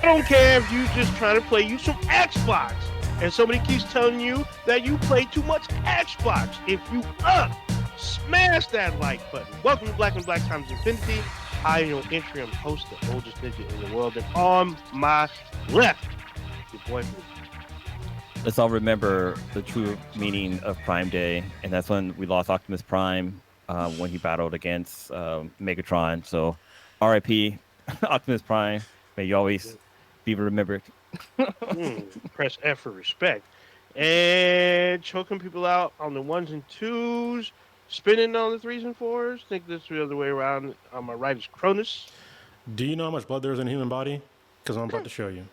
don't care if you just trying to play you some Xbox and somebody keeps telling you that you play too much Xbox. If you smash that like button. Welcome to Black and Black Times Infinity. I am your interim host, the oldest ninja in the world, and on my left, your boy Blue. Let's all remember the true meaning of Prime Day, and that's when we lost Optimus Prime when he battled against Megatron. So, R.I.P. Optimus Prime. May you always be remembered. Press F for respect. And choking people out on the ones and twos, spinning on the threes and fours. Think this the other way around. On my right is Cronus. Do you know how much blood there is in a human body? Because I'm about to show you.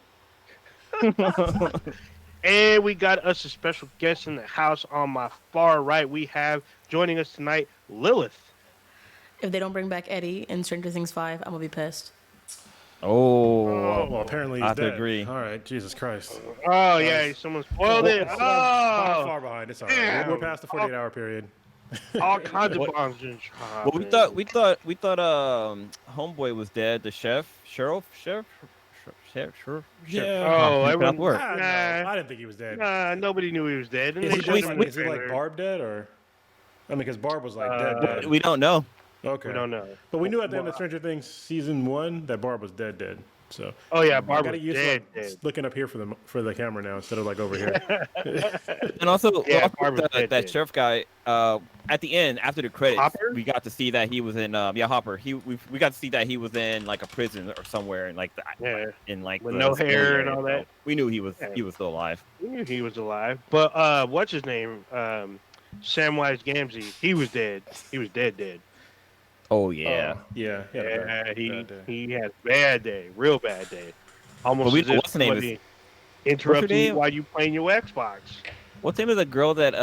And we got us a special guest in the house. On my far right, we have joining us tonight, Lilith. If they don't bring back Eddie in Stranger Things 5, I'm going to be pissed. Oh, well, apparently he's I have dead. to agree. All right, Jesus Christ. Oh, yeah, someone spoiled it. I'm Oh, far behind. It's all right. We're past the 48-hour period. all kinds of bombs in Well, we thought Homeboy was dead. The sheriff. Yeah. Oh, everyone. everyone. I didn't think he was dead. Nah, nobody knew he was dead. And Is they he, showed dead? him in the Is he like trailer. Barb dead or? I mean, because Barb was like dead. We don't know. Okay. We don't know. But we knew at the end of Stranger Things season 1 that Barb was dead. So. Oh yeah, I Barbara gotta use dead. looking up here for the camera now instead of like over here. And also, Yeah, Barbara's that dead. sheriff guy. At the end, after the credits, Hopper? we got to see that he was in. Hopper. We got to see that he was in like a prison or somewhere, in like in like With the no school hair area. and all that. So we knew he was still alive. We knew he was alive. But what's his name? Samwise Gamgee. He was dead. He was dead. Oh yeah. Yeah. He had a bad day, real bad day. Almost as if what's the name? somebody interrupting you name? while you playing your Xbox. What's the name of the girl that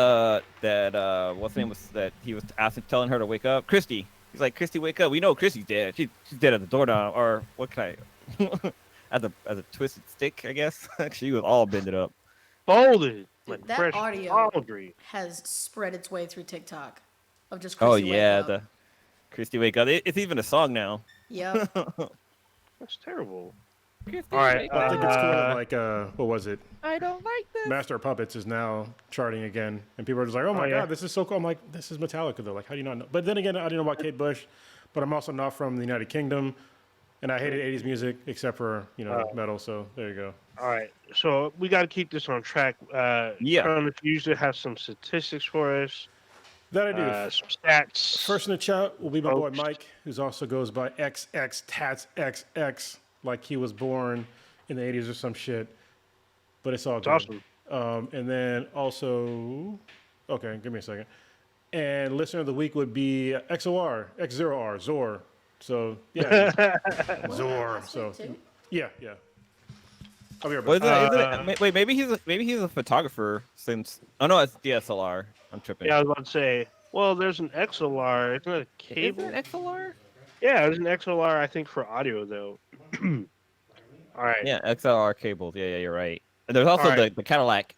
what's the name was that he was telling her to wake up? Christy. He's like, Christy, wake up. We know Christy's dead. She's dead at the door now. Or what can I? as a twisted stick, I guess. She was all bended up. Folded. Like That fresh audio laundry. has spread its way through TikTok of just Oh Chrissy wake yeah, up. the Christy wake up. It's even a song now. Yep. That's terrible. Christy, All right. wake I up. think it's cool that like what was it? I don't like this. Master of Puppets is now charting again, and people are just like, "Oh my yeah. god, this is so cool!" I'm like, "This is Metallica." They're like, "How do you not know?" But then again, I didn't know about Kate Bush, but I'm also not from the United Kingdom, and I hated '80s music except for metal. So there you go. All right. So we got to keep this on track. Yeah. Cronus usually have some statistics for us. That I do. Some stats. First in the chat will be my boy Folks. Mike, who also goes by XXTatsXX, like he was born in the '80s or some shit. But it's all good. awesome. And then also, okay, give me a second. And listener of the week would be XOR, X0R, Zor. So yeah, Zor. So yeah. I'll be right What back. is it? Wait, maybe he's a photographer since. Oh no, it's DSLR. I'm tripping. Yeah, I was about to say. Well, there's an XLR. Isn't it a cable? Is it XLR? Yeah, there's an XLR. I think for audio though. All right. Yeah, XLR cables. Yeah, you're right. And there's also All right. the Cadillac.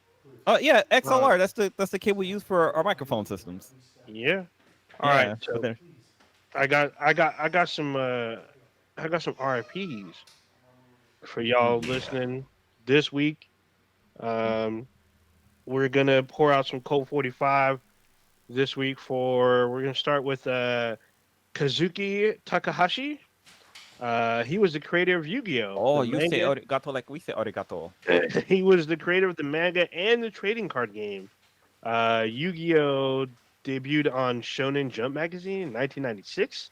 Oh yeah, XLR. That's the cable used for our microphone systems. Yeah. All Yeah, right. So but then- I got some RIPs for y'all listening this week. We're gonna pour out some Colt 45 this week. We're gonna start with Kazuki Takahashi. He was the creator of Yu-Gi-Oh. Oh, the you say manga. arigato like we say arigato. He was the creator of the manga and the trading card game. Yu-Gi-Oh debuted on Shonen Jump magazine in 1996.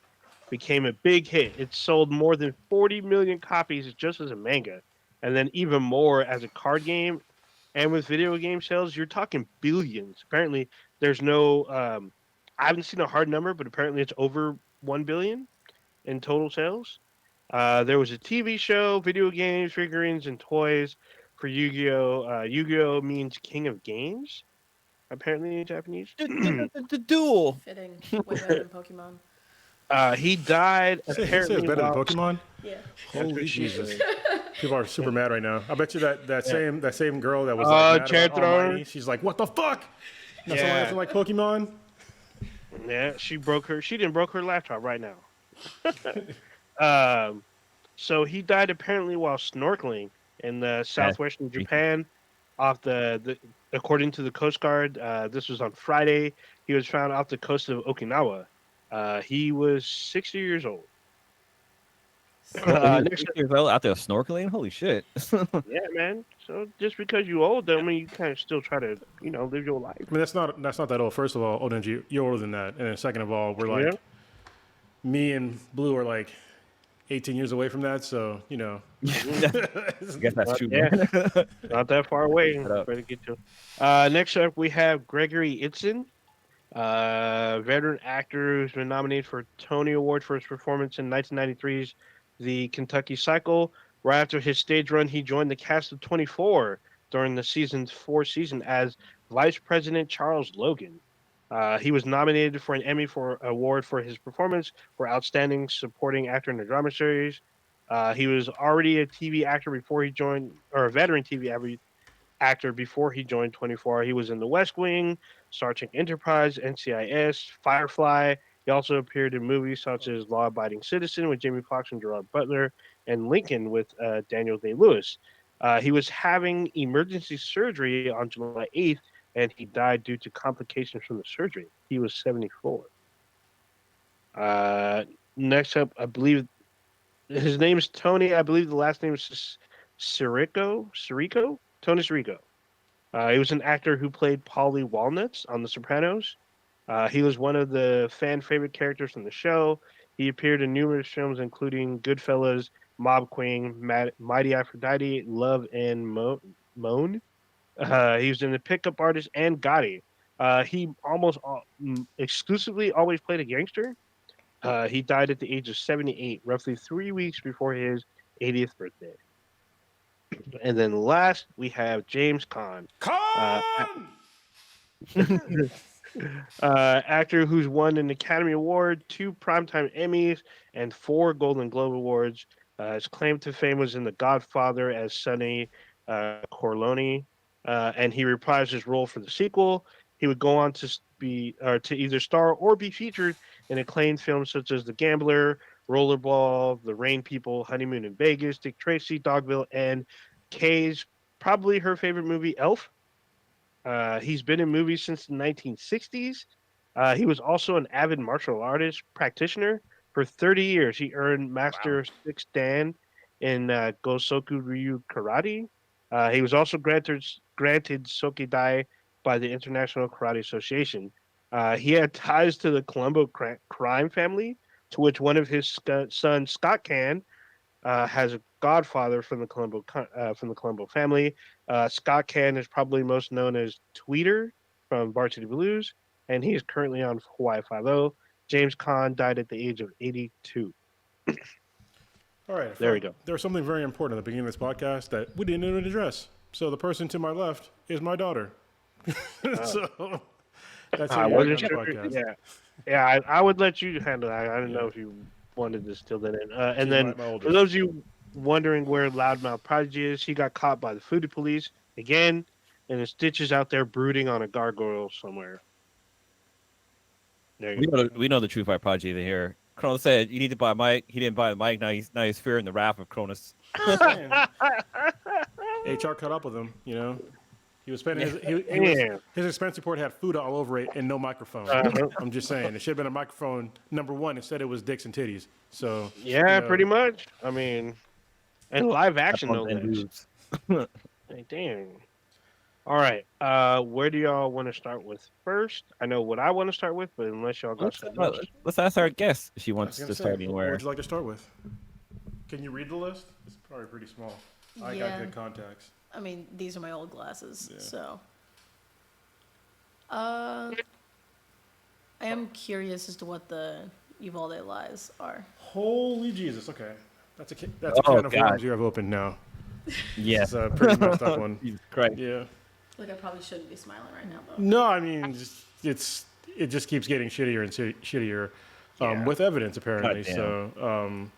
Became a big hit. It sold more than 40 million copies just as a manga, and then even more as a card game. And with video game sales, you're talking billions. Apparently, there's no. I haven't seen a hard number, but apparently it's over 1 billion in total sales. There was a TV show, video games, figurines, and toys for Yu-Gi-Oh. Yu-Gi-Oh means King of Games, apparently in Japanese. The duel. Fitting. Way better than Pokemon. He died Say apparently it's better than while- Pokemon. Yeah. Holy Jesus! People are super mad right now. I bet you that same girl that was chair mad about thrower? Almighty, she's like, "What the fuck?" Now someone Yeah. acting like Pokemon. Yeah, she didn't broke her laptop right now. So he died apparently while snorkeling in the southwestern freaky. Japan, off the according to the Coast Guard. This was on Friday. He was found off the coast of Okinawa. He was 60 years old. Oh, he was Next, 6 years old out there snorkeling. Holy shit! yeah, man. So just because you old, don't mean you kind of still try to, live your life. I mean, that's not that old. First of all, Odenji, you're older than that, and then second of all, we're Yeah. like, me and Blue are like 18 years away from that, so I guess that's true. Yeah. Man. Not that far away. Shut up. Better get to. Next up, we have Gregory Itzin, veteran actor who's been nominated for a Tony Award for his performance in 1993's The Kentucky Cycle. Right after his stage run, he joined the cast of 24 during the season's fourth season as Vice President Charles Logan. He was nominated for an Emmy award for his performance for Outstanding Supporting Actor in a Drama Series. He was already a TV actor before he joined, or a veteran TV actor before he joined 24. He was in The West Wing, Star Trek Enterprise, NCIS, Firefly. He also appeared in movies such as Law Abiding Citizen with Jamie Foxx and Gerard Butler, and Lincoln with Daniel Day-Lewis. He was having emergency surgery on July 8th, and he died due to complications from the surgery. He was 74. Next up, I believe his name is Tony. I believe the last name is Sirico. Tony Sirico. He was an actor who played Paulie Walnuts on The Sopranos. He was one of the fan favorite characters from the show. He appeared in numerous films, including Goodfellas, Mob Queen, Mighty Aphrodite, Love and Moan. He was in The Pickup Artist and Gotti. He almost exclusively always played a gangster. He died at the age of 78, roughly 3 weeks before his 80th birthday. And then last, we have James Caan. Actor who's won an Academy Award, 2 Primetime Emmys, and 4 Golden Globe Awards. His claim to fame was in The Godfather as Sonny Corleone, and he reprised his role for the sequel. He would go on to to either star or be featured in acclaimed films such as The Gambler, Rollerball, The Rain People, Honeymoon in Vegas, Dick Tracy, Dogville, and Kay's probably her favorite movie, Elf. He's been in movies since the 1960s. He was also an avid martial artist practitioner. For 30 years, he earned Master 6 Dan in Gosoku Ryu Karate. He was also granted Sokedai by the International Karate Association. He had ties to the Colombo crime family, to which one of his sons, Scott Can, has a godfather from the Colombo family. Scott Can is probably most known as Tweeter from Varsity Blues, and he is currently on Hawaii Five-0. James Caan died at the age of 82. All right. There we go. There was something very important at the beginning of this podcast that we didn't even address. So the person to my left is my daughter. So that's I it. wasn't sure. Yeah. I would let you handle that. I didn't know if you wanted to still that in. And then my oldest. for those of you wondering where Loudmouth Prodigy is, he got caught by the foodie police again, and his stitches out there brooding on a gargoyle somewhere. There you go. We know the truth by Prodigy here. Cronus said you need to buy a mic. He didn't buy the mic. Now he's fearing the wrath of Cronus. HR caught up with him, you know. He was spending his expense report had food all over it and no microphone. I'm just saying, it should have been a microphone number 1. Instead, it was dicks and titties. So yeah, pretty much. I mean, and live action no less. Hey, dang. All right. Where do y'all want to start with first? I know what I want to start with, but unless y'all got something else. Let's ask our guest if she wants to start What anywhere. would you like to start with? Can you read the list? It's probably pretty small. I got good contacts. I mean, these are my old glasses, Yeah. so. I am curious as to what the Uvalde lies are. Holy Jesus! Okay, that's a can of God. worms you have opened now. Yes. It's a pretty messed up one. Jesus Christ. Yeah. Like, I probably shouldn't be smiling right now, though. No, I mean, it just keeps getting shittier and shittier, with evidence apparently. Goddamn.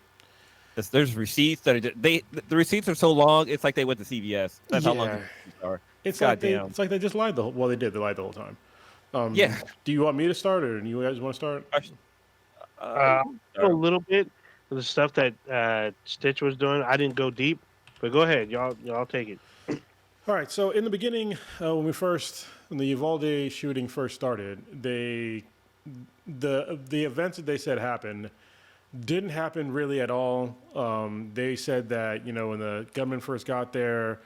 So, There's receipts that are the receipts are so long. It's like they went to CVS. That's how long the receipts are. it's Goddamn. like they just lied they did. They lied the whole time. Yeah. Do you want me to start, or do you guys want to start? A little bit. the stuff that Stitch was doing. I didn't go deep, but go ahead, y'all take it. All right. So in the beginning, when the Uvalde shooting first started, the events that they said happened didn't happen really at all. They said that when the gunman first got there,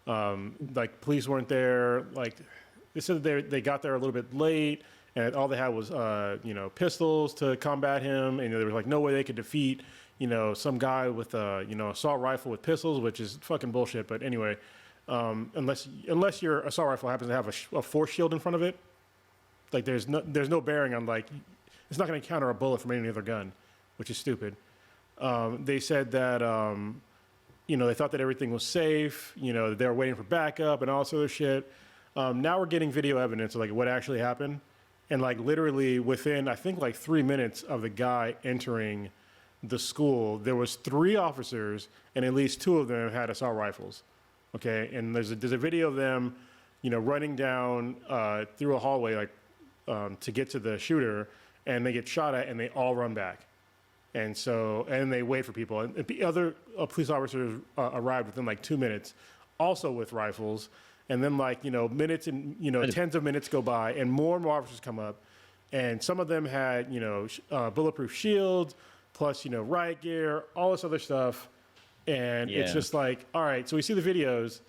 like police weren't there. Like they said that they got there a little bit late, and all they had was pistols to combat him, and there was like no way they could defeat some guy with a assault rifle with pistols, which is fucking bullshit. But anyway, unless your assault rifle happens to have a force shield in front of it, like there's no bearing on like it's not going to counter a bullet from any other gun, which is stupid. They said that they thought that everything was safe. They were waiting for backup and all this other shit. Now we're getting video evidence of like what actually happened, and like literally within I think like 3 minutes of the guy entering the school, there was 3 officers, and at least 2 of them had assault rifles. Okay, and there's a video of them, running down through a hallway like to get to the shooter, and they get shot at, and they all run back, and they wait for people, and the other police officers arrived within like 2 minutes, also with rifles, and then like minutes and tens of minutes go by, and more officers come up, and some of them had bulletproof shields, plus riot gear, all this other stuff. And it's just like, all right, so we see the videos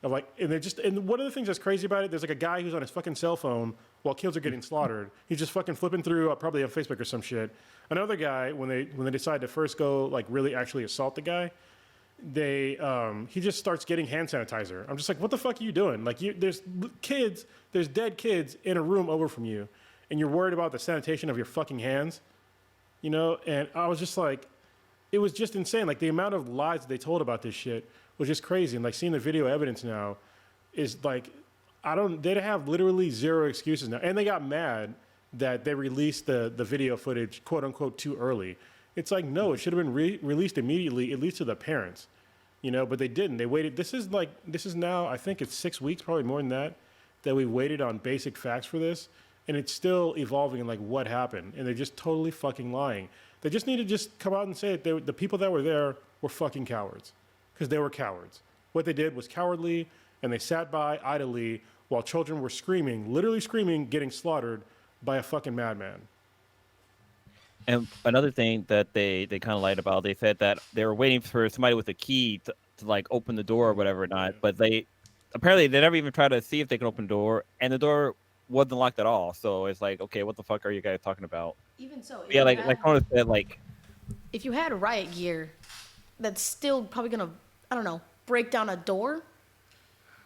of like, and one of the things that's crazy about it, there's like a guy who's on his fucking cell phone while kids are getting slaughtered. He's just fucking flipping through, probably on Facebook or some shit. Another guy, when they decide to first go like really actually assault the guy, he just starts getting hand sanitizer. I'm just like, what the fuck are you doing? Like there's dead kids in a room over from you, and you're worried about the sanitation of your fucking hands, And I was just like, it was just insane. Like the amount of lies that they told about this shit was just crazy. And like seeing the video evidence now is like, they have literally 0 excuses now. And they got mad that they released the video footage, quote unquote, too early. It's like, no, it should have been released immediately, at least to the parents, but they didn't. They waited. This is now, I think it's 6 weeks, probably more than that we waited on basic facts for this. And it's still evolving in like what happened. And they're just totally fucking lying. They just need to just come out and say it. The people that were there were fucking cowards, because they were cowards. What they did was cowardly, and they sat by idly while children were screaming, literally screaming, getting slaughtered by a fucking madman. And another thing that they kind of lied about, they said that they were waiting for somebody with a key to like open the door or whatever or not. But they never even tried to see if they can open the door, and the door wasn't locked at all. So it's like, okay, what the fuck are you guys talking about? Even so, Yeah, like Connor said, like if you had riot gear, that's still probably gonna, I don't know, break down a door.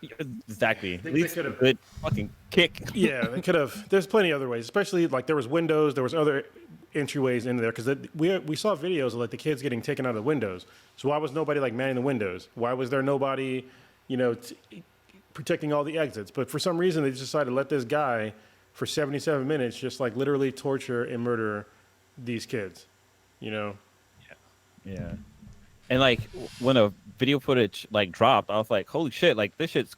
Exactly. They At least could a have good fucking kick. Yeah, they could have. There's plenty of other ways, especially like there was windows, there was other entryways into there, because we saw videos of like the kids getting taken out of the windows. So why was nobody like manning the windows? Why was there nobody, protecting all the exits? But for some reason, they just decided to let this guy for 77 minutes just like literally torture and murder these kids, Yeah. And like when the video footage like dropped, I was like, holy shit, like this shit's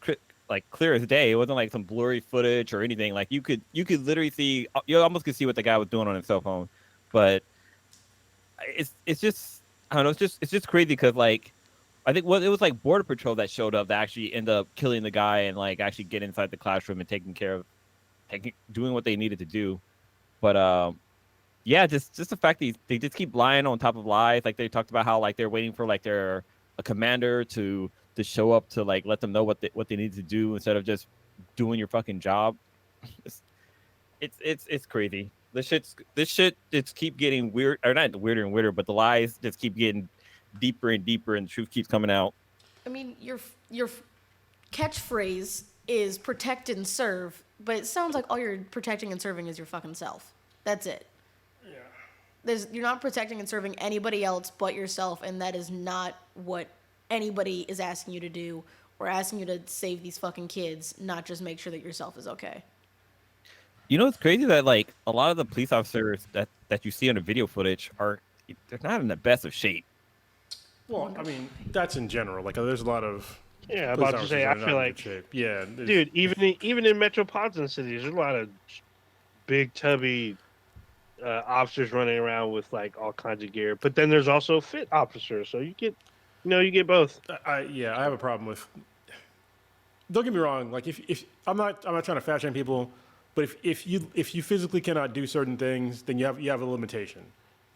like clear as day. It wasn't like some blurry footage or anything. Like you could literally see, you almost could see what the guy was doing on his cell phone. But it's just, I don't know, it's just crazy, because like I think it was like Border Patrol that showed up that actually ended up killing the guy and like actually get inside the classroom and doing what they needed to do. But yeah, just the fact that they just keep lying on top of lies. Like they talked about how like they're waiting for like a commander to show up to like let them know what they need to do instead of just doing your fucking job. It's crazy. This shit just keep getting weird, or not weirder and weirder, but the lies just keep getting deeper and deeper, and the truth keeps coming out. I mean, your catchphrase is protect and serve, but it sounds like all you're protecting and serving is your fucking self. That's it. Yeah. You're not protecting and serving anybody else but yourself, and that is not what anybody is asking you to do. We're asking you to save these fucking kids, not just make sure that yourself is okay. It's crazy that like a lot of the police officers that you see on the video footage they're not in the best of shape. Well, I mean, that's in general. Like, there's a lot of. Yeah, about to say, I feel like, yeah, dude, even in metropolitan cities, there's a lot of big, tubby officers running around with like all kinds of gear. But then there's also fit officers, so you get, you get both. I have a problem with. Don't get me wrong. Like if I'm not trying to fat shame people, but if you physically cannot do certain things, then you have a limitation.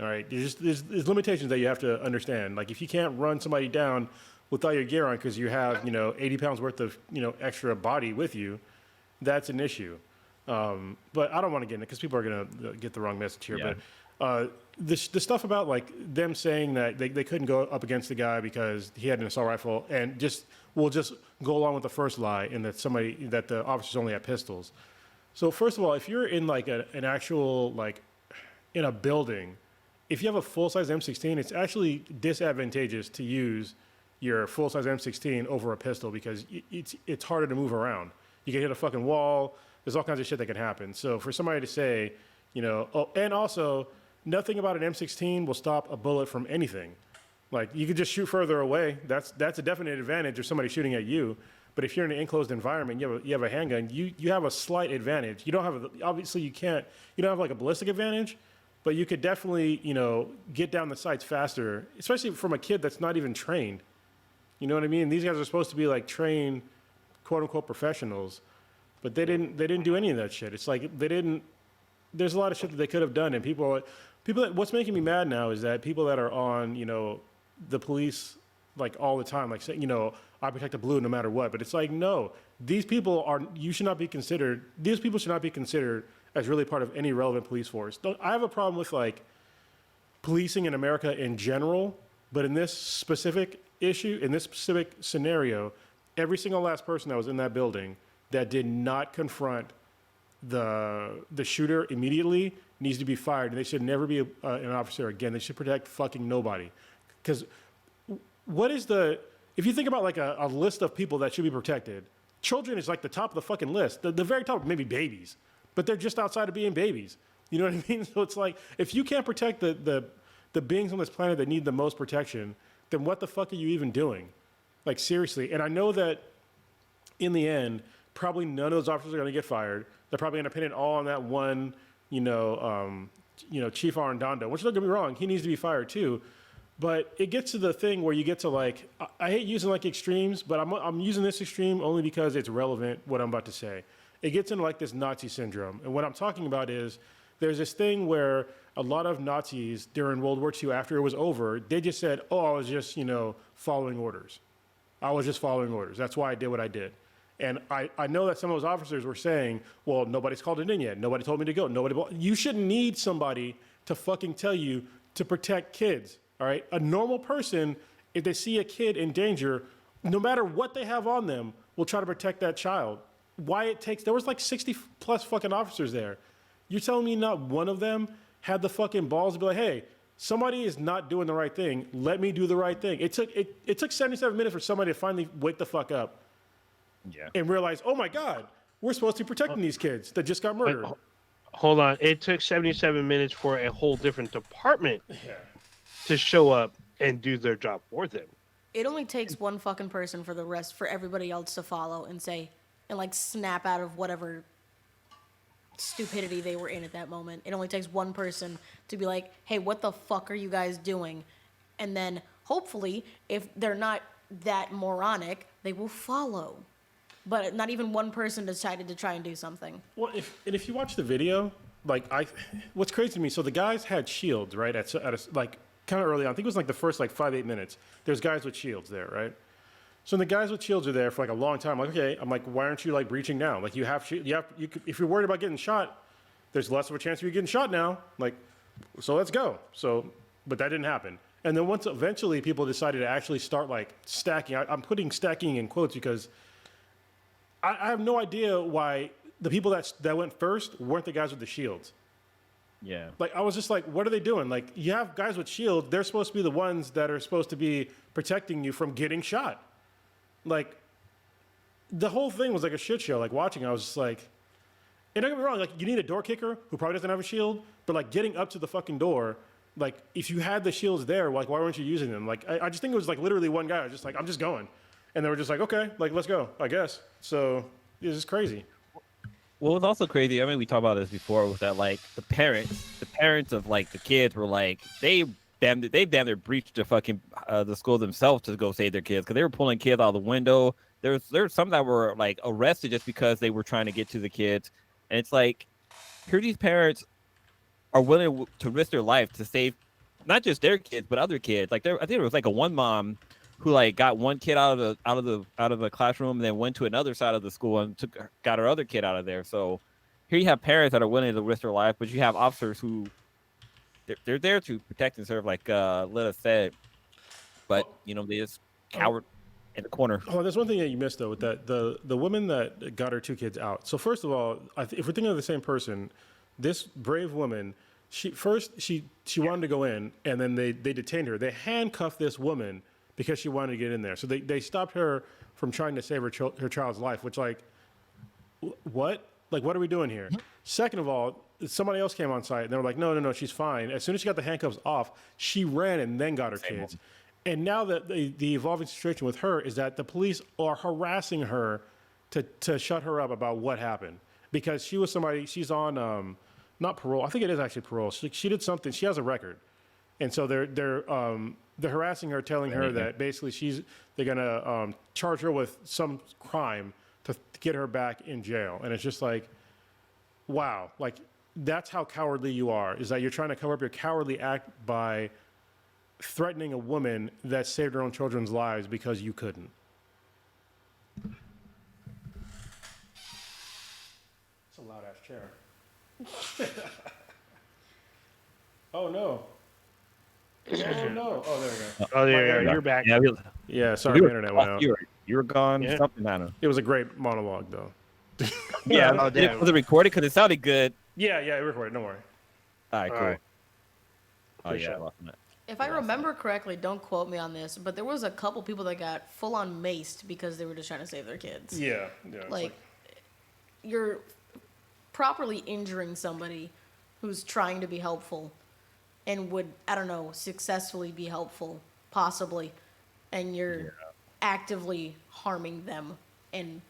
All right, there's limitations that you have to understand. Like if you can't run somebody down without your gear on because you have 80 pounds worth of extra body with you, that's an issue. But I don't want to get in it because people are gonna get the wrong message here. Yeah. But the stuff about like them saying that they couldn't go up against the guy because he had an assault rifle, and we'll just go along with the first lie and that the officers only had pistols. So first of all, if you're in like an actual like in a building, if you have a full-size M16, it's actually disadvantageous to use your full-size M16 over a pistol because it's harder to move around. You can hit a fucking wall. There's all kinds of shit that can happen. So for somebody to say, and also nothing about an M16 will stop a bullet from anything. Like you could just shoot further away. That's a definite advantage if somebody's shooting at you. But if you're in an enclosed environment, you have a handgun, you have a slight advantage. You don't have obviously you don't have like a ballistic advantage, but you could definitely get down the sights faster, especially from a kid that's not even trained. You know what I mean? These guys are supposed to be like trained, quote unquote professionals, but they didn't do any of that shit. It's like they didn't. There's a lot of shit that they could have done, and people. What's making me mad now is that people that are on the police like all the time, like say I protect the blue no matter what. But it's like no, these people should not be considered. These people should not be considered as really part of any relevant police force. I have a problem with like policing in America in general, but in this specific issue, in this specific scenario, every single last person that was in that building that did not confront the shooter immediately needs to be fired, and they should never be an officer again. They should protect fucking nobody. Because if you think about like a list of people that should be protected, children is like the top of the fucking list. The very top, maybe babies, but they're just outside of being babies. You know what I mean? So it's like, if you can't protect the beings on this planet that need the most protection, then what the fuck are you even doing? Like seriously. And I know that in the end, probably none of those officers are going to get fired. They're probably going to pin it all on that one, Chief Arredondo, which don't get me wrong, he needs to be fired too. But it gets to the thing where you get to like, I hate using like extremes, but I'm using this extreme only because it's relevant what I'm about to say. It gets into like this Nazi syndrome. And what I'm talking about is there's this thing where a lot of Nazis during World War II, after it was over, they just said, oh, I was just, following orders. I was just following orders. That's why I did what I did. And I know that some of those officers were saying, well, nobody's called it in yet. Nobody told me to go. You shouldn't need somebody to fucking tell you to protect kids, all right? A normal person, if they see a kid in danger, no matter what they have on them, will try to protect that child. There was like 60 plus fucking officers there. You're telling me not one of them had the fucking balls to be like, hey, somebody is not doing the right thing. Let me do the right thing. It took 77 minutes for somebody to finally wake the fuck up. Yeah. And realize, oh my God, we're supposed to be protecting these kids that just got murdered. Hold on. It took 77 minutes for a whole different department to show up and do their job for them. It only takes one fucking person for everybody else to follow and say, and like snap out of whatever stupidity they were in at that moment. It only takes one person to be like, hey, what the fuck are you guys doing? And then hopefully, if they're not that moronic, they will follow. But not even one person decided to try and do something. Well, if you watch the video, what's crazy to me, so the guys had shields, right? At like kind of early on, I think it was like the first like 5-8 minutes. There's guys with shields there, right? So the guys with shields are there for like a long time. Like, okay, I'm like, why aren't you like breaching now? Like if you're worried about getting shot, there's less of a chance of you getting shot now. Like, so let's go. But that didn't happen. And then once eventually people decided to actually start like stacking, I'm putting stacking in quotes because I have no idea why the people that went first weren't the guys with the shields. Yeah. Like, I was just like, what are they doing? Like, you have guys with shields. They're supposed to be the ones that are supposed to be protecting you from getting shot. Like, the whole thing was like a shit show. Like, watching, I was just like, and don't get me wrong, like, you need a door kicker who probably doesn't have a shield, but like getting up to the fucking door, like, if you had the shields there, like, why weren't you using them? Like, I just think it was like literally one guy. I was just like, I'm just going. And they were just like, okay, like, let's go, I guess. So it's just crazy. What was also crazy, I mean, we talked about this before, was that like the parents parents of like the kids were like they damn near breached the fucking the school themselves to go save their kids because they were pulling kids out of the window. There's some that were like arrested just because they were trying to get to the kids, and it's like here these parents are willing to risk their life to save not just their kids but other kids. Like I think there was like a one mom who like got one kid out of the classroom and then went to another side of the school and got her other kid out of there. So here you have parents that are willing to risk their life, but you have officers who they're there to protect and serve, like Lilith said, but you know they just cowered in the corner. Oh, there's one thing that you missed though with that the woman that got her 2 kids out. So first of all, if we're thinking of the same person, this brave woman, she wanted to go in, and then they detained her. They handcuffed this woman because she wanted to get in there. So they stopped her from trying to save her child's life. Which like, what? Like, what are we doing here? Second of all, somebody else came on site and they were like, no, she's fine. As soon as she got the handcuffs off, she ran and then got her kids. And now that the evolving situation with her is that the police are harassing her to shut her up about what happened. Because she was somebody, she's on, not parole. I think it is actually parole. She did something. She has a record. And so they're harassing her, telling her that basically they're going to charge her with some crime to get her back in jail. And it's just like, wow, like that's how cowardly you are, is that you're trying to cover up your cowardly act by threatening a woman that saved her own children's lives because you couldn't. It's a loud ass chair. Oh no. Oh no. Oh, there we go. Oh, there you're back. Yeah, sorry, my internet went out. You were gone. Yeah. Something I don't know. It was a great monologue though. Yeah, Oh, damn. was it recorded? Because it sounded good. Yeah, it recorded. Don't worry. All right, cool. All right. Oh For yeah, sure. I lost that. If I remember correctly, don't quote me on this, but there was a couple people that got full on maced because they were just trying to save their kids. Yeah. It's Like, you're properly injuring somebody who's trying to be helpful and would, I don't know, successfully be helpful, possibly, and you're actively harming them and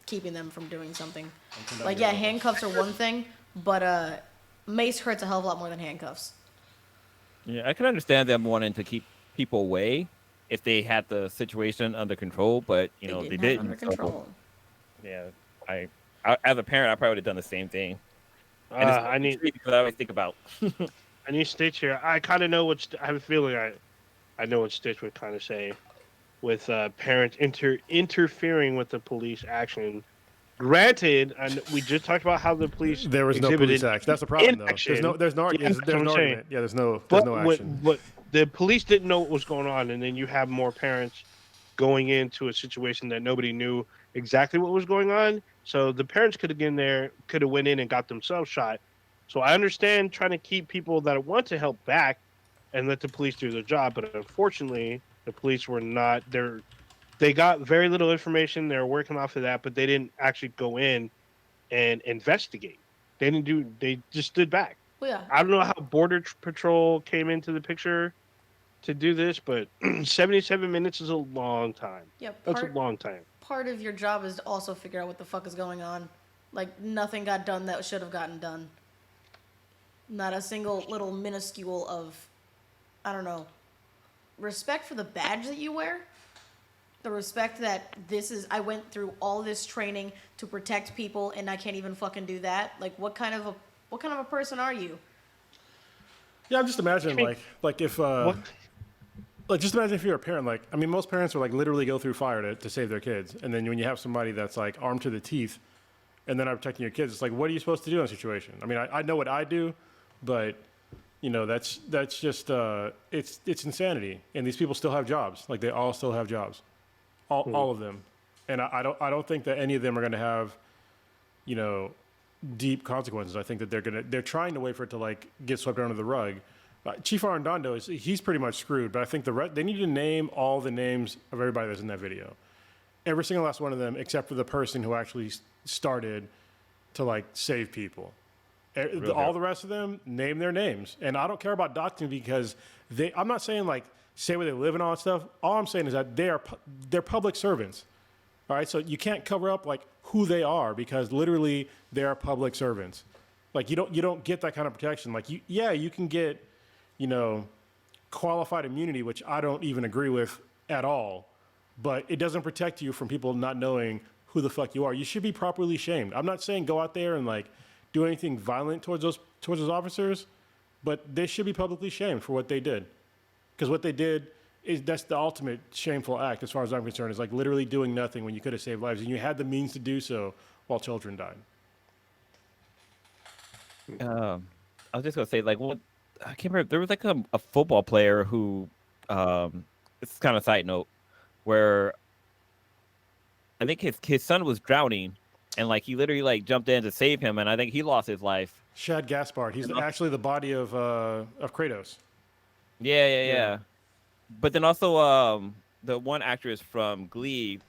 keeping them from doing something. Like, yeah, handcuffs are one thing, but mace hurts a hell of a lot more than handcuffs. Yeah, I can understand them wanting to keep people away if they had the situation under control, but you know they have it didn't. under so, control. yeah, I as a parent, I probably would have done the same thing. And it's I need because I always think about. I need Stitch here. I kind of know what I have a feeling I know what Stitch would kind of say with parents interfering with the police action. Granted, and we just talked about how the police there was no police action. That's the problem, though. inaction. There's no Yeah, that's what I'm saying. argument. Yeah, there's no action. But the police didn't know what was going on, and then you have more parents going into a situation that nobody knew exactly what was going on. So the parents could have went in and got themselves shot. So I understand trying to keep people that want to help back and let the police do their job, but unfortunately, the police were not there. They got very little information. They were working off of that, but they didn't actually go in and investigate. They just stood back. Well, yeah. I don't know how Border Patrol came into the picture to do this, but 77 minutes is a long time. Yeah, That's a long time. part of your job is to also figure out what the fuck is going on. Like, nothing got done that should have gotten done. Not a single little minuscule of, I don't know, respect for the badge that you wear. The respect that I went through all this training to protect people and I can't even fucking do that. Like, what kind of a person are you? Yeah, I'm just imagining like if like just imagine if you're a parent. Like, I mean, most parents are like literally go through fire to save their kids, and then when you have somebody that's like armed to the teeth, and then are protecting your kids, it's like, what are you supposed to do in a situation? I mean, I know what I do, but you know that's just it's insanity, and these people still have jobs. Like, they all still have jobs. All of them, and I don't think that any of them are going to have, you know, deep consequences. I think that they're trying to wait for it to like get swept under the rug. Chief Arredondo he's pretty much screwed, but I think they need to name all the names of everybody that's in that video, every single last one of them, except for the person who actually started to like save people. All the rest of them, name their names, and I don't care about doxing because I'm not saying like say where they live and all that stuff. All I'm saying is that they're public servants. All right, so you can't cover up like who they are because literally they are public servants. Like you don't get that kind of protection. Like you can get, qualified immunity, which I don't even agree with at all, but it doesn't protect you from people not knowing who the fuck you are. You should be properly shamed. I'm not saying go out there and like do anything violent towards those officers, but they should be publicly shamed for what they did. Because what they did that's the ultimate shameful act, as far as I'm concerned, is like literally doing nothing when you could have saved lives and you had the means to do so while children died. I was just gonna say, like, what I can't remember. There was like a football player who, it's kind of a side note, where I think his son was drowning, and like he literally like jumped in to save him, and I think he lost his life. Shad Gaspard, he's actually the body of Kratos. Yeah. But then also, the one actress from Glee,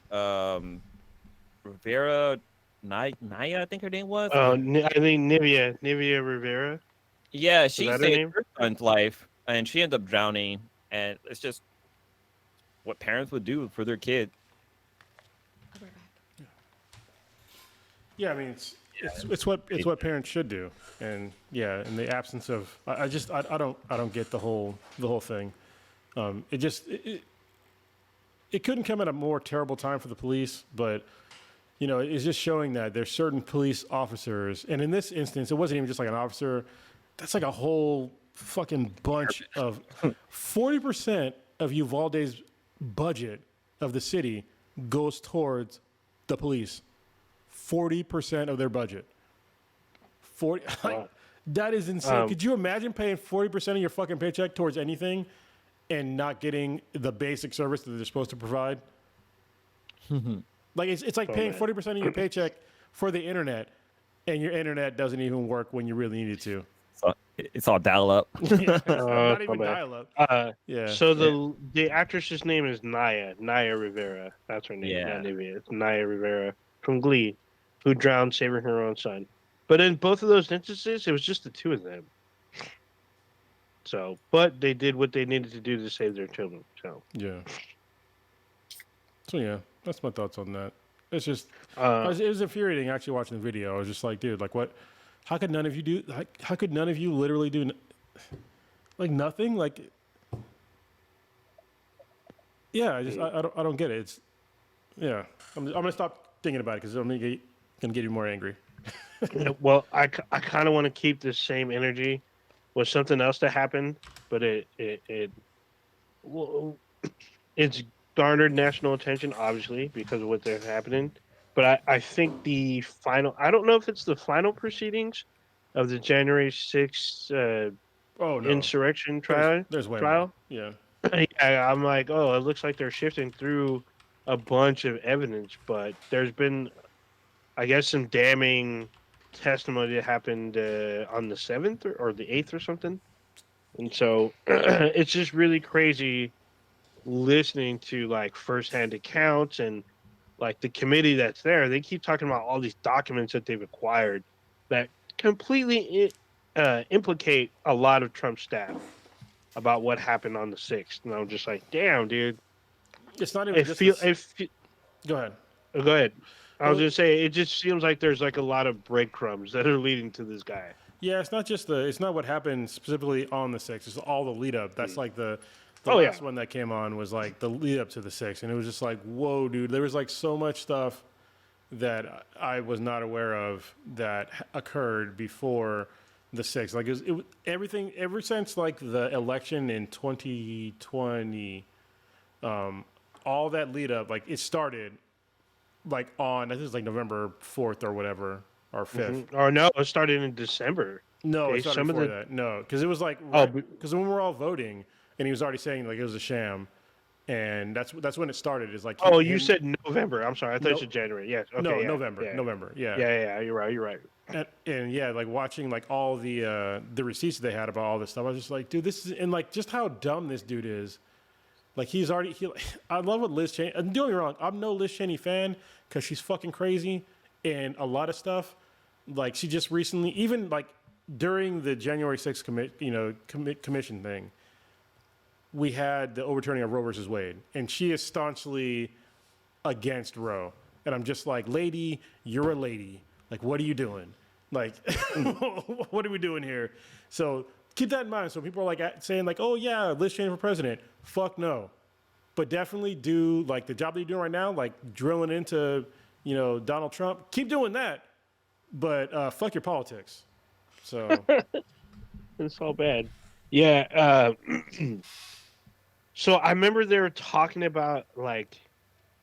Rivera Naya, I think her name was. Oh, I think Nivea Rivera. Yeah, she that her saved name? her son's life, and she ended up drowning. And it's just what parents would do for their kid. I'll be right back. Yeah, I mean it's what parents should do, and yeah, in the absence of, I don't get the whole thing. It couldn't come at a more terrible time for the police, but it's just showing that there's certain police officers, and in this instance, it wasn't even just like an officer. That's like a whole fucking bunch of 40% of Uvalde's budget of the city goes towards the police. 40% of their budget. 40. That is insane. Could you imagine paying 40% of your fucking paycheck towards anything and not getting the basic service that they're supposed to provide? Like it's like paying 40% of your paycheck for the internet, and your internet doesn't even work when you really need it to. So it's all dial up. Not even dial up. Yeah. So the actress's name is Naya Rivera. That's her name. Yeah. Not Nivea. It's Naya Rivera from Glee, who drowned saving her own son. But in both of those instances, it was just the two of them. So, but they did what they needed to do to save their children. So yeah. So yeah, that's my thoughts on that. It's just it was infuriating actually watching the video. I was just like, dude, like what? How could none of you do? How could none of you literally do like nothing? Like, yeah, I don't get it. It's yeah. I'm gonna stop thinking about it because I'm gonna get you more angry. well, I kind of want to keep this same energy with something else that happened, but it's garnered national attention, obviously, because of what they're happening. But I think the final, I don't know if it's the final proceedings of the January 6th insurrection trial. There's way trial. More. Yeah, I'm like, oh, it looks like they're shifting through a bunch of evidence, but there's been, I guess, some damning testimony that happened on the 7th or the 8th or something. And so it's just really crazy listening to like firsthand accounts, and like the committee that's there, they keep talking about all these documents that they've acquired that completely implicate a lot of Trump staff about what happened on the 6th. And I'm just like, damn, dude. It's not even Go ahead. Go ahead. I was going to say, it just seems like there's like a lot of breadcrumbs that are leading to this guy. Yeah, it's not what happened specifically on the 6th. It's all the lead up. That's like the last one that came on was like the lead up to the 6th. And it was just like, whoa, dude. There was like so much stuff that I was not aware of that occurred before the 6th. Like it was everything ever since like the election in 2020, all that lead up, like it started like on, I think it was like November 4th or whatever, or 5th. Mm-hmm. Or no, it started in December. No, it started before that. No, because it was like, because when we were all voting, and he was already saying like it was a sham, and that's when it started. Is like, you said November. I'm sorry, I thought you said January. Yes. Okay, no, yeah, November. Yeah. November. Yeah. Yeah. You're right. And yeah, like watching like all the receipts they had about all this stuff, I was just like, dude, this is, and like just how dumb this dude is. Like I love what Liz Cheney. Don't get me wrong, I'm no Liz Cheney fan because she's fucking crazy and a lot of stuff. Like she just recently, even like during the January 6th commission thing, we had the overturning of Roe versus Wade, and she is staunchly against Roe. And I'm just like, lady, you're a lady. Like, what are you doing? Like, what are we doing here? So keep that in mind. So people are like saying like, oh yeah, Liz Cheney for president. Fuck no. But definitely do like the job that you're doing right now, like drilling into, Donald Trump. Keep doing that. But fuck your politics. So It's all bad. Yeah. So I remember they were talking about like,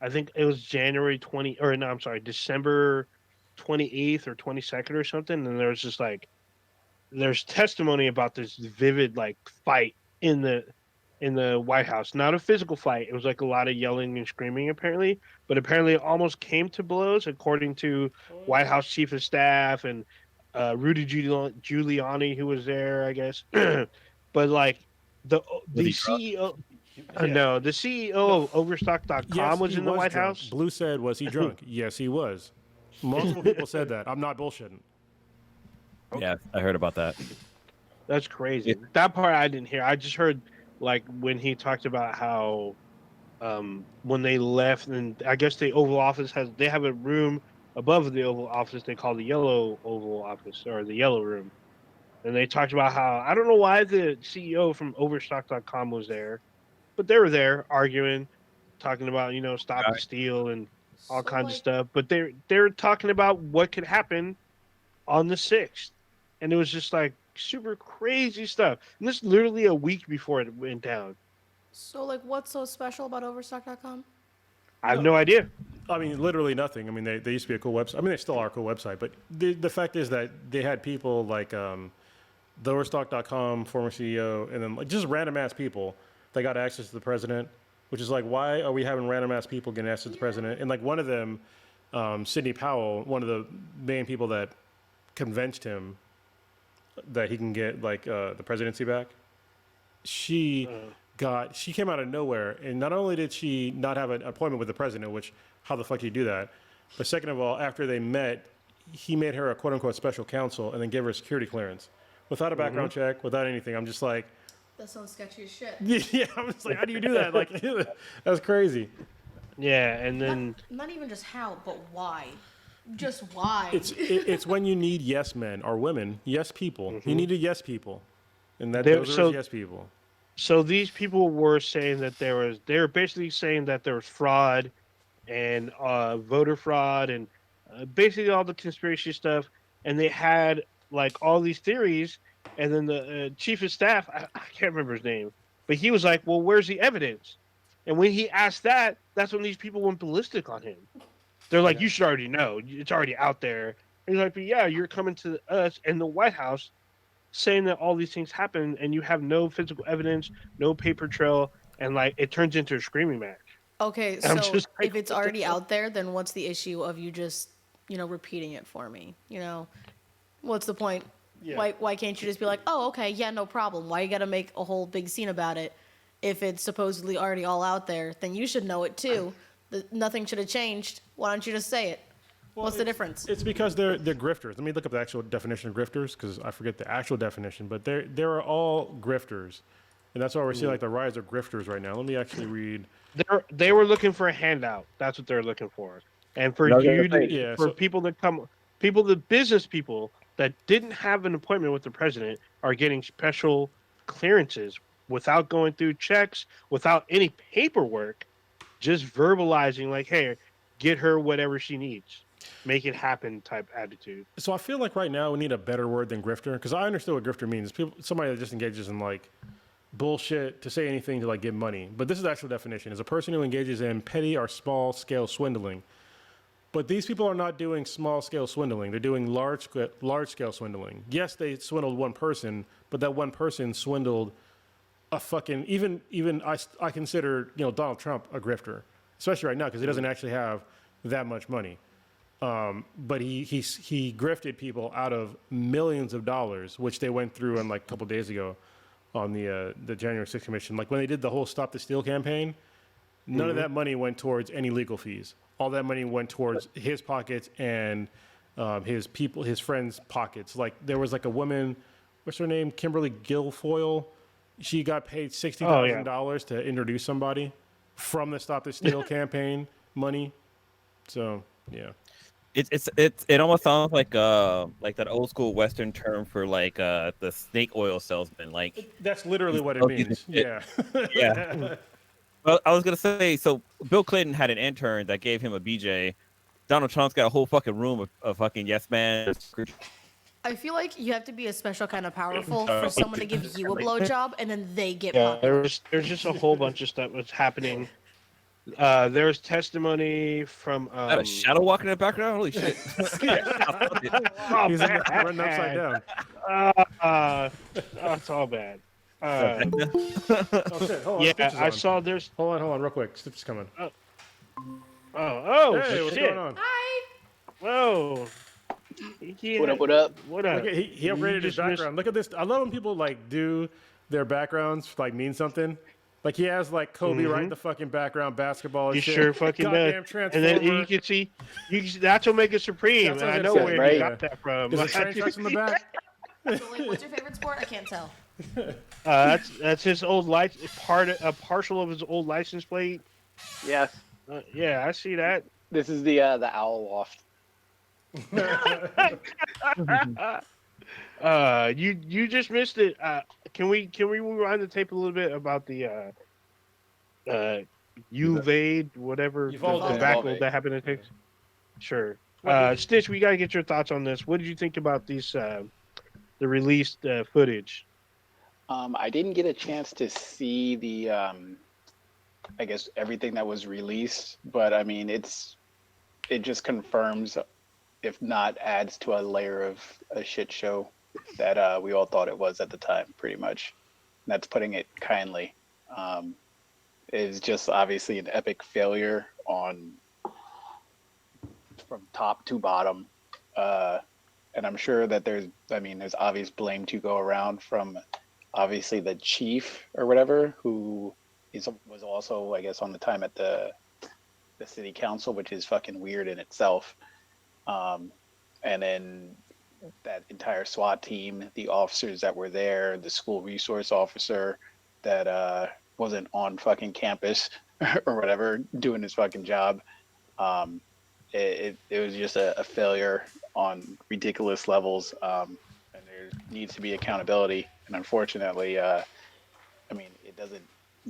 I think it was January 20, or no, I'm sorry, December 28th or 22nd or something, and there was just like, there's testimony about this vivid like fight in the White House. Not a physical fight. It was like a lot of yelling and screaming apparently, but apparently it almost came to blows according to White House Chief of Staff and Rudy Giuliani who was there, I guess. But like the Was he CEO. Yeah. No, the CEO of Overstock.com was he in the White drunk. House. Blue said, was he drunk? Yes, he was. Multiple people said that. I'm not bullshitting. Yeah, I heard about that. That's crazy. That part I didn't hear. I just heard like when he talked about how when they left, and I guess the Oval Office they have a room above the Oval Office they call the Yellow Oval Office or the Yellow Room. And they talked about how I don't know why the CEO from Overstock.com was there, but they were there arguing, talking about stop the steal and all So, kinds of like, stuff. But they're talking about what could happen on the 6th, and it was just like super crazy stuff. And this is literally a week before it went down. So, like, what's so special about Overstock.com? I have no idea. I mean, literally nothing. I mean, they used to be a cool website. I mean, they still are a cool website. But the fact is that they had people like the Overstock.com former CEO and then like just random ass people that got access to the president, which is like, why are we having random ass people getting access to the president? And like one of them, Sidney Powell, one of the main people that convinced him that he can get like the presidency back, she came out of nowhere, and not only did she not have an appointment with the president, which how the fuck do you do that, but second of all, after they met, he made her a quote unquote special counsel and then gave her a security clearance without a background check, without anything. I'm just like, That sounds sketchy as shit. yeah, I'm just like, how do you do that? Like, that's crazy. Yeah, and then Not even just how, but why. Just why. It's when you need yes men or women, yes people. You needed yes people, and There- those are so- yes people. so these people were saying that they were basically saying that there was fraud and voter fraud and basically all the conspiracy stuff, and they had like all these theories, and then the chief of staff, I can't remember his name, but he was like, well, where's the evidence? And when he asked that, that's when these people went ballistic on him. They're like, you should already know, it's already out there. And he's like, but yeah, you're coming to us and the White House saying that all these things happen and you have no physical evidence, no paper trail, and like it turns into a screaming match. Okay, I'm so just like, if it's what the already fuck? out there, then what's the issue of you just, repeating it for me? What's the point? Yeah. Why can't you just be like, oh, okay, yeah, no problem. Why you gotta make a whole big scene about it? If it's supposedly already all out there, then you should know it too. Nothing should have changed. Why don't you just say it? What's the difference? It's because they're grifters. Let me look up the actual definition of grifters because I forget the actual definition. But they're all grifters, and that's why we're seeing like the rise of grifters right now. Let me actually read. They were looking for a handout. That's what they're looking for. And for No, they're you, gonna to, Yeah, for so- people that come, the business people that didn't have an appointment with the president are getting special clearances without going through checks, without any paperwork, just verbalizing like, hey, get her whatever she needs, make it happen type attitude. So I feel like right now we need a better word than grifter because I understand what grifter means. Somebody that just engages in like bullshit to say anything to like get money. But this is the actual definition: is a person who engages in petty or small scale swindling. But these people are not doing small scale swindling; they're doing large scale swindling. Yes, they swindled one person, but that one person swindled a fucking even I consider Donald Trump a grifter, especially right now because he doesn't actually have that much money. But he grifted people out of millions of dollars, which they went through on like a couple days ago on the January 6th commission. Like when they did the whole Stop the Steal campaign, none of that money went towards any legal fees. All that money went towards his pockets and his friends' pockets. Like there was like a woman, what's her name, Kimberly Guilfoyle. She got paid $60,000 to introduce somebody from the Stop the Steal campaign money. So yeah. It almost sounds like that old school Western term for like the snake oil salesman. Like That's literally what it sell you the means. shit. Yeah. Yeah. Well, I was gonna say, so Bill Clinton had an intern that gave him a BJ. Donald Trump's got a whole fucking room of fucking yes man. I feel like you have to be a special kind of powerful So, for someone to give you a blowjob and then they get yeah, popular. there's just a whole bunch of stuff was happening. There's testimony from Is that a shadow walking in the background? Holy shit! oh, He's bad. running upside down. It's all bad. Oh shit! Hold on. Yeah, Stitch is I on. saw there's. Hold on, real quick. Stitch is coming. Oh, Hey, what's shit! going on? Hi. Whoa. What up? What up? What up? Look at, he You upgraded his just missed- background. Look at this. I love when people like do their backgrounds like mean something. Like he has like Kobe right in the fucking background, basketball and You shit. sure fucking Goddamn does. Transformer. And then you can see, that's what makes it supreme. That's what I I know said, where right? you got that from. Is the train tracks in the back? So wait, what's your favorite sport? I can't tell. That's his old a partial of his old license plate. Yes. Yeah, I see that. This is the owl loft. You just missed it. Can we rewind the tape a little bit about the Uvalde, whatever Uvalde. debacle that happened in Texas? Sure. Stitch, we gotta get your thoughts on this. What did you think about these the released footage? I didn't get a chance to see the I guess everything that was released, but I mean it just confirms, if not adds to a layer of a shit show that we all thought it was at the time, pretty much. And that's putting it kindly. It is just obviously an epic failure from top to bottom. And I'm sure that there's obvious blame to go around from obviously the chief or whatever, who was also, I guess, on the time at the city council, which is fucking weird in itself. And then that entire SWAT team, the officers that were there, the school resource officer that wasn't on fucking campus or whatever, doing his fucking job. It was just a failure on ridiculous levels. And there needs to be accountability. And unfortunately, it doesn't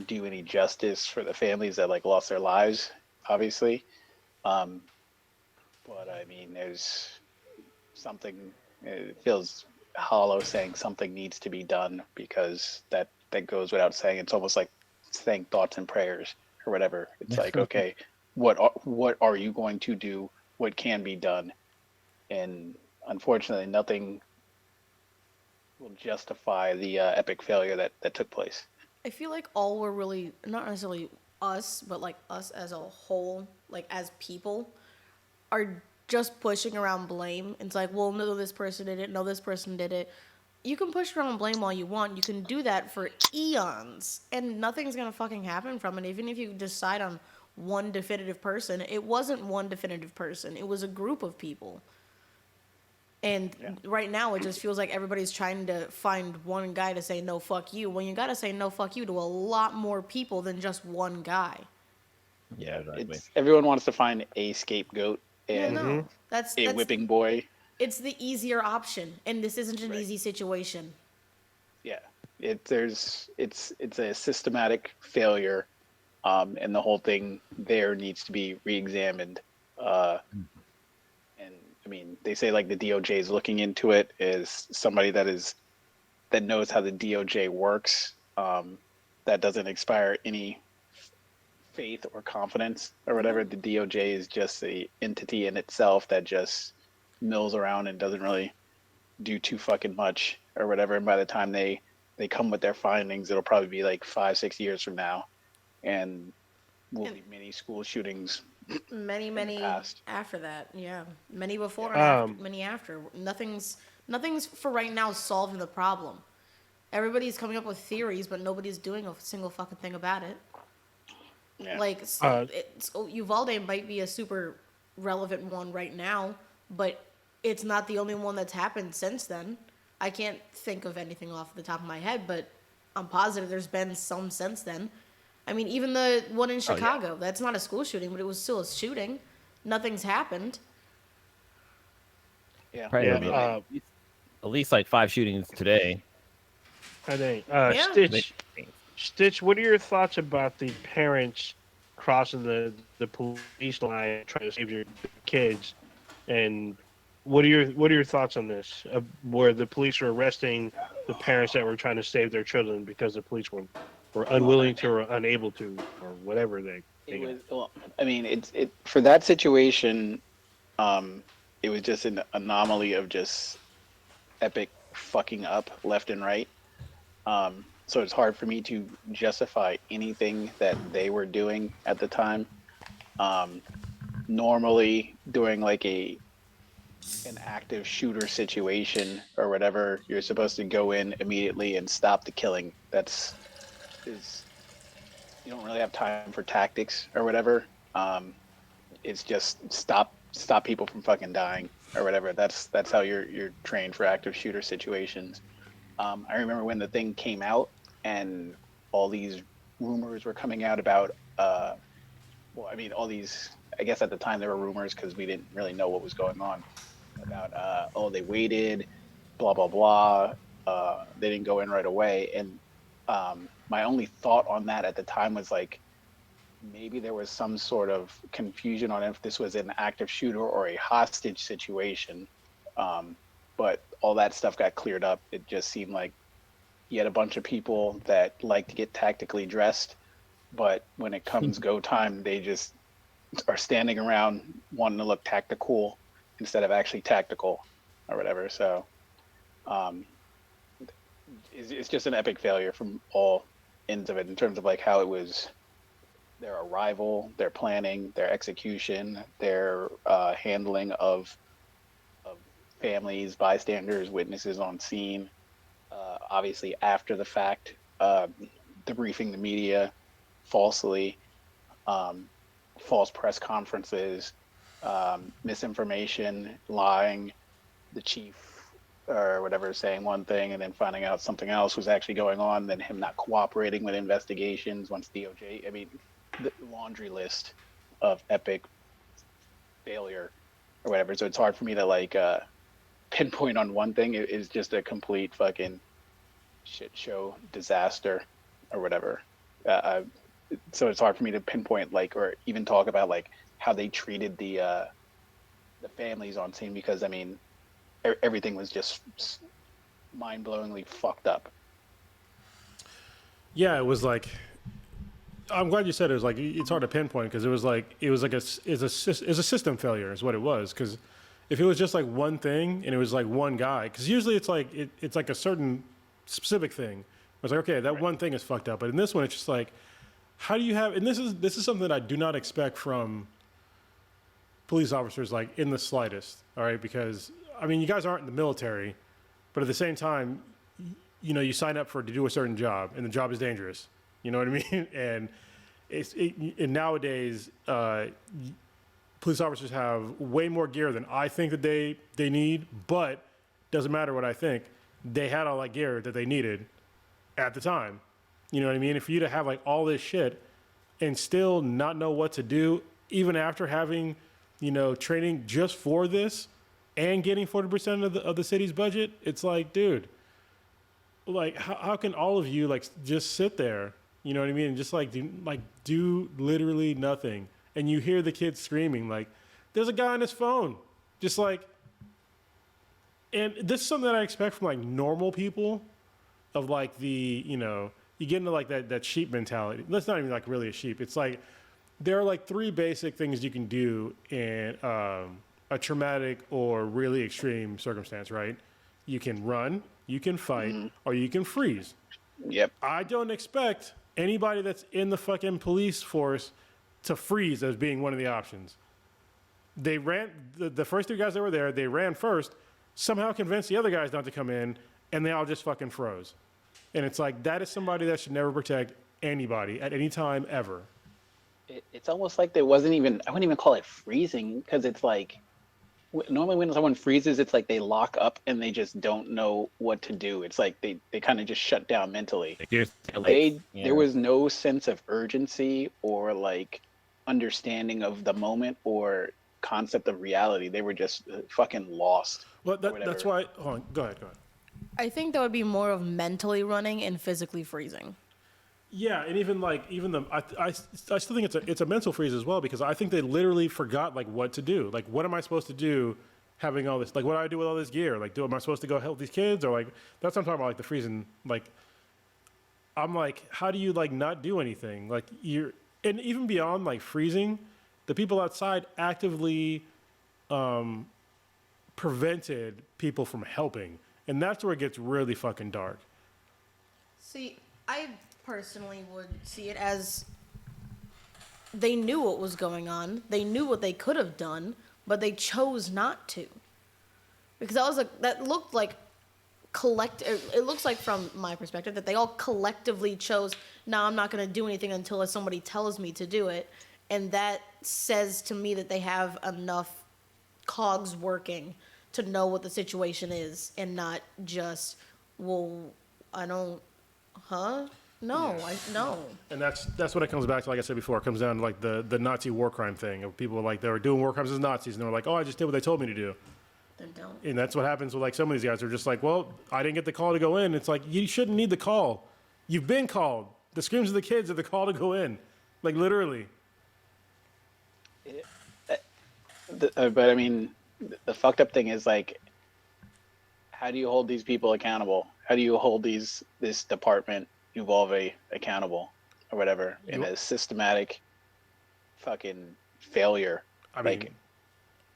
do any justice for the families that like lost their lives, obviously. But I mean, there's something, it feels hollow saying something needs to be done, because that goes without saying. It's almost like saying thoughts and prayers or whatever. It's like, okay, what are you going to do? What can be done? And unfortunately, nothing will justify the epic failure that took place. I feel like all we're really, not necessarily us, but like us as a whole, like as people, are just pushing around blame. It's like, well, no, this person did it. No, this person did it. You can push around blame all you want. You can do that for eons, and nothing's gonna fucking happen from it. Even if you decide on one definitive person, it wasn't one definitive person. It was a group of people. And right now, it just feels like everybody's trying to find one guy to say no, fuck you. When you gotta say no, fuck you to a lot more people than just one guy. Yeah, exactly. Everyone wants to find a scapegoat and No, that's whipping boy. It's the easier option, and this isn't an easy situation. Yeah, it's a systematic failure, and the whole thing there needs to be re-examined. And I mean, they say like the DOJ is looking into it, as somebody that knows how the DOJ works, that doesn't inspire any faith or confidence or whatever. The DOJ is just a entity in itself that just mills around and doesn't really do too fucking much or whatever. And by the time they come with their findings, it'll probably be like 5-6 years from now, and will be many school shootings. Many past. after that, yeah. Many before and after, many after. Nothing's for right now solving the problem. Everybody's coming up with theories, but nobody's doing a single fucking thing about it. Yeah. Like, Uvalde might be a super relevant one right now, but it's not the only one that's happened since then. I can't think of anything off the top of my head, but I'm positive there's been some since then. I mean, even the one in Chicago, that's not a school shooting, but it was still a shooting. Nothing's happened. Yeah. Probably Yeah, gonna be at least like 5 shootings today. I think. Yeah. Stitch, what are your thoughts about the parents crossing the police line trying to save your kids? And what are your thoughts on this? Where the police are arresting the parents that were trying to save their children because the police were Well, unwilling to or unable to or whatever they it got. was. Well, I mean, it for that situation. It was just an anomaly of just epic fucking up left and right. So it's hard for me to justify anything that they were doing at the time. Um, Normally, during like an active shooter situation or whatever, you're supposed to go in immediately and stop the killing. Is you don't really have time for tactics or whatever. It's just stop people from fucking dying or whatever. That's how you're trained for active shooter situations. I remember when the thing came out and all these rumors were coming out about well, I mean, all these. I guess at the time there were rumors because we didn't really know what was going on about. Oh, they waited, blah blah blah. They didn't go in right away, and my only thought on that at the time was like maybe there was some sort of confusion on if this was an active shooter or a hostage situation. But all that stuff got cleared up. It just seemed like you had a bunch of people that like to get tactically dressed, but when it comes go time, they just are standing around wanting to look tactical instead of actually tactical or whatever. So it's just an epic failure from all ends of it in terms of like how it was their arrival, their planning, their execution, their handling of families, bystanders, witnesses on scene. Obviously, after the fact, debriefing the media falsely, false press conferences, misinformation, lying, the chief or whatever saying one thing and then finding out something else was actually going on, then him not cooperating with investigations once DOJ. I mean, the laundry list of epic failure or whatever. So it's hard for me to like pinpoint on one thing. It is just a complete fucking shit show disaster or whatever. So it's hard for me to pinpoint like or even talk about like how they treated the families on scene because I mean everything was just mind-blowingly fucked up. Yeah, it was like. I'm glad you said it was like it's hard to pinpoint because it was like a system failure is what it was. Because if it was just like one thing and it was like one guy, because usually it's like it's like a certain specific thing. It's like okay, that one thing is fucked up, but in this one it's just like how do you have? And this is something that I do not expect from police officers like in the slightest. All right, because I mean you guys aren't in the military, but at the same time, you know you sign up to do a certain job and the job is dangerous. You know what I mean? And and nowadays, police officers have way more gear than I think that they need. But doesn't matter what I think. They had all that gear that they needed at the time. You know what I mean? And for you to have like all this shit and still not know what to do, even after having training just for this and getting 40% of the city's budget, it's like, dude, like how can all of you like just sit there? You know what I mean? And just do literally nothing. And you hear the kids screaming like, there's a guy on his phone. Just like, and this is something that I expect from like normal people of like you get into like that sheep mentality. That's not even like really a sheep. It's like, there are like 3 basic things you can do in a traumatic or really extreme circumstance, right? You can run, you can fight, or you can freeze. Yep. I don't expect anybody that's in the fucking police force to freeze as being one of the options. They ran, the first 3 guys that were there, they ran first, somehow convinced the other guys not to come in, and they all just fucking froze. And it's like, that is somebody that should never protect anybody at any time ever. It's almost like there wasn't even, I wouldn't even call it freezing, because it's like, normally when someone freezes, it's like they lock up and they just don't know what to do. It's like they kind of just shut down mentally. There was no sense of urgency or like understanding of the moment or concept of reality. They were just fucking lost. Well, that's why. Hold on. Go ahead. I think that would be more of mentally running and physically freezing. Yeah, and even I still think it's a mental freeze as well, because I think they literally forgot like what to do. Like, what am I supposed to do having all this? Like, what do I do with all this gear? Like, am I supposed to go help these kids, or like that's what I'm talking about, like the freezing. Like, I'm like, how do you like not do anything? Like and even beyond like freezing, the people outside actively prevented people from helping, and that's where it gets really fucking dark. See, I personally would see it as they knew what was going on. They knew what they could have done, but they chose not to. Because that looked like it looks like, from my perspective, that they all collectively chose, no, I'm not going to do anything until somebody tells me to do it. And that says to me that they have enough cogs working to know what the situation is, and not just, well, I don't, huh? No, no. And that's what it comes back to. Like I said before, it comes down to like the Nazi war crime thing of people like they were doing war crimes as Nazis, and they were like, oh, I just did what they told me to do. Then don't. And that's what happens with like some of these guys. They're just like, well, I didn't get the call to go in. It's like, you shouldn't need the call. You've been called. The screams of the kids are the call to go in, like literally. But I mean, the fucked up thing is like, how do you hold these people accountable? How do you hold this department, Uvalde, accountable or whatever in a systematic fucking failure? I mean,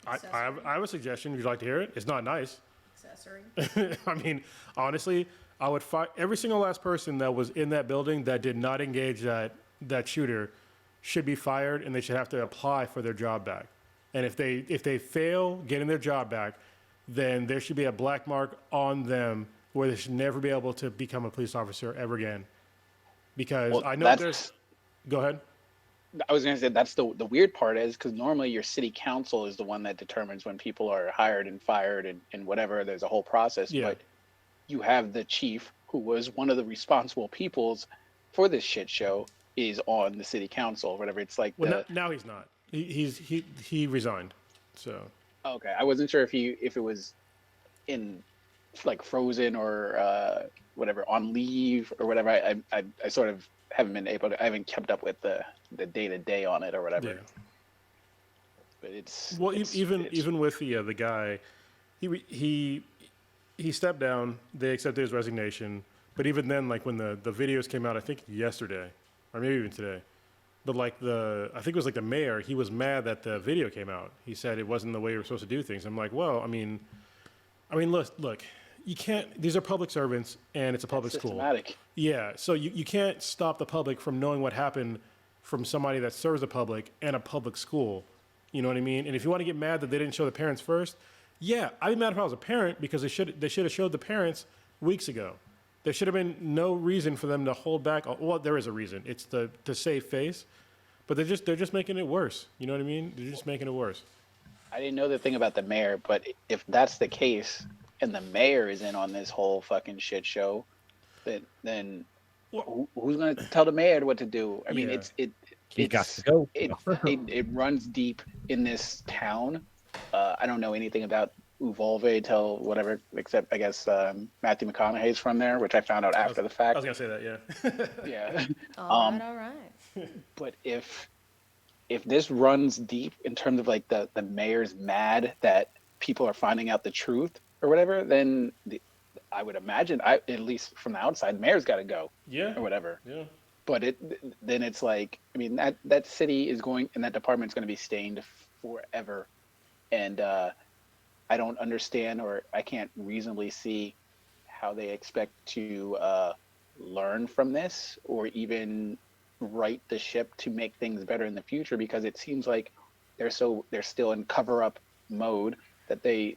I have a suggestion. Would you like to hear it? It's not nice. Accessory. I mean, honestly, I would fight every single last person that was in that building that did not engage that shooter should be fired, and they should have to apply for their job back. And if they fail getting their job back, then there should be a black mark on them where they should never be able to become a police officer ever again. Because I know there's. Go ahead. I was going to say that's the weird part is because normally your city council is the one that determines when people are hired and fired and whatever. There's a whole process. Yeah. But you have the chief, who was one of the responsible peoples for this shit show, is on the city council or whatever. It's like now he's not. He resigned. So. Okay, I wasn't sure if it was in like frozen or whatever on leave or whatever. I sort of haven't been able to. I haven't kept up with the day to day on it or whatever. Yeah. But it's even with the guy, he stepped down. They accepted his resignation. But even then, like when the videos came out, I think yesterday or maybe even today. But like I think it was like the mayor, he was mad that the video came out. He said it wasn't the way we were supposed to do things. I'm like, well, I mean, look, you can't. These are public servants, and it's a public school. Systematic. Yeah, so you can't stop the public from knowing what happened from somebody that serves the public and a public school. You know what I mean? And if you want to get mad that they didn't show the parents first, yeah, I'd be mad if I was a parent because they should have showed the parents weeks ago. There should have been no reason for them to hold back. Well, there is a reason. It's to save face, but they're just making it worse. You know what I mean? They're just making it worse. I didn't know the thing about the mayor, but if that's the case, and the mayor is in on this whole fucking shit show, then who's going to tell the mayor what to do? I mean, He got to go. It runs deep in this town. I don't know anything about Uvalde till whatever, except I guess Matthew McConaughey's from there, which I found out after the fact. I was gonna say that, yeah. Yeah. All right. But if this runs deep in terms of like the mayor's mad that people are finding out the truth or whatever, then I would imagine, at least from the outside, the mayor's got to go. Yeah. Or whatever. Yeah. But then it's like, I mean, that city is going, and that department's going to be stained forever. And I don't understand, or I can't reasonably see how they expect to learn from this or even right the ship to make things better in the future, because it seems like they're still in cover-up mode that they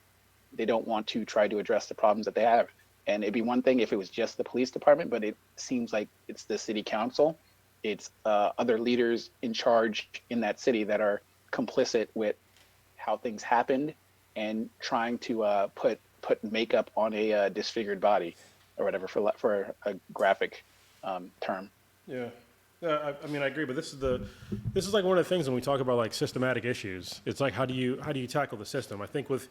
don't want to try to address the problems that they have. And it'd be one thing if it was just the police department, but it seems like it's the city council, it's other leaders in charge in that city that are complicit with how things happened and trying to put makeup on a disfigured body or whatever for a graphic term. Yeah. I mean, I agree, but this is like one of the things when we talk about like systematic issues. It's like how do you tackle the system? I think with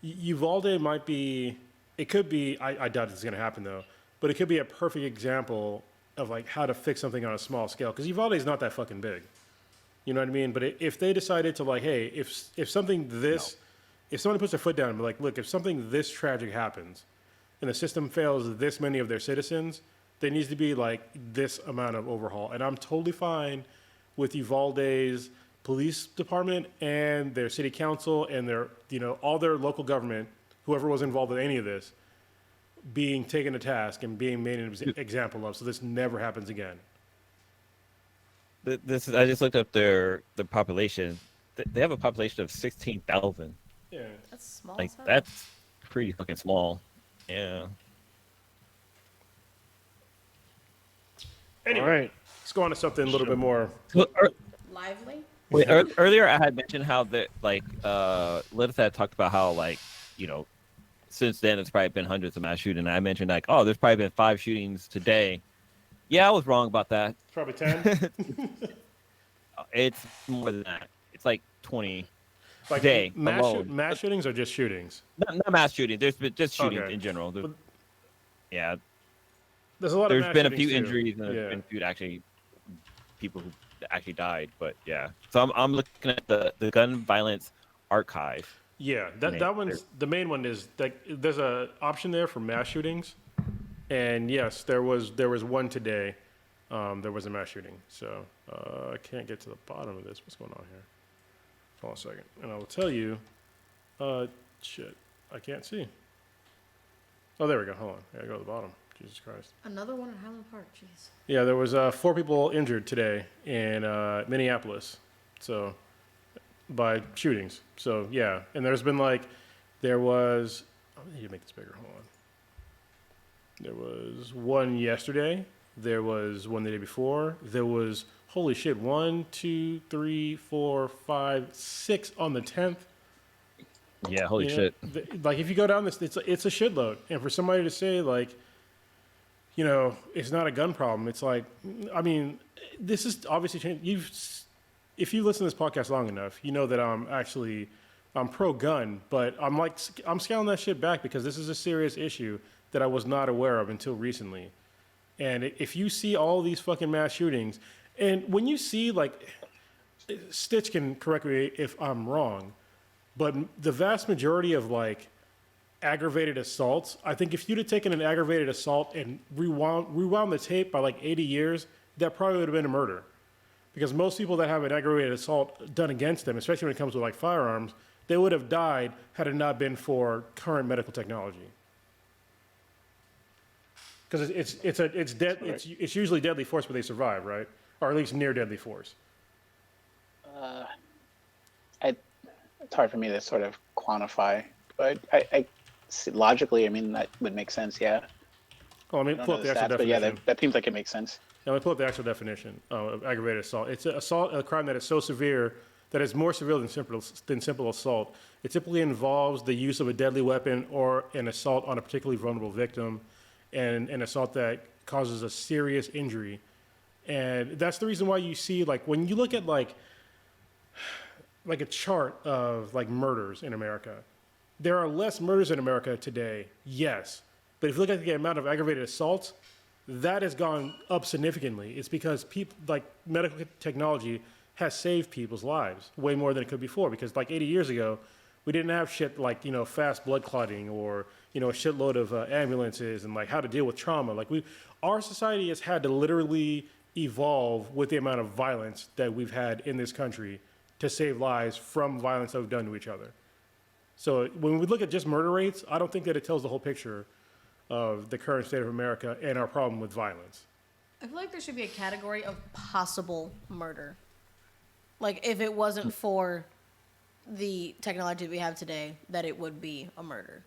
Uvalde might be, it could be. I doubt it's going to happen though, but it could be a perfect example of like how to fix something on a small scale because Uvalde is not that fucking big. You know what I mean? But if they decided to like, hey, if something this, if somebody puts their foot down and be like, look, if something this tragic happens, and the system fails this many of their citizens, there needs to be like this amount of overhaul. And I'm totally fine with Uvalde's police department and their city council and their, all their local government, whoever was involved with any of this, being taken to task and being made an example of, so this never happens again. I just looked up their population. They have a population of 16,000. Yeah. That's small. Like as hell. that's pretty fucking small. Yeah. Anyway, All right. let's go on to something a little bit more. Lively. Wait, earlier I had mentioned how Lilith had talked about how since then it's probably been hundreds of mass shootings. And I mentioned like, oh, there's probably been 5 shootings today. Yeah, I was wrong about that. Probably 10. It's more than that. It's like 20 Like today mass alone. shootings or just shootings? Not mass shooting. There's been just shootings Okay. in general. Yeah, There's a lot of there's mass been a shootings few too. injuries and there's been a few people who actually died. But yeah, so I'm looking at the gun violence archive. Yeah, that one's the main one is like there's a option there for mass shootings, and yes, there was one today. There was a mass shooting, so I can't get to the bottom of this. What's going on here? Hold on a second, and I will tell you. Shit, I can't see. Oh, there we go. Hold on, I gotta go to the bottom. Jesus Christ. Another one at Highland Park. Jeez. Yeah, there was 4 people injured today in Minneapolis. So. By shootings. So, yeah. And I need to make this bigger. Hold on. There was one yesterday. There was one the day before. There was, holy shit, 1, 2, 3, 4, 5, 6 on the 10th. Yeah, holy shit. Like, if you go down this, it's a shitload. And for somebody to say, like, it's not a gun problem, it's like, I mean, this is obviously changed. If you listen to this podcast long enough, you know that I'm pro-gun, but I'm scaling that shit back because this is a serious issue that I was not aware of until recently. And if you see all these fucking mass shootings, and when you see Stitch can correct me if I'm wrong, but the vast majority of aggravated assaults, I think if you'd have taken an aggravated assault and rewound the tape by 80 years, that probably would have been a murder. Because most people that have an aggravated assault done against them, especially when it comes with firearms, they would have died had it not been for current medical technology. Because it's usually deadly force, but they survive, right? Or at least near deadly force. It's hard for me to sort of quantify, but I logically, I mean, that would make sense. Yeah. Oh, I mean, pull up the actual definition. But yeah, that seems like it makes sense. Now, let me pull up the actual definition of aggravated assault. It's a crime that is so severe that is more severe than simple assault. It typically involves the use of a deadly weapon or an assault on a particularly vulnerable victim, and an assault that causes a serious injury. And that's the reason why you see, when you look at a chart of murders in America, there are less murders in America today, yes. But if you look at the amount of aggravated assaults, that has gone up significantly. It's because medical technology has saved people's lives way more than it could before. Because 80 years ago, we didn't have shit fast blood clotting or a shitload of ambulances and how to deal with trauma. Our society has had to literally evolve with the amount of violence that we've had in this country to save lives from violence that we've done to each other. So when we look at just murder rates, I don't think that it tells the whole picture of the current state of America and our problem with violence. I feel like there should be a category of possible murder. If it wasn't for the technology that we have today, that it would be a murder.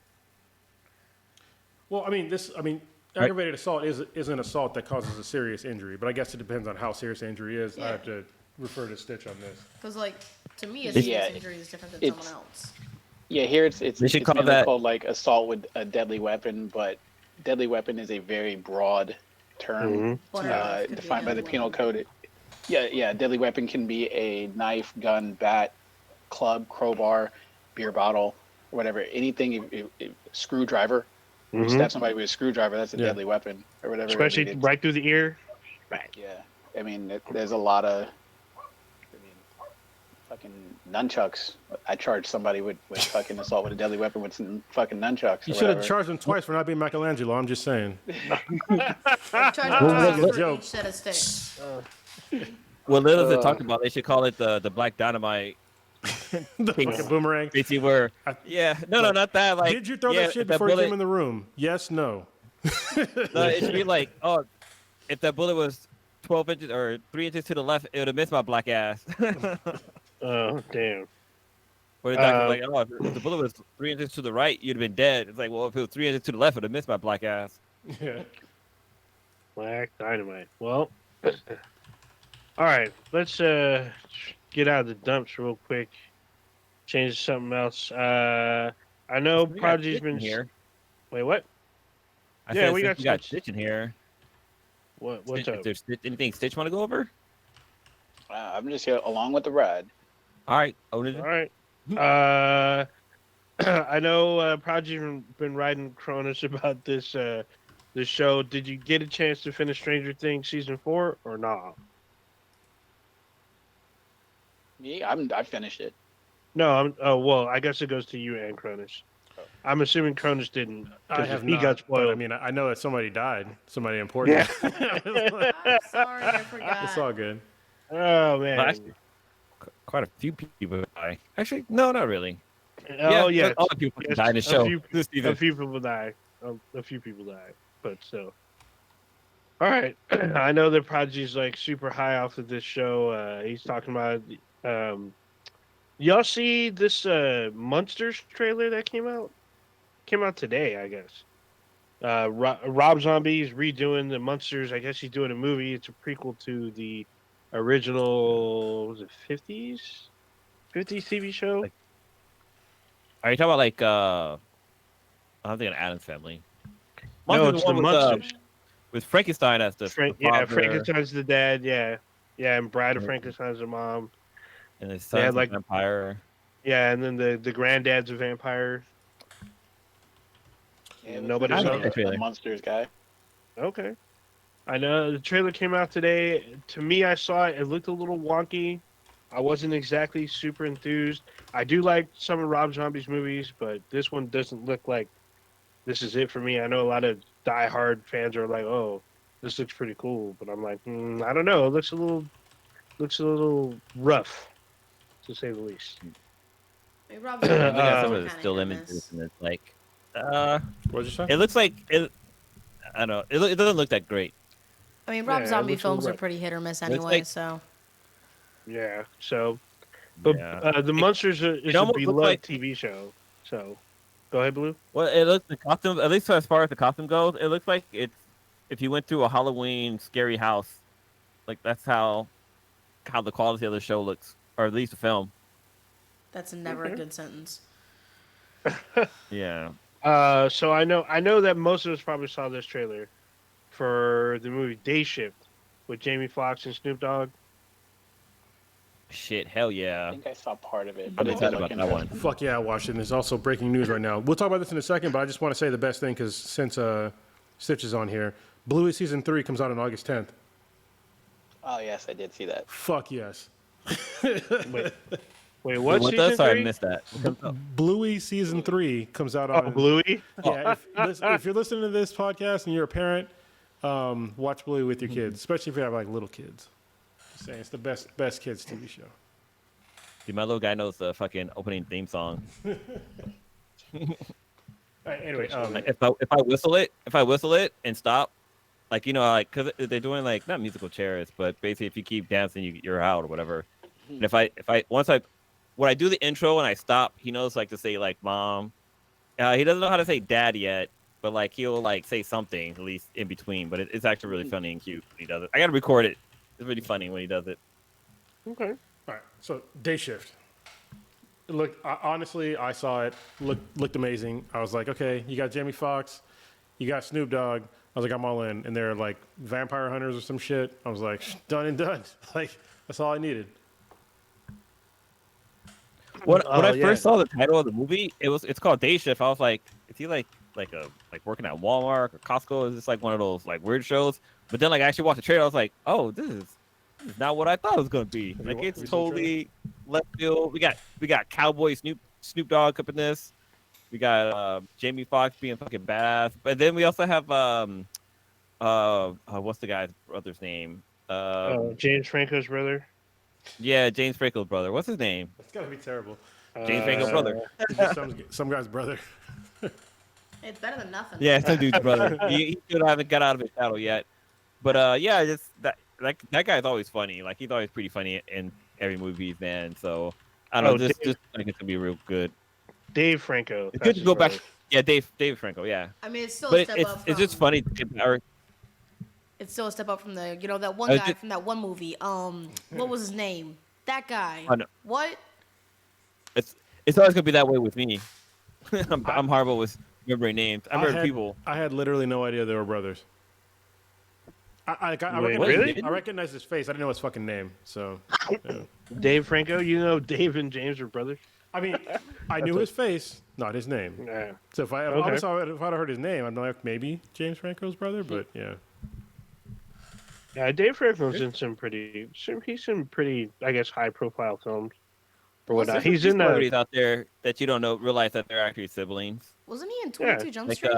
Well, aggravated assault is an assault that causes a serious injury, but I guess it depends on how serious the injury is. Yeah. I have to refer to Stitch on this. Because, to me, a serious injury is different than someone else. Yeah, here it's should call mainly that called assault with a deadly weapon, but deadly weapon is a very broad term What else could be a defined by the deadly penal weapon? code. Yeah. Deadly weapon can be a knife, gun, bat, club, crowbar, beer bottle, or whatever. Anything. Screwdriver. You Mm-hmm. stab somebody with a screwdriver. That's a Yeah. deadly weapon, or whatever. I Especially mean, right through the ear. Bang. yeah. I mean, there's a lot of. I mean, fucking nunchucks. I charged somebody with fucking assault with a deadly weapon with some fucking nunchucks. You or should have whatever. charged him twice for not being Michelangelo. I'm just saying. Charge That's a for joke. each set of sticks. Well, Lilith had talked about they should call it the Black Dynamite. The fucking boomerang. Basically, where no, not that. Like, Did you throw yeah, that shit if before you bullet, came in the room? Yes, no. No, it should be like, oh, if that bullet was 12 inches or 3 inches to the left, it would have missed my black ass. Oh, damn. Or the doctor's like, oh, if the bullet was 3 inches to the right, you'd have been dead. It's like, well, if it was 3 inches to the left, it would have missed my black ass. Yeah. Black Dynamite. Well, all right. Let's get out of the dumps real quick. Change to something else. I know We got Prodigy's Stitch in been. here. Wait, what? I Yeah, said, we since got got Stitch. Stitch in here. What's Stitch, up? if there's anything Stitch want to go over? I'm just here along with the ride. All right, own it. All right. I know Prodigy's been writing Cronus about this this show. Did you get a chance to finish Stranger Things season 4 or not? Yeah, I finished it. No, oh well, I guess it goes to you and Cronus. I'm assuming Cronus didn't. 'Cause I if have he not, got but spoiled. I mean, I know that somebody died, somebody important. Yeah. I'm sorry, I forgot. It's all good. Oh man. Well, actually, quite a few people die. Actually, no, not really. Oh yeah. all the people Yes, died in the a show few- this A season. few people die. A few people die, but still. All right. I know that Prodigy's like super high off of this show. He's talking about. Y'all see this Munsters trailer that came out? Came out today, I guess. Rob Zombie's redoing the Munsters. I guess he's doing a movie. It's a prequel to the original. Was it 50s? 50s TV show? Like, are you talking about like I'm thinking Adam's Family. No, Monsters it's the the one Munsters. with Frankenstein as the Yeah, father, Frankenstein's the dad. Yeah, and Bride of Mhm. Frankenstein's the mom. and his They had, son's like- a vampire. Yeah, and then the granddad's a vampire. Yeah, Nobody saw the, that trailer. the Munsters guy. Okay. I know the trailer came out today. To me, I saw it. It looked a little wonky. I wasn't exactly super enthused. I do like some of Rob Zombie's movies, but this one doesn't look like this is it for me. I know a lot of diehard fans are like, "Oh, this looks pretty cool," but I'm like, I don't know. It looks a little rough, to say the least. Hey, Rob I'm looking at some Uh, of the still kinda hit images, miss. and it's like, What'd you say? it looks like it. I don't know. It doesn't look that great. I mean, Rob Yeah, it Zombie looks a little films are rough. pretty hit or miss Looks anyway, like- so. Yeah. So, but Yeah. the Munsters is a almost looks beloved like- TV show. So, go ahead, Blue. Well, it looks the costume, at least as far as the costume goes, it looks like it's if you went through a Halloween scary house, like that's how the quality of the show looks, or at least the film. That's never a good sentence. Yeah. So I know that most of us probably saw this trailer for the movie Day Shift with Jamie Foxx and Snoop Dogg. Shit, hell I yeah. think I saw part of it. I'm But it excited did look about that one. interesting. Fuck yeah, I watched it. And there's also breaking news right now. We'll talk about this in a second, but I just want to say the best thing because since Stitch is on here, Bluey season 3 comes out on August 10th. Oh yes, I did see that. Fuck yes. Wait, what What season does? Sorry, I 3? missed that. Bluey season 3 comes out Oh, on. Bluey. Yeah, if you're listening to this podcast and you're a parent, watch Bluey with your kids, especially if you have like little kids. Just saying, it's the best kids TV show. Dude, my little guy knows the fucking opening theme song. All right, anyway, Like, if I whistle it and stop, like like because they're doing like not musical chairs, but basically if you keep dancing, you're out or whatever. And if I when I do the intro and I stop, he knows like to say like mom. He doesn't know how to say dad yet, but like he'll like say something at least in between. But it's actually really funny and cute when he does it. I gotta record it. It's really funny when he does it. Okay. all right, so Day Shift. Look, honestly, I saw it. Looked amazing. I was like, okay, you got Jamie Foxx, you got Snoop Dogg. I was like, I'm all in. And they're like vampire hunters or some shit. I was like, done and done. Like, that's all I needed. When I yeah. first saw the title of the movie, it's called Day Shift. I was like, is he like working at Walmart or Costco? Is this like one of those like weird shows? But then like I actually watched the trailer, I was like, oh, this is not what I thought it was gonna be. Have Like you it's seen the totally left field. We got Cowboy Snoop Dogg up in this. We got Jamie Foxx being fucking badass. But then we also have what's the guy's brother's name? James Franco's brother. Yeah, James Franco's brother. What's his name? It's got to be terrible. James Franco's brother. It's just some guy's brother. It's better than nothing. Yeah, some dude's brother. He still haven't got out of his shadow yet. But yeah, just that guy's always funny. Like he's always pretty funny in every movie he's in. So I don't know. Just I think it's gonna be real good. Dave Franco. It's good to go back. Yeah, Dave Franco. Yeah. I mean, it's still But a step up. it's just funny. It's still a step up from the that one I was guy just- from that one movie. What was his name? That guy. I know. What? It's always gonna be that way with me. I'm horrible with remembering names. I remember people. I had literally no idea they were brothers. I Wait, recognize, I recognize his face. I didn't know his fucking name. So, yeah. Dave Franco. You know Dave and James are brothers. I mean, I knew his face, not his name. Yeah. So if I'd heard his name, I'd be like, maybe James Franco's brother. But yeah. Yeah, Dave Franco's in some pretty, I guess, high-profile films or whatnot. He's in celebrities out there that you don't realize that they're actually siblings. Wasn't he in 22 Jump Like Street?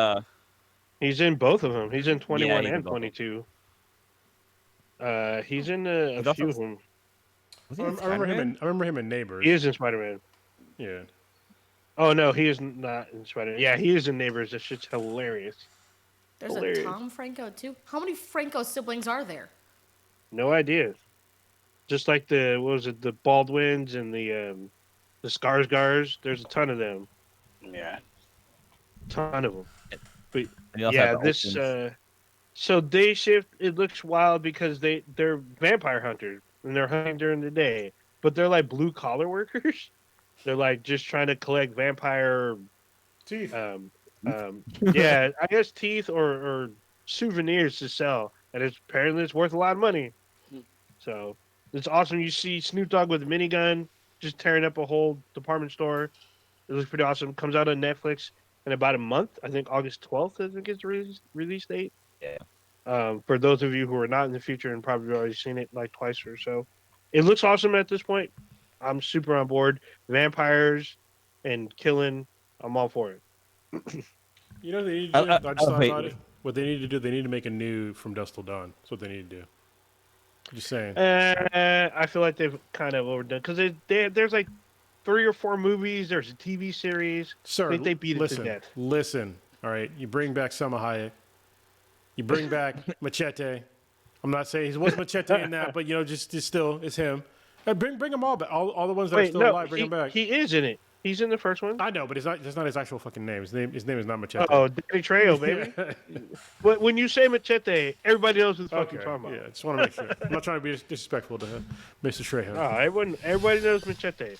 He's in both of them. He's in 21 he's in and both. 22. He's in a He's few also- of them. Was he I in remember him. Spider-Man? I remember him in Neighbors. He is in Spider-Man. Yeah. Oh no, he is not in Spider-Man. Yeah, he is in Neighbors. That shit's hilarious. There's hilarious. a Tom Franco too. How many Franco siblings are there? No idea. Just like the Baldwins and the Skarsgårds. There's a ton of them. Yeah. Ton of them. But And you also yeah, have the this Olsens. so Day Shift, it looks wild because they're vampire hunters and they're hunting during the day, but they're like blue collar workers. They're like just trying to collect vampire Teeth. yeah, I guess teeth or souvenirs to sell, and apparently it's worth a lot of money. So it's awesome. You see Snoop Dogg with a minigun just tearing up a whole department store. It looks pretty awesome. Comes out on Netflix in about a month. I think August 12th. I think it's release date. Yeah. For those of you who are not in the future and probably already seen it like twice or so, it looks awesome at this point. I'm super on board. Vampires and killing, I'm all for it. You know what they need to do? I just thought wait, about wait. it. What they need to do, they need to make a new From Dusk Till Dawn. That's what they need to do. Just saying. I feel like they've kind of overdone because there's like 3 or 4 movies. There's a TV series. Sir, I think they beat it listen, to death. listen. All right, you bring back Selma Hayek. You bring back Machete. I'm not saying he was Machete in that, but just still, it's him. Bring them all back. All the ones that are still alive, bring them back. He is in it. He's in the first one. I know, but that's not his actual fucking name. His name is not Machete. Oh, Danny Trejo, baby. But when you say Machete, everybody knows who the fuck Okay, you're talking about. yeah, just want to make sure. I'm not trying to be disrespectful to Mr. Trejo. Oh, everybody knows Machete.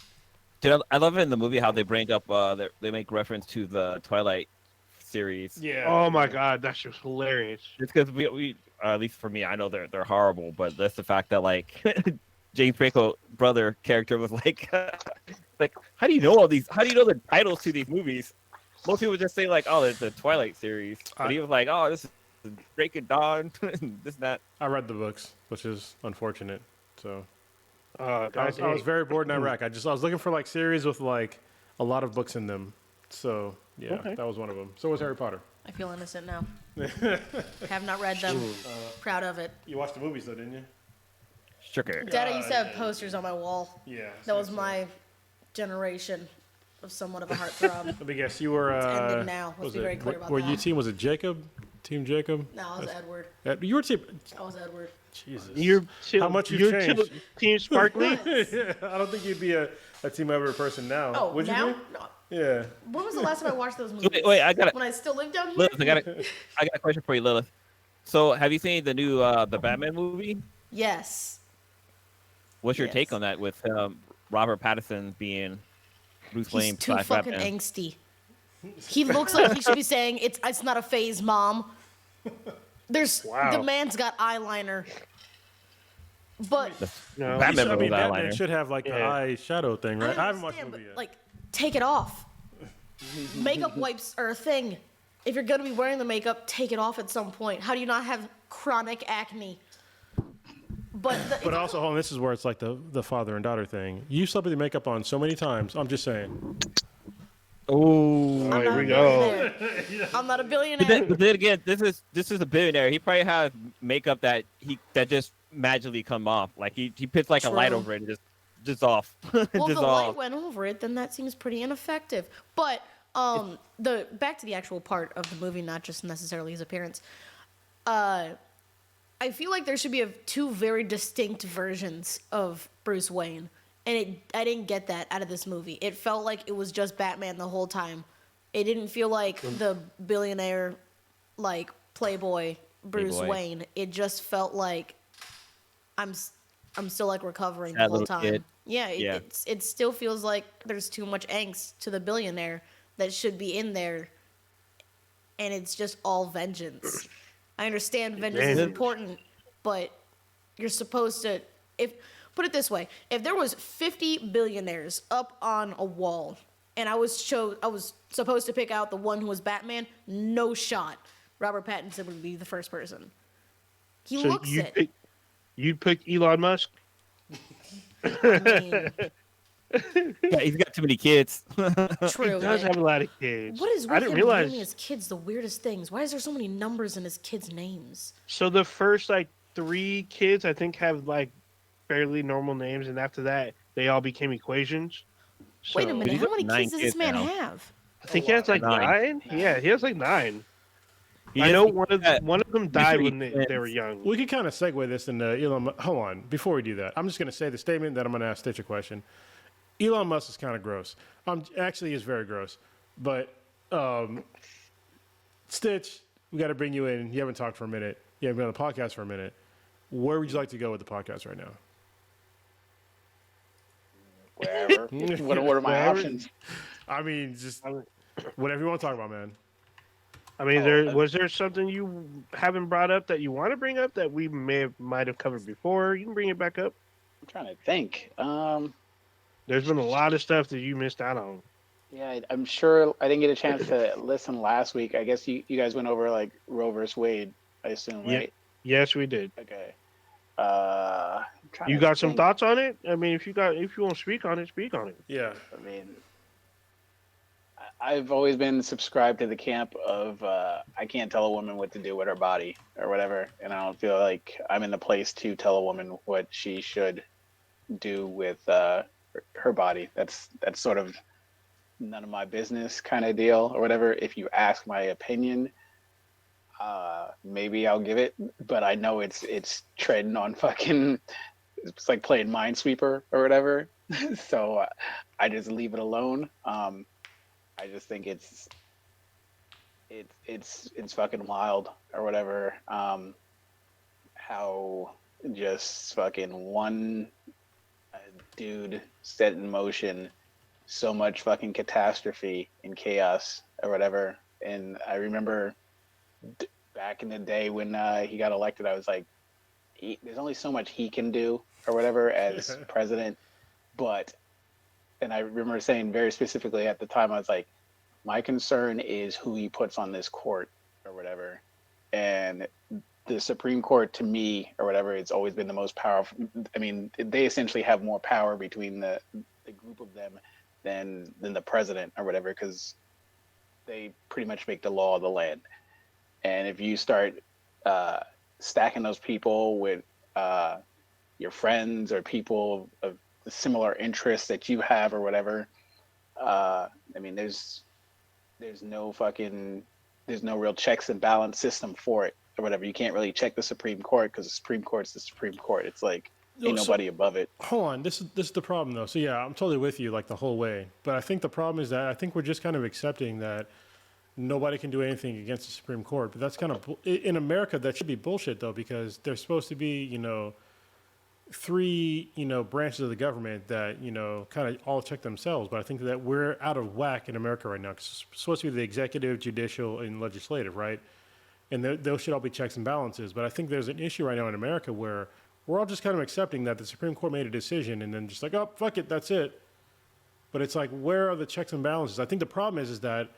Dude, I love it in the movie how they bring up they make reference to the Twilight series. Yeah. Oh my god, that's just hilarious. It's because we at least for me, I know they're horrible, but that's the fact that like James Franco brother character was like like how do you know all these? How do you know the titles to these movies? Most people just say like, oh, it's the Twilight series, but he was like, oh, this is Breaking Dawn, this and that. I read the books, which is unfortunate. So Oh, I was very bored in Iraq. I was looking for like series with like a lot of books in them. So yeah, Okay. that was one of them. So was Harry Potter. I feel innocent now. Have not read them. Proud of it. You watched the movies though, didn't you? Sugar. Dad, I used to have posters on my wall. Yeah. That was my generation of somewhat of a heartthrob. Let me guess. You were. It's ended now. Let's was be it- very clear about were you that. team? Was it Jacob? Team Jacob? No, I was Edward. You were team. I was Edward. Jesus. How much you've you're changed. Team Sparkly? I don't think you'd be a Team Edward person now. Oh, Would now? you? Be? No. Yeah. When was the last time I watched those movies? Wait, I got it. When I still lived down here? Lilith, I got a question for you, Lilith. So, have you seen the new the Batman movie? Yes. What's your Yes. take on that with Robert Pattinson being Bruce He's Wayne too / fucking Batman? angsty. He looks like he should be saying, it's not a phase, Mom. Wow. The man's got eyeliner, but No. Batman I mean, with Batman eyeliner. should have like the Yeah. eye shadow thing, right? I haven't watched the understand, movie but, yet. like, take it off. Makeup wipes are a thing. If you're gonna be wearing the makeup, take it off at some point. How do you not have chronic acne? But also, hold on, this is where it's like the father and daughter thing. You slept with your makeup on so many times. I'm just saying. Oh, Oh, I'm here not we a go. billionaire. I'm not a billionaire. But then again, this is a billionaire. He probably has makeup that just magically come off. Like he puts like a light True. over it and just off. Well, if just the light off. went over it, then that seems pretty ineffective. But the back to the actual part of the movie, not just necessarily his appearance. I feel like there should be two very distinct versions of Bruce Wayne, and I didn't get that out of this movie. It felt like it was just Batman the whole time. It didn't feel like the billionaire, like playboy Bruce Playboy. Wayne. It just felt like I'm still like recovering That the whole little time. kid. Yeah, Yeah. it still feels like there's too much angst to the billionaire that should be in there, and it's just all vengeance. I understand vengeance is Man. important, but you're supposed to put it this way, if there was 50 billionaires up on a wall and I was supposed to pick out the one who was Batman, no shot Robert Pattinson would be the first person. He So looks it. You'd pick Elon Musk? I mean, Yeah, he's got too many kids. true. He does have a lot of kids. What is I with didn't him realize. naming his kids the weirdest things? Why is there so many numbers in his kids' names? So the first like 3 kids, I think, have like fairly normal names, and after that, they all became equations. So, Wait a minute, he's how got many 9 kids does this kids man now. have? I think he has like 9. 9. Yeah, he has like 9. He I just- know he one of got- them died three when they kids. were young. We could kind of segue this into Elon. Hold on, before we do that, I'm just going to say the statement that I'm going to ask Stitch a question. Elon Musk is kind of gross. Actually, is very gross. But Stitch, we got to bring you in. You haven't talked for a minute. You haven't been on the podcast for a minute. Where would you like to go with the podcast right now? Wherever. what are my Wherever. options? I mean, just whatever you want to talk about, man. I mean, Oh, was there something you haven't brought up that you want to bring up that we might have covered before? You can bring it back up. I'm trying to think. There's been a lot of stuff that you missed out on. Yeah, I'm sure I didn't get a chance to listen last week. I guess you guys went over like Roe versus Wade, I assume, Yeah. right? Yes, we did. Okay. I'm trying You to got some think. thoughts on it? I mean, if you want to speak on it, speak on it. Yeah. I mean, I've always been subscribed to the camp of I can't tell a woman what to do with her body or whatever, and I don't feel like I'm in the place to tell a woman what she should do with her body. That's sort of none of my business kind of deal or whatever. If you ask my opinion, maybe I'll give it, but I know it's treading on fucking. It's like playing Minesweeper or whatever. So I just leave it alone. I just think it's fucking wild or whatever. How just fucking one dude set in motion so much fucking catastrophe and chaos or whatever. And I remember back in the day when he got elected, I was like, there's only so much he can do or whatever as president. And I remember saying very specifically at the time, I was like, my concern is who he puts on this court or whatever. And the Supreme Court, to me, or whatever, it's always been the most powerful. I mean, they essentially have more power between the group of them than the president or whatever, because they pretty much make the law of the land. And if you start stacking those people with your friends or people of the similar interests that you have or whatever, I mean, there's no real checks and balance system for it or whatever. You can't really check the Supreme Court because the Supreme Court's the Supreme Court. It's like ain't nobody above it. Hold on, this is the problem though. So yeah, I'm totally with you like the whole way. But I think the problem is that I think we're just kind of accepting that nobody can do anything against the Supreme Court. But that's kind of in America that should be bullshit though, because there's supposed to be 3 branches of the government that kind of all check themselves. But I think that we're out of whack in America right now. 'Cause it's supposed to be the executive, judicial, and legislative, right? and those should all be checks and balances. But I think there's an issue right now in America where we're all just kind of accepting that the Supreme Court made a decision and then just like, oh, fuck it, that's it. But it's like, where are the checks and balances? I think the problem is that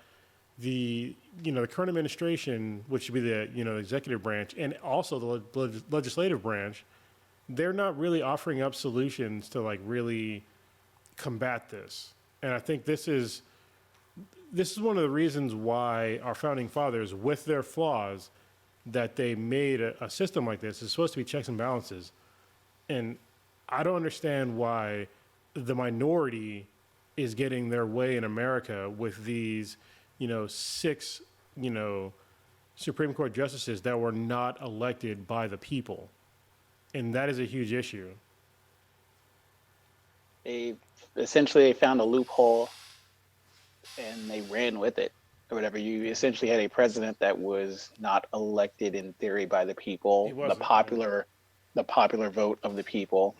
the current administration, which should be the executive branch and also the legislative branch, they're not really offering up solutions to like really combat this. And I think this is one of the reasons why our founding fathers, with their flaws, that they made a system like this. It's supposed to be checks and balances. And I don't understand why the minority is getting their way in America with these, 6, Supreme Court justices that were not elected by the people. And that is a huge issue. They essentially found a loophole and they ran with it or whatever. You essentially had a president that was not elected in theory by the people, the popular vote of the people.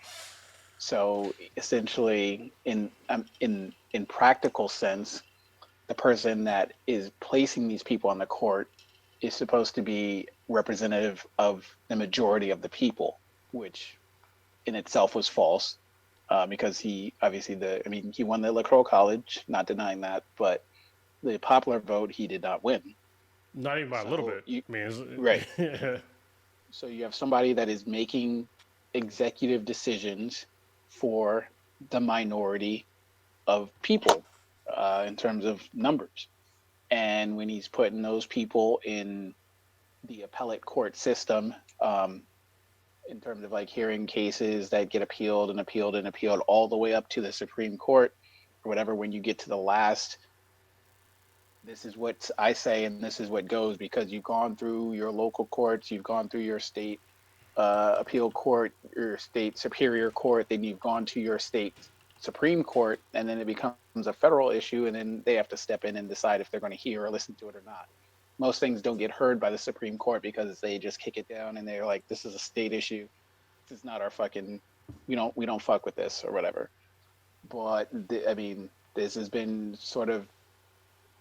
So essentially, in practical sense, the person that is placing these people on the court is supposed to be representative of the majority of the people, which in itself was false, because he won the Electoral College, not denying that, but the popular vote he did not win. Not even by a little bit. Right. So you have somebody that is making executive decisions for the minority of people in terms of numbers. And when he's putting those people in the appellate court system, in terms of like hearing cases that get appealed and appealed and appealed all the way up to the Supreme Court or whatever, when you get to the last, this is what I say and this is what goes, because you've gone through your local courts, you've gone through your state appeal court, your state superior court, then you've gone to your state Supreme Court, and then it becomes a federal issue, and then they have to step in and decide if they're going to hear or listen to it or not. Most things don't get heard by the Supreme Court because they just kick it down and they're like, this is a state issue. This is not our fucking, we don't fuck with this or whatever. But this has been sort of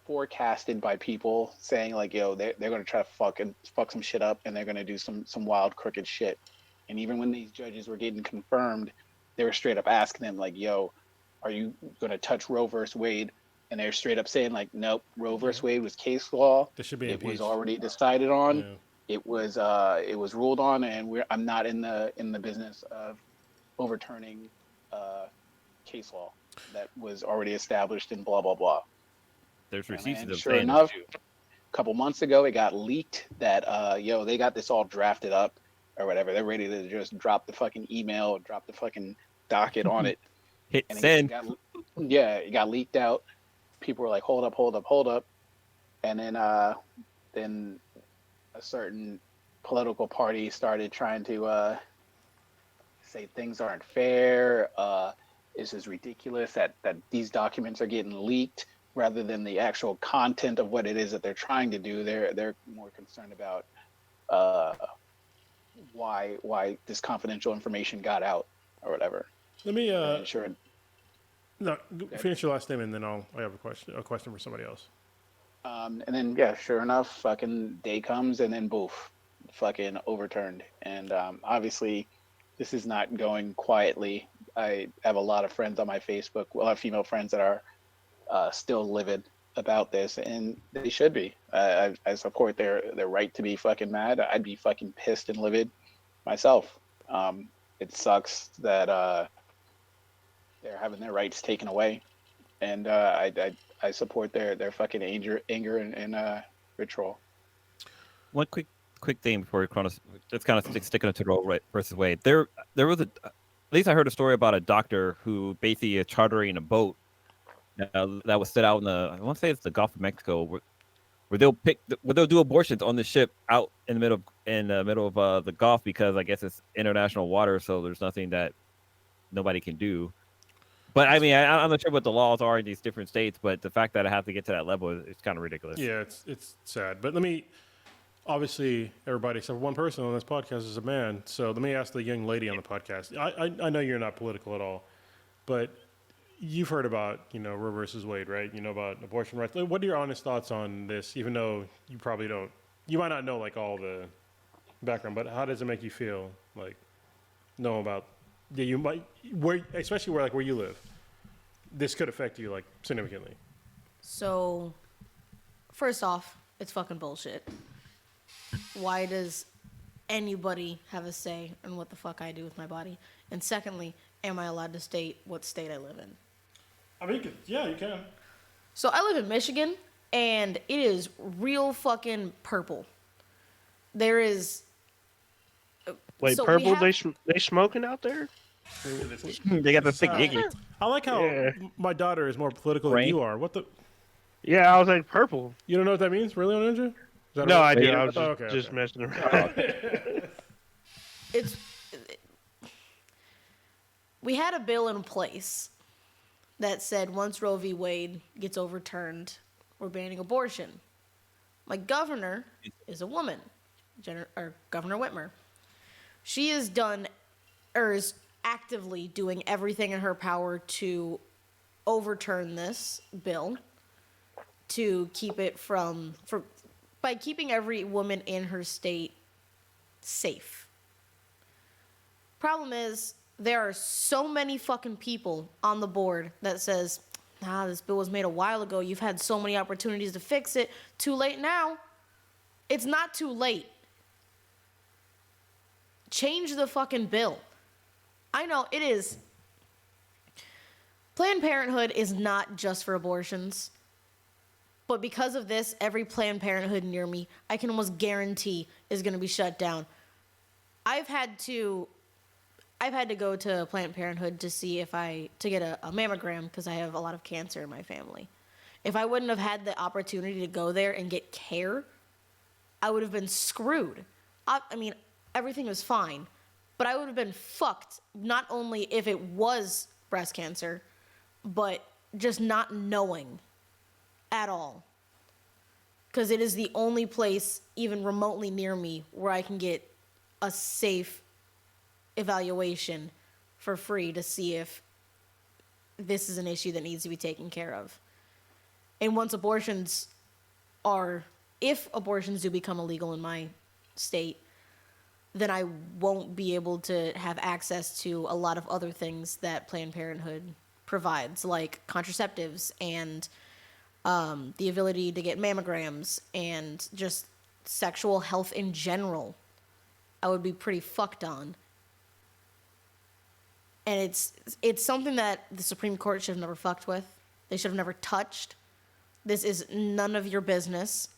forecasted by people saying like, yo, they're going to try to fuck some shit up and they're going to do some wild crooked shit. And even when these judges were getting confirmed, they were straight up asking them like, yo, are you going to touch Roe versus Wade? And they're straight up saying like, nope, Roe versus Wade was case law. This should be it was already decided on. Yeah. It was ruled on, and I'm not in the business of overturning case law that was already established and blah blah blah. There's receipts of them sure saying enough, this too. a couple months ago, it got leaked that they got this all drafted up or whatever. They're ready to just drop the fucking email, drop the fucking docket on it. Hit And send. it got leaked out. People were like, hold up. And then a certain political party started trying to say things aren't fair. This is ridiculous that these documents are getting leaked rather than the actual content of what it is that they're trying to do. They're more concerned about why this confidential information got out or whatever. Let me Sure. no, finish your last statement, and then I have a question for somebody else. And then sure enough, fucking day comes, and then boof, fucking overturned. And obviously, this is not going quietly. I have a lot of friends on my Facebook, a lot of female friends that are still livid about this, and they should be. I support their right to be fucking mad. I'd be fucking pissed and livid myself. It sucks that they're having their rights taken away, and I support their fucking anger and ritual. One quick thing before we chronos, just kind of sticking to Roe versus Wade. There was at least I heard a story about a doctor who basically is chartering a boat that was set out in I want to say it's the Gulf of Mexico, where they'll do abortions on the ship out in the middle of the Gulf, because I guess it's international water, so there's nothing that nobody can do. But I mean, I'm not sure what the laws are in these different states, but the fact that I have to get to that level is kind of ridiculous. Yeah, it's sad. But obviously, everybody except for one person on this podcast is a man. So let me ask the young lady on the podcast. I know you're not political at all, but you've heard about, Roe versus Wade, right? You know about abortion rights. What are your honest thoughts on this, even though you probably don't you might not know like all the background, but how does it make you feel? Like, know about, yeah, you might, especially where you live, this could affect you like significantly. So, first off, it's fucking bullshit. Why does anybody have a say in what the fuck I do with my body? And secondly, am I allowed to state what state I live in? I mean, yeah, you can. So I live in Michigan, and it is real fucking purple. There is... Wait, so we purple? have- They smoking out there? They got the thick Iggy. I like how Yeah. my daughter is more political Right. than you are. What the? Yeah, I was like purple. You don't know what that means? Really, Ninja? Is that No, right? I do. Wait, I was oh, just, okay, just okay. messing around. It's... We had a bill in place that said once Roe v. Wade gets overturned, we're banning abortion. My governor is a woman, Governor Whitmer. She has done, or is actively doing everything in her power to overturn this bill, to keep it by keeping every woman in her state safe. Problem is, there are so many fucking people on the board that says, this bill was made a while ago. You've had so many opportunities to fix it. Too late now. It's not too late. Change the fucking bill. I know it is. Planned Parenthood is not just for abortions. But because of this, every Planned Parenthood near me, I can almost guarantee, is going to be shut down. I've had to go to Planned Parenthood to get a mammogram because I have a lot of cancer in my family. If I wouldn't have had the opportunity to go there and get care, I would have been screwed. I mean, everything was fine, but I would have been fucked, not only if it was breast cancer, but just not knowing at all. Because it is the only place, even remotely near me, where I can get a safe evaluation for free to see if this is an issue that needs to be taken care of. And if abortions do become illegal in my state, then I won't be able to have access to a lot of other things that Planned Parenthood provides, like contraceptives and the ability to get mammograms and just sexual health in general. I would be pretty fucked on. And it's something that the Supreme Court should have never fucked with. They should have never touched. This is none of your business.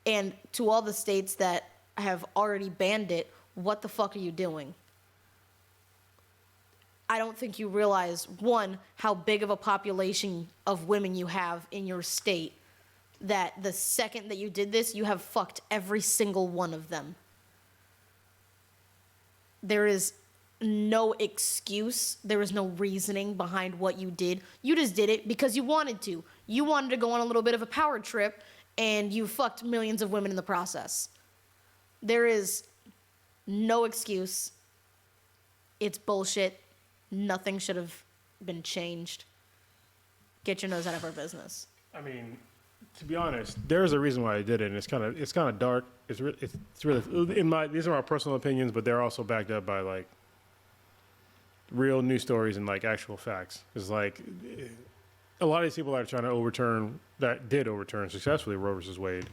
And to all the states that have already banned it, what the fuck are you doing? I don't think you realize, one, how big of a population of women you have in your state, that the second that you did this, you have fucked every single one of them. There is no excuse. There is no reasoning behind what you did. You just did it because you wanted to. You wanted to go on a little bit of a power trip, and you fucked millions of women in the process. There is no excuse. It's bullshit. Nothing should have been changed. Get your nose out of our business. I mean, to be honest, there's a reason why I did it, and it's kind of dark. It's really these are my personal opinions, but they're also backed up by like real news stories and like actual facts. It's like a lot of these people that are trying to did overturn successfully Roe versus Wade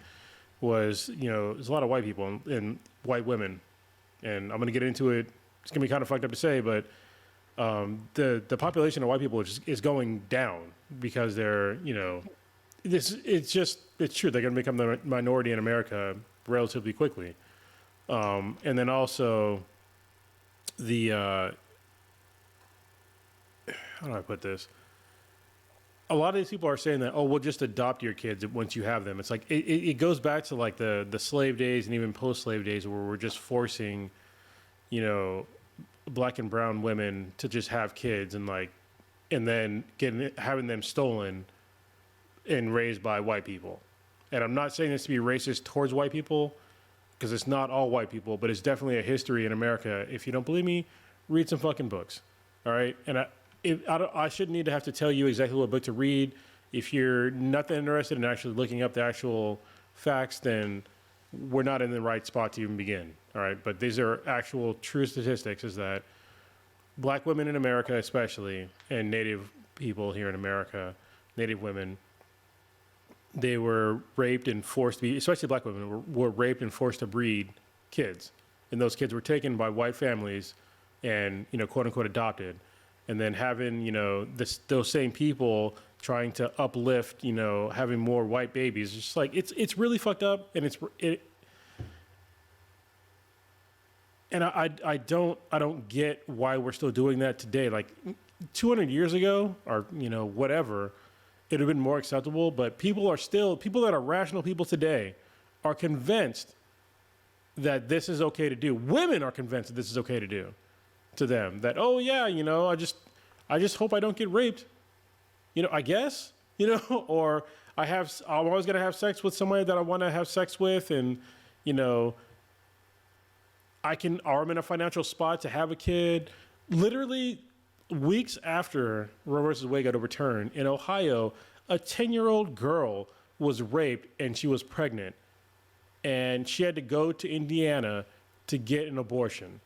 was, there's a lot of white people and white women, and I'm gonna get into it. It's gonna be kind of fucked up to say, but the population of white people is going down because they're, it's true. They're going to become the minority in America relatively quickly. And then also how do I put this? A lot of these people are saying that, we'll just adopt your kids once you have them. It's like, it goes back to like the slave days and even post-slave days where we're just forcing, black and brown women to just have kids and then having them stolen and raised by white people. And I'm not saying this to be racist towards white people, because it's not all white people, but it's definitely a history in America. If you don't believe me, read some fucking books. All right. And I shouldn't need to have to tell you exactly what book to read. If you're not that interested in actually looking up the actual facts, then we're not in the right spot to even begin. All right, but these are actual true statistics. Is that Black women in America, especially, and Native people here in America, Native women, they were raped and forced to be, especially Black women, were raped and forced to breed kids, and those kids were taken by white families, and quote unquote adopted, and then having those same people trying to uplift having more white babies. It's just like it's really fucked up, and and I don't get why we're still doing that today. Like 200 years ago, or whatever, it would have been more acceptable. But people that are rational people today are convinced that this is okay to do. Women are convinced that this is okay to do to them. That, oh yeah, I just hope I don't get raped. I guess, or I'm always gonna have sex with somebody that I want to have sex with, and I'm in a financial spot to have a kid. Literally weeks after Roe versus Wade got overturned in Ohio, a 10-year-old girl was raped and she was pregnant, and she had to go to Indiana to get an abortion.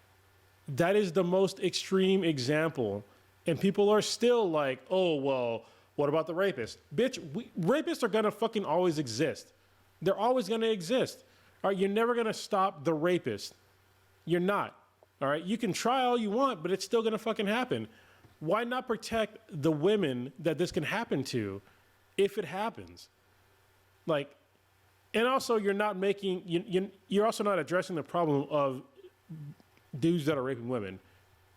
That is the most extreme example. And people are still like, oh, well, what about the rapist? Bitch, rapists are gonna fucking always exist. They're always gonna exist. All right, you're never gonna stop the rapist. You're not. All right, you can try all you want, but it's still gonna fucking happen. Why not protect the women that this can happen to if it happens? Like, and also you're also not addressing the problem of dudes that are raping women.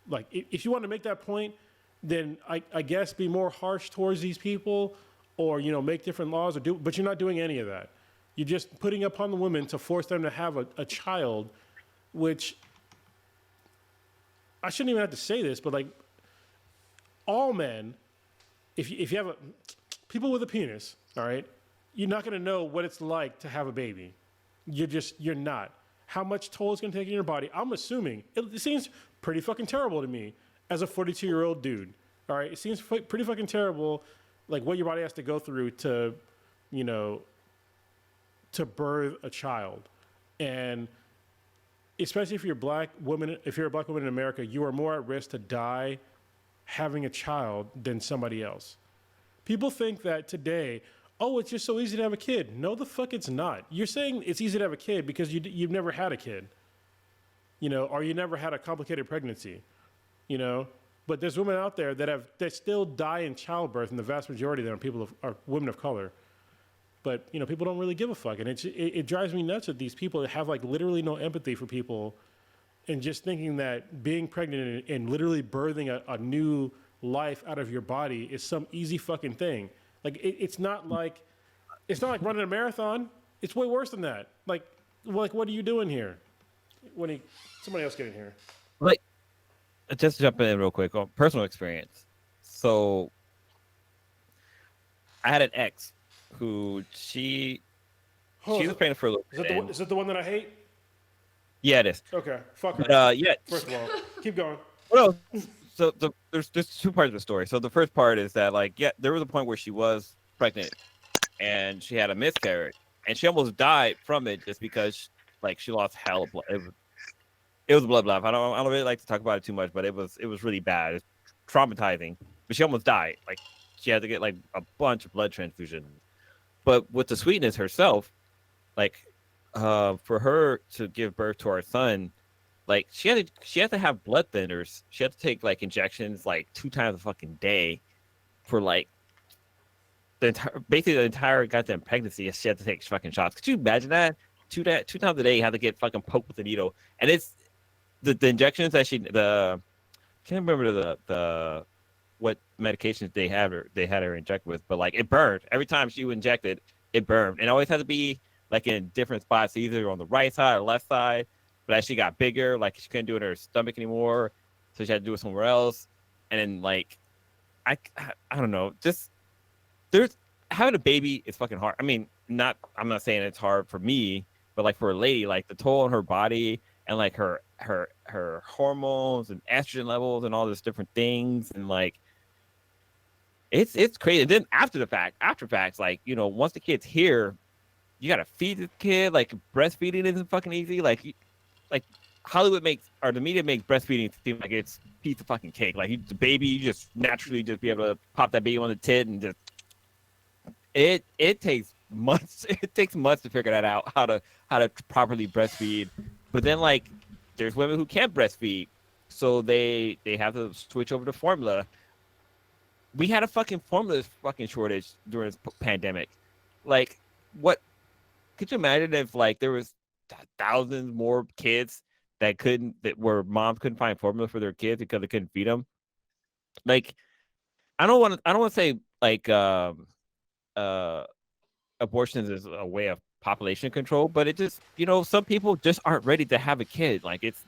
Like, if you want to make that point, then I guess be more harsh towards these people, or make different laws, but you're not doing any of that. You're just putting upon the women to force them to have a child, which I shouldn't even have to say this, but like all men, if you have people with a penis, all right, you're not going to know what it's like to have a baby. You're not. How much toll it's going to take in your body? I'm assuming it seems pretty fucking terrible to me as a 42-year-old dude. All right, it seems pretty fucking terrible, like what your body has to go through to, to birth a child. And especially if you're a black woman in America, you are more at risk to die having a child than somebody else. People think that today, oh, it's just so easy to have a kid. No, the fuck it's not. You're saying it's easy to have a kid because you've never had a kid, or you never had a complicated pregnancy, But there's women out there that still die in childbirth, and the vast majority of them are women of color. But people don't really give a fuck, and it drives me nuts that these people have like literally no empathy for people, and just thinking that being pregnant and literally birthing a new life out of your body is some easy fucking thing. Like it's not like running a marathon. It's way worse than that. Like what are you doing here? Somebody else get in here. Like, just to jump in real quick on personal experience. So I had an ex who she was pregnant for a little bit. Is it the one that I hate? Yeah, it is. Okay, fuck her. But, yeah. First of all, keep going. Well, so there's two parts of the story. So the first part is that there was a point where she was pregnant and she had a miscarriage, and she almost died from it just because she lost hell of blood. It was a bloodbath. I don't really like to talk about it too much, but it was really bad. It's traumatizing. But she almost died. She had to get a bunch of blood transfusions. But with the sweetness herself, for her to give birth to our son, she had to have blood thinners. She had to take injections 2 times a fucking day for basically the entire goddamn pregnancy. She had to take fucking shots. Could you imagine that? Two times a day, you had to get fucking poked with a needle, and it's the injections that can't remember the what medications they had her inject with, but it burned every time she was injected. It burned, and it always had to be in different spots, either on the right side or left side. But as she got bigger, she couldn't do it in her stomach anymore, so she had to do it somewhere else. And then I don't know, just having a baby is fucking hard. I mean, I'm not saying it's hard for me, but for a lady, the toll on her body and her hormones and estrogen levels and all these different things, and it's crazy. And then after facts, once the kid's here, you gotta feed the kid. Like breastfeeding isn't fucking easy. Like Hollywood makes, or the media makes breastfeeding seem like it's a piece of fucking cake. Like the baby, you just naturally just be able to pop that baby on the tit and just it takes months. It takes months to figure that out, how to properly breastfeed. But then like there's women who can't breastfeed, so they have to switch over to formula. We had a fucking formula fucking shortage during this pandemic. Like, what? Could you imagine if like there was thousands more kids where moms couldn't find formula for their kids because they couldn't feed them? Like, I don't want to say like abortions is a way of population control, but it just, some people just aren't ready to have a kid. Like, it's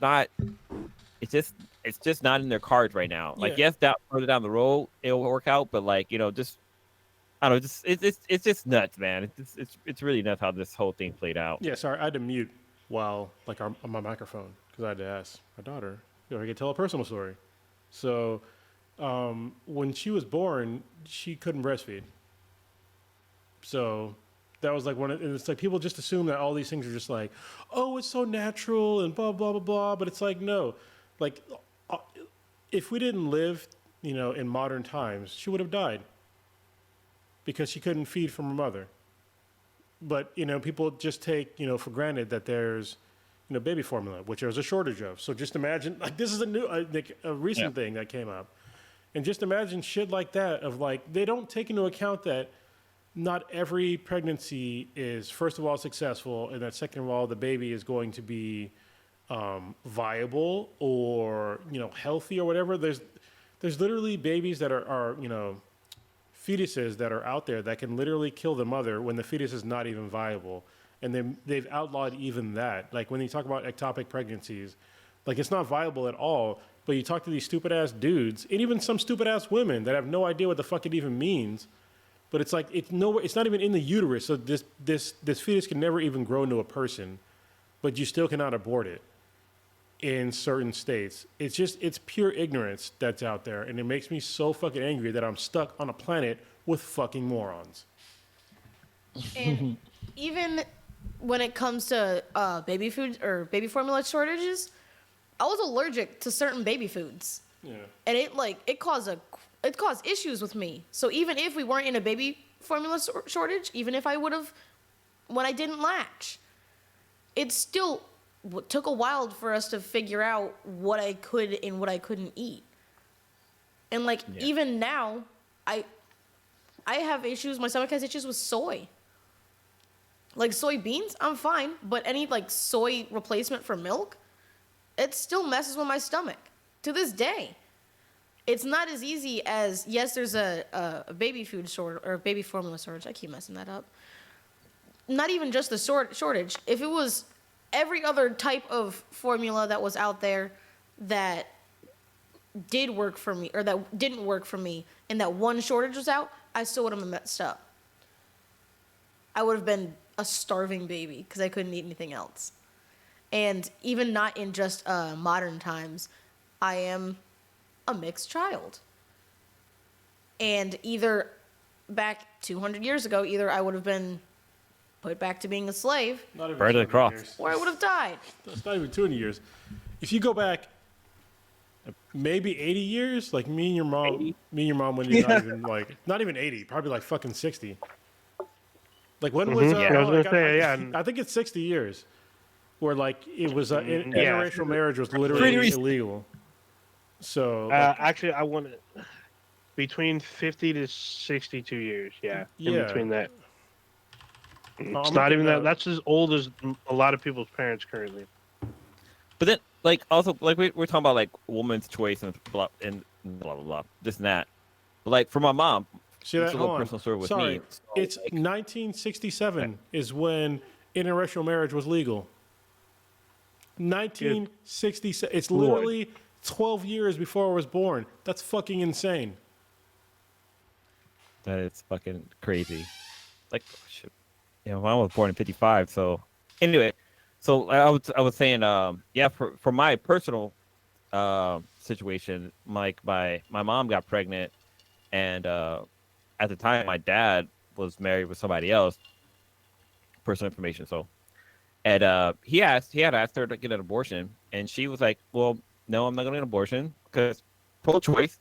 just not in their cards right now. Like, yes, that further down the road it'll work out, but like, just I don't know, it's just nuts, man. It's really nuts how this whole thing played out. Yeah, sorry, I had to mute while like on my microphone because I had to ask my daughter, I could tell a personal story. So when she was born, she couldn't breastfeed. So that was like and it's like people just assume that all these things are just like, oh, it's so natural and blah blah blah blah. But it's like, no, like if we didn't live, in modern times, she would have died because she couldn't feed from her mother. But people just take for granted that there's baby formula, which there's a shortage of. So just imagine, like, this is a recent thing that came up, and just imagine shit like that of like they don't take into account that not every pregnancy is, first of all, successful, and that second of all, the baby is going to be viable or healthy or whatever. There's literally babies that are fetuses that are out there that can literally kill the mother when the fetus is not even viable, and they've outlawed even that. Like when you talk about ectopic pregnancies, like it's not viable at all. But you talk to these stupid ass dudes and even some stupid ass women that have no idea what the fuck it even means. But it's like it's not even in the uterus. So this fetus can never even grow into a person, but you still cannot abort it in certain states. It's pure ignorance that's out there, and it makes me so fucking angry that I'm stuck on a planet with fucking morons. And even when it comes to baby food or baby formula shortages, I was allergic to certain baby foods. Yeah. And it caused issues with me. So even if we weren't in a baby formula shortage, even if I would have, when I didn't latch, it still took a while for us to figure out what I could and what I couldn't eat. And even now, I have issues. My stomach has issues with soy. Like soybeans, I'm fine, but any like soy replacement for milk, it still messes with my stomach to this day. It's not as easy as, yes, there's a baby food shortage or baby formula shortage. I keep messing that up. Not even just the shortage. If it was every other type of formula that was out there that did work for me or that didn't work for me and that one shortage was out, I still would have been messed up. I would have been a starving baby because I couldn't eat anything else. And even not in just modern times, I am a mixed child. And either back 200 years ago, either I would have been put back to being a slave, Bird of the cross, or I would have died. It's not even 200 years. If you go back maybe 80 years, like me and your mom when you're not even not even 80, probably like fucking 60. Like when was I was gonna say, I think it's 60 years where like it was interracial marriage was literally illegal. So actually, I want between 50 to 62 years. Yeah, in between that. It's not even that. That's as old as a lot of people's parents currently. But then, like, also, like we're talking about like woman's choice and blah blah blah, this and that. But like for my mom, see that? it's a little personal story with me. So, it's 1967 is when interracial marriage was legal. 1967. It's literally 12 years before I was born. That's fucking insane. That is fucking crazy. Like, shit. Yeah, mine was born in 55. So anyway, so I was saying, yeah, for my personal situation, like my mom got pregnant, and at the time my dad was married with somebody else, personal information. So, and he had asked her to get an abortion, and she was like, "Well, no, I'm not going to get an abortion because pro-choice,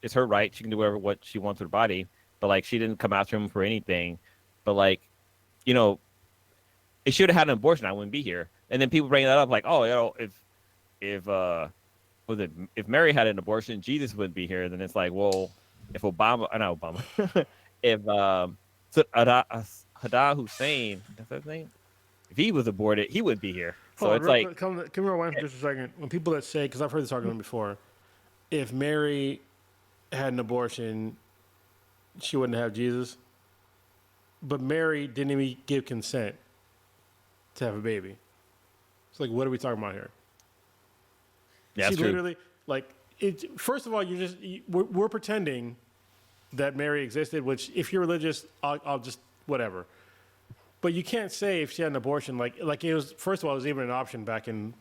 it's her right. She can do what she wants with her body." But like, she didn't come after him for anything. But like, it should have had an abortion. I wouldn't be here. And then people bring that up, like, oh, if if Mary had an abortion, Jesus wouldn't be here. Then it's like, well, if not Obama, if Saddam Hussein, that's his name, if he was aborted, he would be here. So Hold on, it's real like, quick, can we rewind for just a second? When people that say, because I've heard this argument before, if Mary had an abortion, she wouldn't have Jesus. But Mary didn't even give consent to have a baby. It's like, what are we talking about here? yeah, that's She true. literally, like, first of all, we're pretending that Mary existed, which if you're religious, I'll just, whatever. But you can't say if she had an abortion, like it was, first of all, it was even an option back in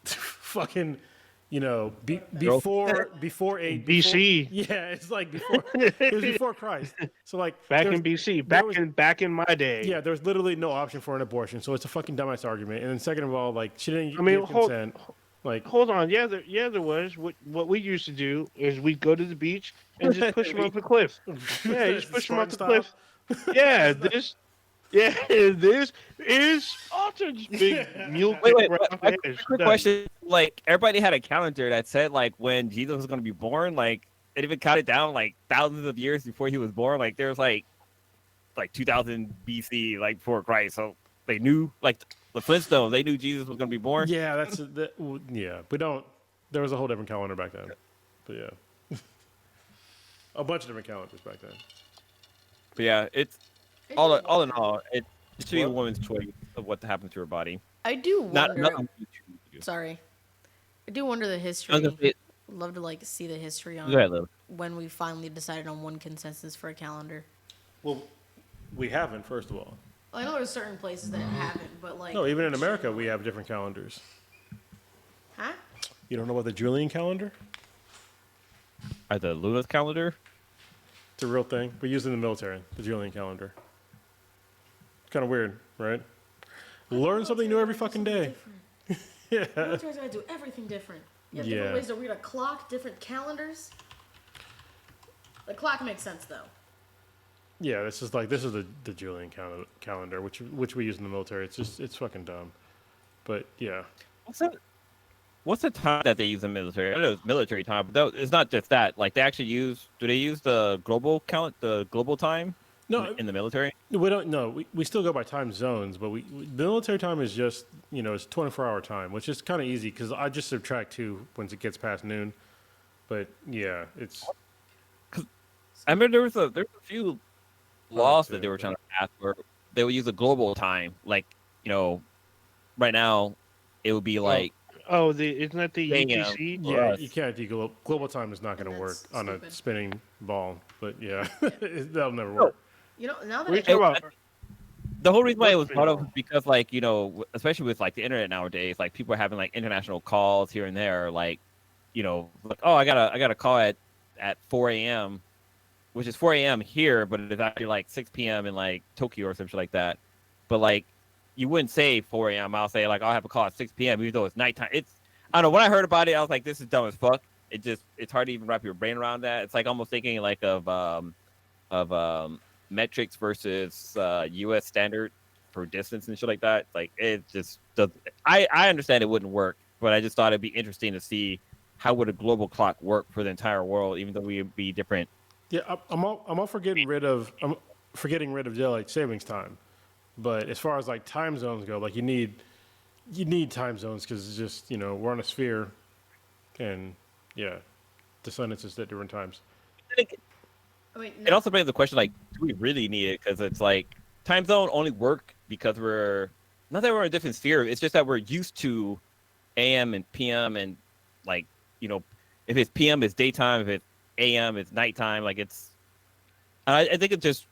fucking, before BC. Yeah, it's like before, it was before Christ. So like, Back there's- in BC, there was- back in my day. yeah, there's literally no option for an abortion. So it's a fucking dumbass argument. And then second of all, like, she didn't give consent. Like, Hold on, there was. What we used to do is we'd go to the beach and just push them off the cliff. Yeah, just push them off the cliff. Yeah, this is also just big mule. Wait, kick quick done. question. Like, everybody had a calendar that said, like, when Jesus was going to be born, like, it even counted down, like, thousands of years before he was born. Like, there was, like 2000 BC, like, before Christ. So they knew, like, the Flintstones, they knew Jesus was going to be born. yeah, we don't. There was a whole different calendar back then. But yeah, a bunch of different calendars back then. But yeah, it's all in all, it should be a woman's choice of what to happen to her body. I do Not wonder. something you choose to do. Sorry, I do wonder the I was history. gonna say- Love to like see the history Go ahead, on Lil. when we finally decided on one consensus for a calendar. Well, we haven't, first of all. I know there's certain places that haven't, but like. No, even in America, we have different calendars. Huh? You don't know about the Julian calendar? The Lilith calendar. It's a real thing. We use it in the military, the Julian calendar. Kind of weird, right? Learn something new every fucking day. Yeah. Military's gotta do everything different. You have Yeah. different ways to read a clock, different calendars. The clock makes sense though. Yeah, this is the Julian calendar, which we use in the military. It's fucking dumb. But yeah. What's the time that they use in the military? I know it's military time, but it's not just that. Like, they actually do they use the global time? No, in the military? we don't. No, we still go by time zones, but the military time is just it's 24-hour time, which is kind of easy because I just subtract 2 once it gets past noon. But yeah, it's I remember there was a few laws that okay. they were trying to pass where they would use a global time. Like, right now it would be like Isn't that the Damn. UTC? yeah, us. you can't do global time is not going to work That's on a stupid. spinning ball. But yeah, that'll never work. Now that What are you I talking about? the whole reason why it was What's brought been up was because, like, especially with like the internet nowadays, like people are having like international calls here and there, like, like, oh, I got a call at 4 a.m., which is 4 a.m. here, but it's actually like 6 p.m. in like Tokyo or something like that. But like, you wouldn't say 4 a.m. I'll say like, I'll have a call at 6 p.m. even though it's nighttime. I don't know. When I heard about it, I was like, this is dumb as fuck. It's hard to even wrap your brain around that. It's like almost thinking like of metrics versus U.S. standard for distance and shit like that. Like, it just does. I understand it wouldn't work, but I just thought it'd be interesting to see how would a global clock work for the entire world, even though we'd be different. Yeah, I'm all for getting rid of daylight savings time, but as far as like time zones go, like you need time zones because it's just we're on a sphere, and yeah, the sun is just at different times. I mean, It also brings the question, like, do we really need it? Because it's like time zone only work because we're not that we're in a different sphere. It's just that we're used to AM and PM, and like, if it's PM, it's daytime. If it's AM, it's nighttime. Like, I think it's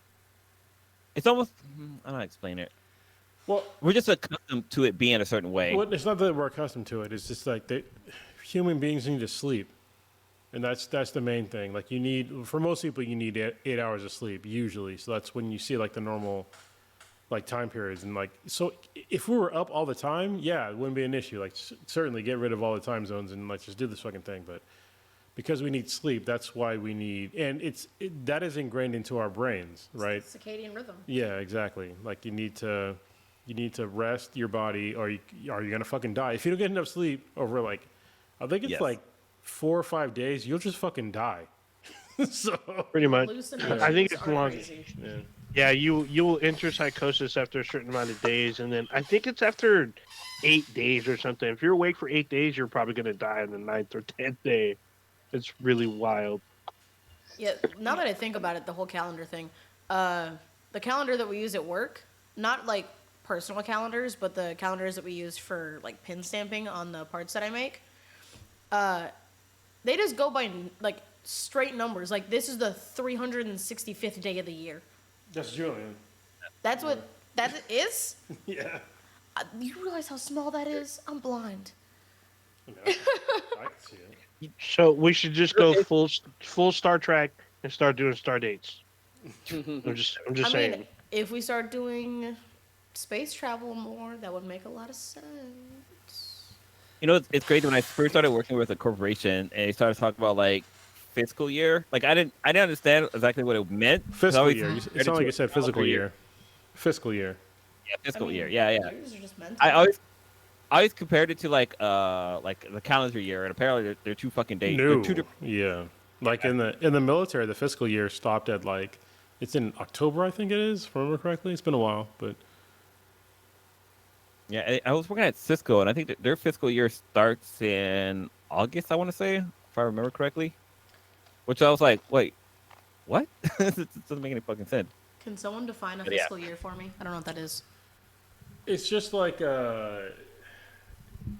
almost, I don't know how to explain it. Well, We're just accustomed to it being a certain way. it's not that we're accustomed to it. It's just like human beings need to sleep, and that's the main thing. Like for most people, you need 8 hours of sleep usually. So that's when you see like the normal like time periods, and like so if we were up all the time, yeah, it wouldn't be an issue. Like certainly get rid of all the time zones and like just do this fucking thing. But because we need sleep, that's why we need, and that is ingrained into our brains, right? Circadian rhythm. Yeah, exactly. Like you need to rest your body, or are you gonna fucking die if you don't get enough sleep over like, I think it's Yes. like 4 or 5 days. You'll just fucking die. So Pretty much. Hallucinations I think it's are long. crazy. yeah. Yeah, you'll enter psychosis after a certain amount of days, and then I think it's after 8 days or something. If you're awake for 8 days, you're probably gonna die on the 9th or 10th day. It's really wild. Yeah, now that I think about it, the whole calendar thing, the calendar that we use at work, not like personal calendars, but the calendars that we use for like pin stamping on the parts that I make, they just go by like straight numbers. Like this is the 365th day of the year. That's Julian. That's what that is? Yeah. You realize how small that is? I'm blind. I can see it. So we should just go full Star Trek and start doing star dates. I'm just I saying. mean, if we start doing space travel more, that would make a lot of sense. You know, it's crazy when I first started working with a corporation and they started talking about like fiscal year. Like I didn't understand exactly what it meant. 'cause I Fiscal always year. compared It's it not to like you a said physical calendar year. Fiscal year. Yeah, fiscal I mean, year. Yeah. Years are just mental. I always compared it to like the calendar year, and apparently they're two fucking days. No. They're two different. Yeah. Like in the military, the fiscal year stopped at like, it's in October, I think it is, if I remember correctly. It's been a while, but Yeah, I was working at Cisco, and I think that their fiscal year starts in August. I want to say, if I remember correctly. Which I was like, wait, what? This doesn't make any fucking sense. Can someone define a But yeah. fiscal year for me? I don't know what that is. it's just like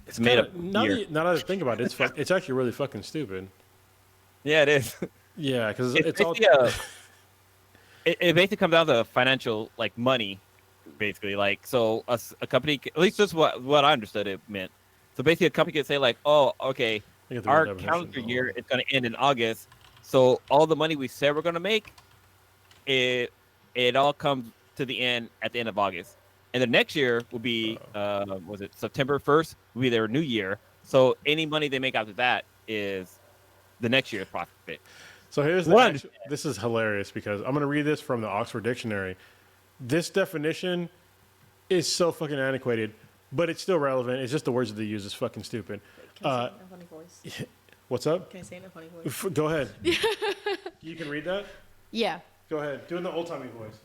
It's made up now year. that I think about it, it's actually really fucking stupid. Yeah, it is. Yeah, because It's it's all. basically it basically comes down to financial, like money, basically. Like, so a company, at least that's what I understood it meant. So basically, a company could say like, oh, okay, I get the our real definition. calendar year is going to end in August. So all the money we said we're going to make, it all comes to the end at the end of August. And the next year will be, was it September 1st? Will be their new year. So any money they make after that is the next year's profit. So here's this is hilarious because I'm going to read this from the Oxford Dictionary. This definition is so fucking antiquated, but it's still relevant. It's just the words that they use is fucking stupid. Can I say it in a funny voice? What's up? Can I say it in a funny voice? Go ahead. You can read that? Yeah. Go ahead. Do it in the old-timey voice.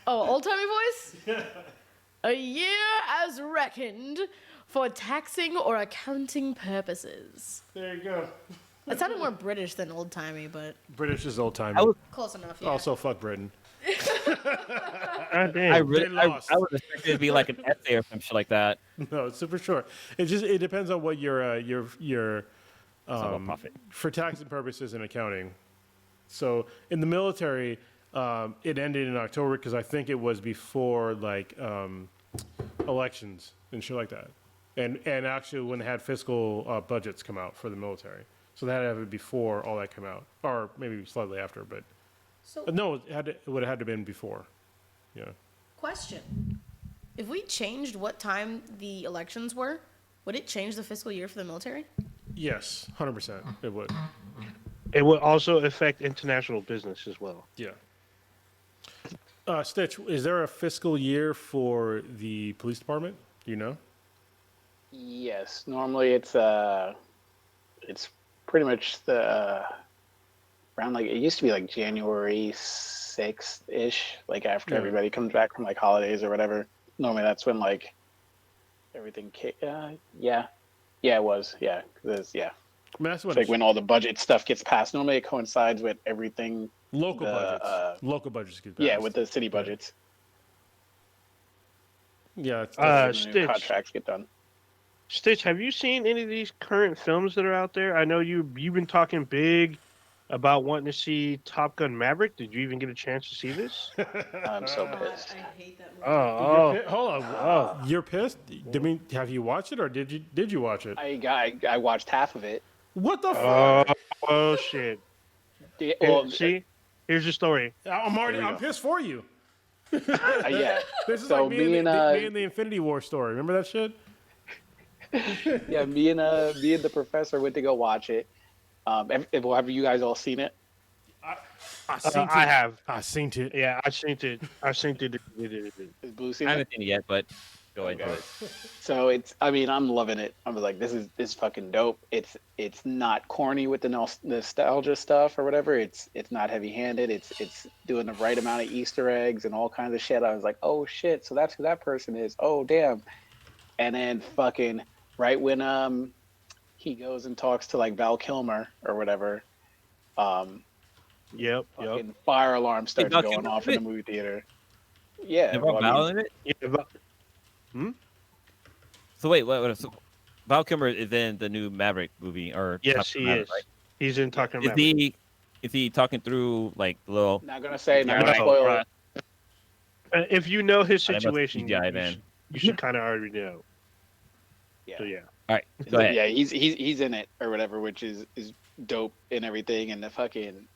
Oh, old-timey voice? A year as reckoned for taxing or accounting purposes. There you go. It sounded more British than old-timey, but British is old-timey. I was- close enough, yeah. Also, fuck Britain. God damn. I lost. would expect it to be like an essay or some shit like that. No, it's super short. It depends on what your It's not a profit. for taxing purposes and accounting. So in the military, it ended in October because I think it was before like elections and shit like that, and actually when they had fiscal budgets come out for the military, so that had to have before all that came out, or maybe slightly after, but So, no, it would have had to been before. Yeah. question. If we changed what time the elections were, would it change the fiscal year for the military? Yes, 100%. It would. It would also affect international business as well. Yeah. Stitch, is there a fiscal year for the police department? Do you know? Yes, normally it's pretty much the around like it used to be like January 6th ish, like after Yeah. everybody comes back from like holidays or whatever. Normally that's when like everything. Yeah, it was. Yeah, 'cause yeah. I mean, that's what It's like when all the budget stuff gets passed. Normally it coincides with everything. local the, budgets. Local budgets get Yeah, passed. with the city budgets. Yeah. It's When the new Stitch. contracts get done. Stitch, have you seen any of these current films that are out there? I know you've been talking big about wanting to see Top Gun Maverick. Did you even get a chance to see this? I'm so pissed. I hate that movie. Oh, Hold on. Oh. You're pissed? I mean, have you watched it or did you watch it? I watched half of it. What the fuck? oh shit! Yeah, Here- well, see, here's the story. I'm There we I'm go. pissed for you. Yeah. This is So like me and me and the Infinity War story. Remember that shit? yeah, me and the professor went to go watch it. Have you guys all seen it? I seen it. I have. I seen it. Yeah, I seen it. I seen it. Has Blue I seen it? haven't seen it yet, but go into Okay. it. So I'm loving it. I'm like, this is fucking dope. It's not corny with the nostalgia stuff or whatever. It's not heavy handed. It's doing the right amount of Easter eggs and all kinds of shit. I was like, oh shit, so that's who that person is. Oh damn. And then fucking right when he goes and talks to like Val Kilmer or whatever, Yep. fucking fire alarm starts Val going Kilmer off in in it? the movie theater. Yeah, Have well, I Val mean, in it? Yeah, So wait, what? So Val Kilmer is in the new Maverick movie, or yes, Top he Maverick, is. right? He's in Talking Is About. he talking through like the little? not gonna say, not Yeah, gonna right. spoil it. If you know his I must situation, CGI then. you should kind of already know. Yeah. So yeah. All right, go ahead. Yeah, he's in it or whatever, which is dope and everything. And the fucking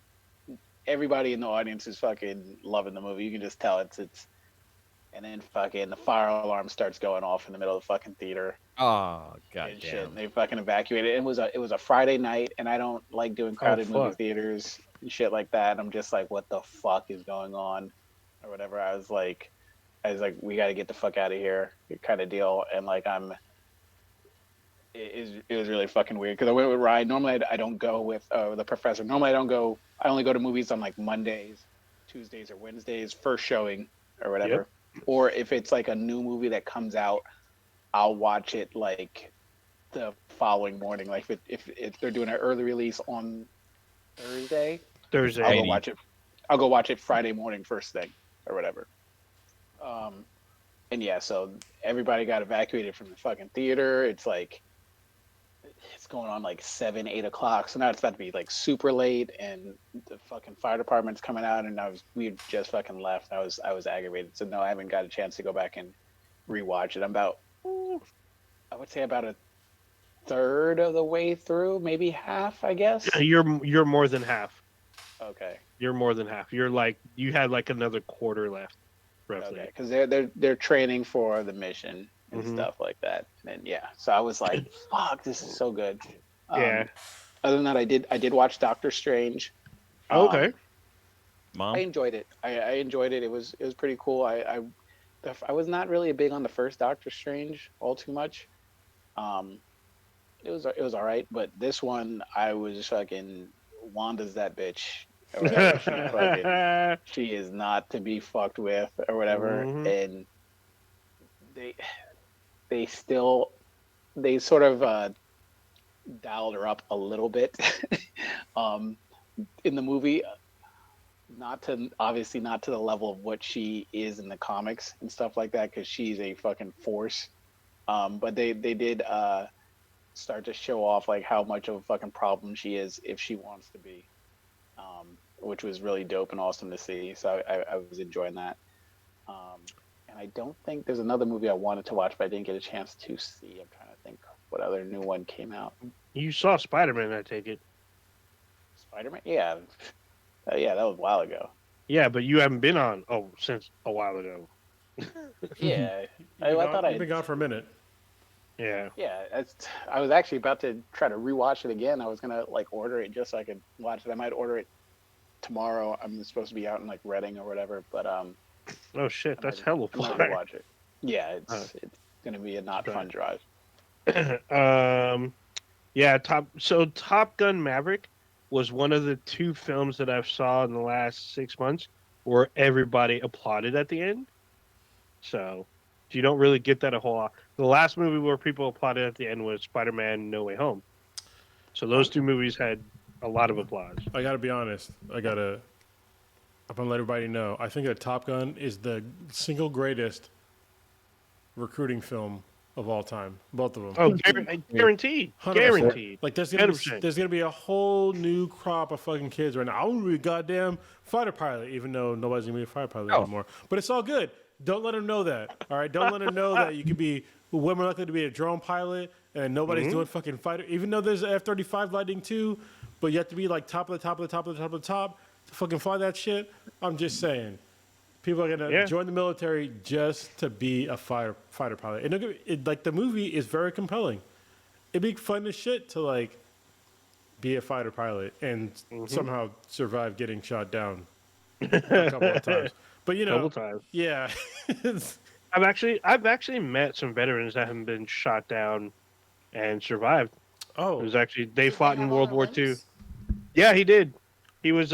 everybody in the audience is fucking loving the movie. You can just tell it's. And then fucking the fire alarm starts going off in the middle of the fucking theater Oh and shit. goddamn! And they fucking evacuated. It was a Friday night, and I don't like doing crowded movie fuck. theaters and shit like that. I'm just like, what the fuck is going on, or whatever. I was like, we got to get the fuck out of here, kind of deal. And like it was really fucking weird because I went with Ryan. Normally I don't go with the professor. Normally I don't go. I only go to movies on like Mondays, Tuesdays, or Wednesdays, first showing or whatever. Yep. Or if it's like a new movie that comes out, I'll watch it like the following morning. Like if they're doing an early release on Thursday, Thursday. I'll go watch it Friday morning first thing or whatever. And yeah, so everybody got evacuated from the fucking theater. It's like it's going on like 7, 8 o'clock. So now it's about to be like super late, and the fucking fire department's coming out, and we just fucking left. I was aggravated. So no, I haven't got a chance to go back and rewatch it. I'm about, I would say about a third of the way through, maybe half, I guess. You're more than half. Okay. You're more than half. You're like you had like another quarter left, roughly. Okay, because they're training for the mission and stuff like that. And yeah, so I was like, "Fuck, this is so good." Yeah. Other than that, I did watch Doctor Strange. Okay. Mom, I enjoyed it. I enjoyed it. It was pretty cool. I was not really big on the first Doctor Strange all too much. It was all right, but this one I was fucking Wanda's that bitch. Or whatever. She is not to be fucked with or whatever. And they sort of dialed her up a little bit in the movie, obviously not to the level of what she is in the comics and stuff like that, because she's a fucking force. But they did start to show off like how much of a fucking problem she is if she wants to be, which was really dope and awesome to see. So I was enjoying that. And I don't think there's another movie I wanted to watch, but I didn't get a chance to see. I'm trying to think what other new one came out. You saw Spider-Man, I take it. Spider-Man? Yeah. Yeah, that was a while ago. Yeah, but you haven't been on since a while ago. Yeah. I thought You've been gone for a minute. Yeah. Yeah, I was actually about to try to rewatch it again. I was gonna like order it just so I could watch it. I might order it tomorrow. I'm supposed to be out in like Reading or whatever, but Oh shit, that's hella I'm not far. gonna watch it. Yeah, it's gonna be a not fun drive. Yeah, Top Gun Maverick was one of the 2 films that I've saw in the last 6 months where everybody applauded at the end. So you don't really get that a whole lot. The last movie where people applauded at the end was Spider-Man No Way Home. So those 2 movies had a lot of applause. I gotta be honest. I'm gonna let everybody know. I think that Top Gun is the single greatest recruiting film of all time. Both of them. Oh, guaranteed. 100%. Guaranteed. Like there's 100%. gonna be a whole new crop of fucking kids right now. I want to be a goddamn fighter pilot, even though nobody's gonna be a fighter pilot anymore. But it's all good. Don't let them know that. All right. Don't let them know that you could be way more likely to be a drone pilot and nobody's doing fucking fighter. Even though there's an F-35 Lightning II, but you have to be like top of the top of the top of the top of the top to fucking fly that shit. I'm just saying. People are gonna Yeah. join the military just to be a fighter pilot. And like the movie is very compelling. It'd be fun as shit to like be a fighter pilot and somehow survive getting shot down a couple of times. But you know, Couple times. yeah. I've actually met some veterans that have been shot down and survived. It Oh, was actually they Did fought have in all World their War II. limbs? Yeah, he did. He was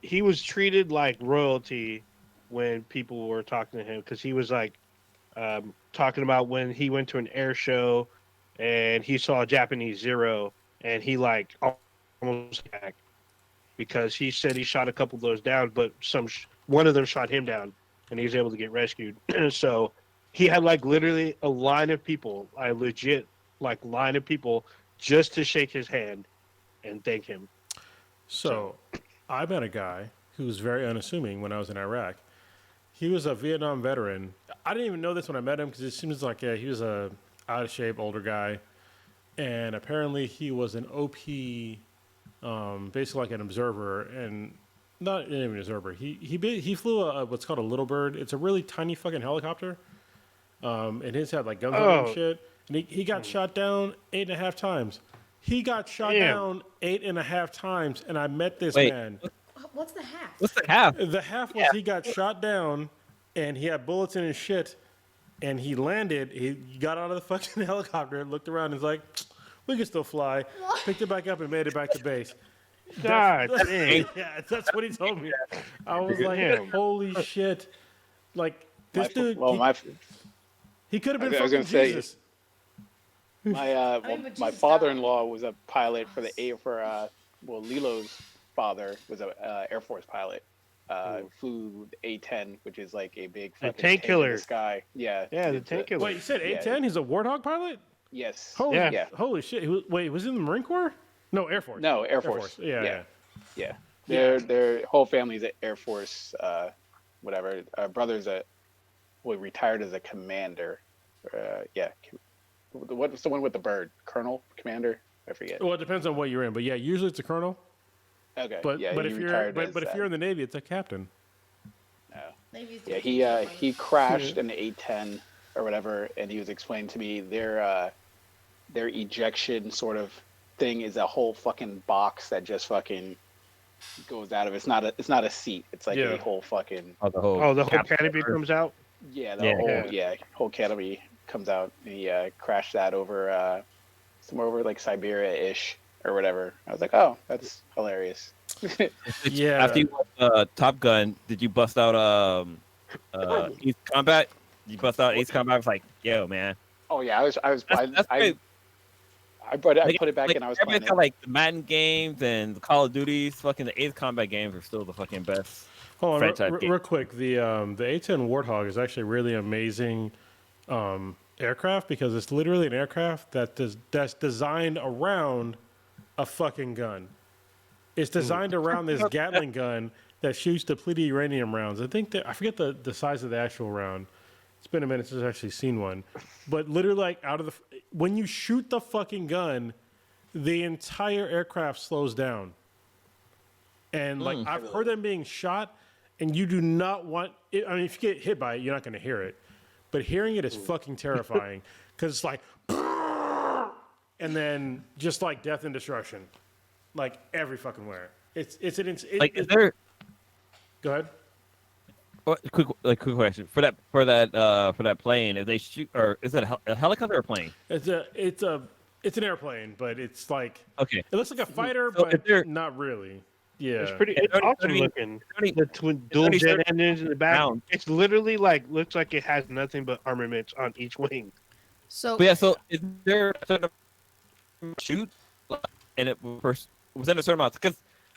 he was treated like royalty when people were talking to him because he was like talking about when he went to an air show and he saw a Japanese Zero and he like almost back because he said he shot a couple of those down, but one of them shot him down and he was able to get rescued. So he had like literally a line of people, a legit like line of people just to shake his hand and thank him. so I met a guy who was very unassuming when I was in Iraq. He was a Vietnam veteran. I didn't even know this when I met him because it seems like he was a out of shape older guy, and apparently he was an OP, basically like an observer, and not even an observer. He flew what's called a little bird. It's a really tiny fucking helicopter, and his had like guns on it and Oh. shit. And he got shot down 8.5 times. He got shot Damn. down 8.5 times, and I met this Wait. man. What's the half? What's the half? The half was he got shot down, and he had bullets in his shit, and he landed. He got out of the fucking helicopter, looked around, and was like, "We can still fly." Picked it back up and made it back to base. God dang. Yeah, that's what he told me. I was like, Damn. "Holy shit!" Like this dude, he could have been I was fucking gonna say, Jesus. but my Jesus father-in-law was a pilot for Lilo's father was a Air Force pilot. Flew the A-10, which is like a big fucking tank in killer. the sky. Yeah. Yeah, the it's tank killer. Wait, you said Yeah. A-10? He's a Warthog pilot? Yes. Holy, Yeah. holy shit! Wait, was he in the Marine Corps? No, Air Force. No, Air Force. Yeah. Yeah. Yeah. Their whole family's at Air Force. Whatever. Our brother's retired as a commander. Yeah. What's the one with the bird? Colonel? Commander? I forget. Well, it depends on what you're in, but yeah, usually it's a colonel. Okay. But yeah, but he if you're retired but, as but if that. you're in the Navy, it's a captain. No. Navy's Yeah, different. he crashed in the A-10 or whatever, and he was explaining to me their ejection sort of thing is a whole fucking box that just fucking goes out of it's not a seat. It's like Yeah. a whole fucking Oh, the whole. Oh, the whole captain. canopy comes out. whole canopy comes out, and he crashed that over somewhere over like Siberia-ish or whatever. I was like, oh, that's hilarious. Yeah. After you watched Top Gun, did you bust out Ace Combat? Did you bust out Ace Combat? I was like, yo, man. Oh yeah, that's great. I put it back in. I was playing everybody's got like the Madden games and the Call of Duties. Fucking the Ace Combat games are still the fucking best. Hold on, franchise game. real quick. The A-10 Warthog is actually really amazing aircraft because it's literally an aircraft that's designed around a fucking gun. It's designed around this Gatling gun that shoots depleted uranium rounds. I forget the size of the actual round. It's been a minute since I've actually seen one. But literally, like, when you shoot the fucking gun, the entire aircraft slows down. And, like, I've heard them being shot, and you do not want it. I mean, if you get hit by it, you're not going to hear it. But hearing it is fucking terrifying because it's like, and then just like death and destruction, like every fucking where. Is there? Go ahead. Quick question for that plane. If they shoot, or is it a helicopter or a plane? It's an airplane, but it's like Okay. it looks like a fighter, So but not really. Yeah, It's awesome I mean, looking. only- The dual only jet 30 engines in the back. pounds. It's literally looks like it has nothing but armaments on each wing. So But yeah, so is there a certain shoot, and it was in a certain amount? Because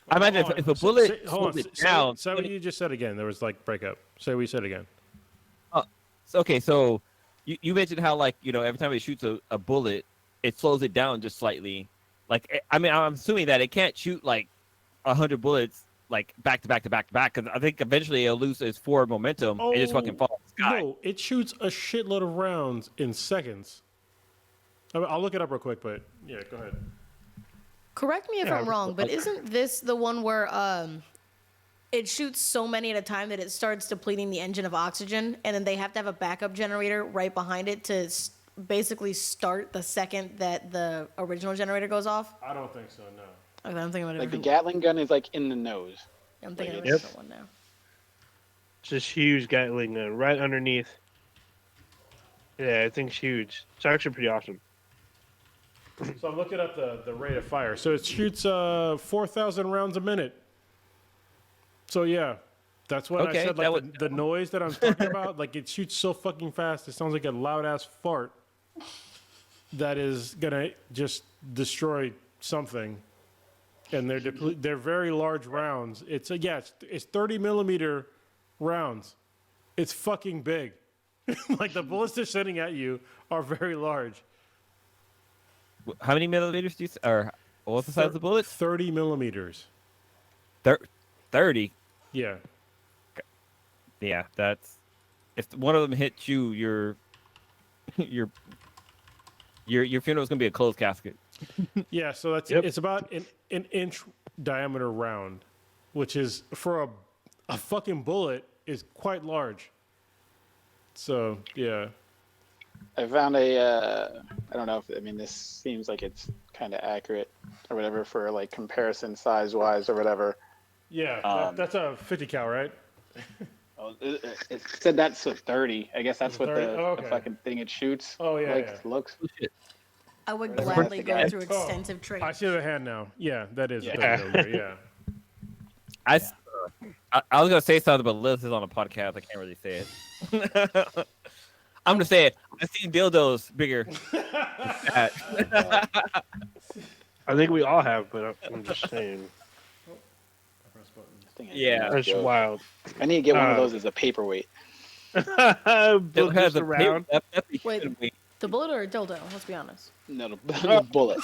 I imagine if a bullet slows it down. Say what you just said again. There was like breakup. Say what you said again. Okay, so you mentioned how every time it shoots a bullet, it slows it down just slightly. Like I mean, I'm assuming that it can't shoot like 100 bullets like back to back to back to back because I think eventually it'll lose its forward momentum and just fucking fall in the sky. No, it shoots a shitload of rounds in seconds. I'll look it up real quick, but yeah, go ahead. correct me if I'm wrong, but isn't this the one where it shoots so many at a time that it starts depleting the engine of oxygen, and then they have to have a backup generator right behind it to basically start the second that the original generator goes off. I don't think so. No. Okay, I'm thinking about Like the different. Gatling gun is like in the nose. I'm thinking of a Yep. different one now. It's this huge Gatling gun right underneath. Yeah, I think it's huge. It's actually pretty awesome. So I'm looking at the rate of fire. So it shoots 4,000 rounds a minute. So yeah, that's what Okay, I said. that Like the noise that I'm talking about, like it shoots so fucking fast. It sounds like a loud ass fart that is gonna just destroy something. And they're very large rounds. It's 30 millimeter rounds. It's fucking big. Like the bullets they're sending at you are very large. How many millimeters do you or what's the size of the bullet? 30 millimeters. 30. Yeah. Yeah, that's if one of them hits you, your funeral's gonna be a closed casket. Yeah, so that's Yep. it's about an inch diameter round, which is for a fucking bullet is quite large. So yeah. I found I don't know if, I mean, this seems like it's kind of accurate or whatever for like comparison size wise or whatever. Yeah, that's a 50 cal, right? Oh, it said that's a 30. I guess that's what 30? the, Oh, okay. the fucking thing it shoots. Oh, yeah, like, yeah. looks. I would Where's the gladly go guy? through extensive I training. see the hand now. Yeah, that is a Yeah. 30 millimeter, yeah. I was gonna say something, but Liz is on a podcast. I can't really say it. I'm gonna say it. I've seen dildos bigger. than that. I think we all have, but I'm just saying. Yeah. That's wild. I need to get one of those as a paperweight. It Build has this a around. That'd be Wait. kidding me. The bullet or a dildo? Let's be honest. No, the bullet.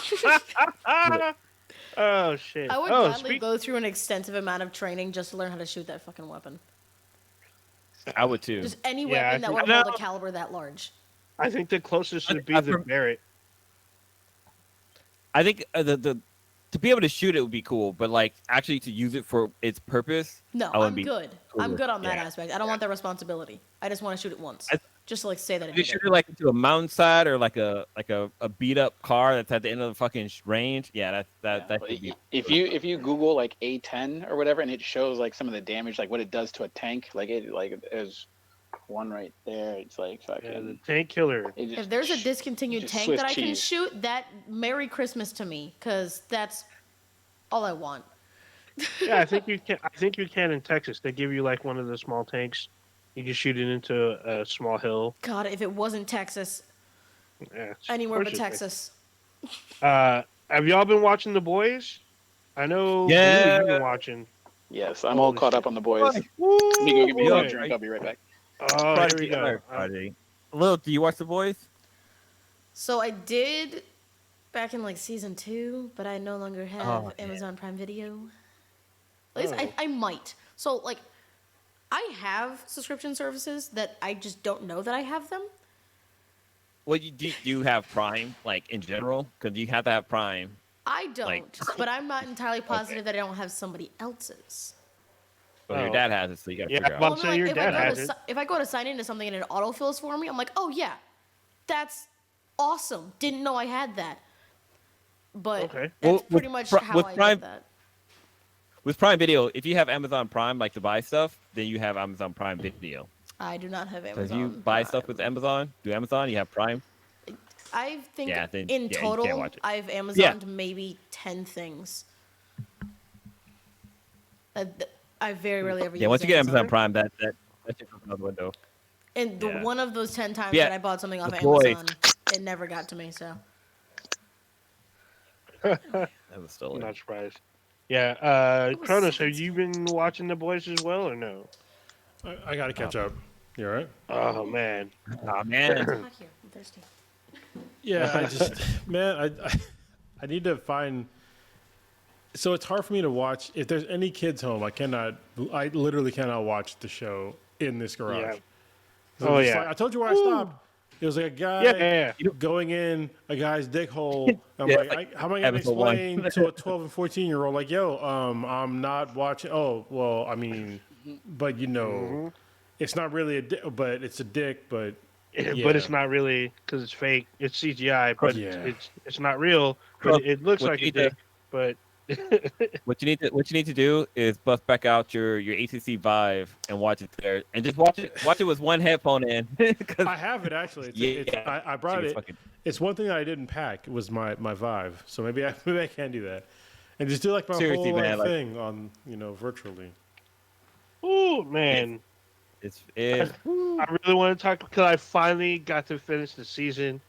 Oh shit! I would oh, gladly go through an extensive amount of training just to learn how to shoot that fucking weapon. I would too. Just any Yeah, I weapon that think- would hold No. a caliber that large. I think the closest would be I the pref- Barrett. I think the to be able to shoot it would be cool, but like actually to use it for its purpose. No, I wouldn't I'm be good. cool I'm with- good on that yeah. aspect. I don't want that responsibility. I just want to shoot it once. Just to like say that I If you did shoot it. it like into a mountainside or like a beat up car that's at the end of the fucking range, yeah, that Yeah. could be. If you Google like A10 or whatever, and it shows like some of the damage, like what it does to a tank, like there's one right there. It's like fucking. Yeah, the tank killer. it just If there's a discontinued just tank Swiss that I can cheese. shoot, that Merry Christmas to me, because that's all I want. Yeah, I think you can. I think you can in Texas. They give you like one of the small tanks. You can shoot it into a small hill. God, if it wasn't Texas, Yeah, anywhere of but course it's Texas. Have y'all been watching The Boys? I know. Yeah. You've been watching. Yes, I'm all Holy caught shit. up on the boys. Let Woo! me go get me a Yeah. drink. I'll be right back. Oh, here we go. Prodigy. Lil, do you watch The Boys? So I did back in like season 2, but I no longer have Oh, yeah. Amazon Prime Video. At least Oh. I might. So like, I have subscription services that I just don't know that I have them. Well, do you have Prime, like in general? Because you have to have Prime. I don't, Like- but I'm not entirely positive that I don't have somebody else's. Well, your Oh. dad has it, so you got to Yeah, figure well, out. so your if dad I go has to it. if I go to sign into something and it autofills for me, I'm like, oh yeah, that's awesome. Didn't know I had that. But Okay. that's Well, pretty with much Pri- how with I Prime- did that. With Prime Video, if you have Amazon Prime, like to buy stuff, then you have Amazon Prime Video. I do not have So Amazon. if you buy Prime. stuff with Amazon, you have Prime. I think Yeah, then- in yeah, you can't total, watch it. I've Amazoned maybe 10 things. I very rarely ever Yeah, use once you get Amazon Prime, that shit goes out the window. And the Yeah. one of those 10 times Yeah, that I bought something off the boys. Amazon, it never got to me, so. That was I'm stolen. not surprised. Yeah, was Kronos, have sense- you been watching The Boys as well or no? I got to catch up. You all right? Oh man, Aw, man. Back here, I'm thirsty. Yeah, I just, man, I need to find. So it's hard for me to watch. If there's any kids home, I literally cannot watch the show in this garage. Yeah. So Oh, I'm just yeah. like, I told you where I stopped. It was like a guy Yeah. going in a guy's dick hole. I'm Yeah, like, how am I going to episode one. explain to a 12 and 14-year-old, like, yo, I'm not watching. Oh, well, I mean, but it's not really a dick, but it's a dick, but. Yeah. But it's not really because it's fake. It's CGI, but Yeah. it's not real. Crook, But it looks what like you a need to- dick. But What you need to do is bust back out your ACC Vive and watch it there, and just watch it with one headphone in. 'Cause- I have it actually. I brought it's it. fucking- It's one thing that I didn't pack. It was my Vive. So maybe I can do that, and just do like my Seriously, whole man, like- thing on virtually. oh man, It's I really want to talk because I finally got to finish the season,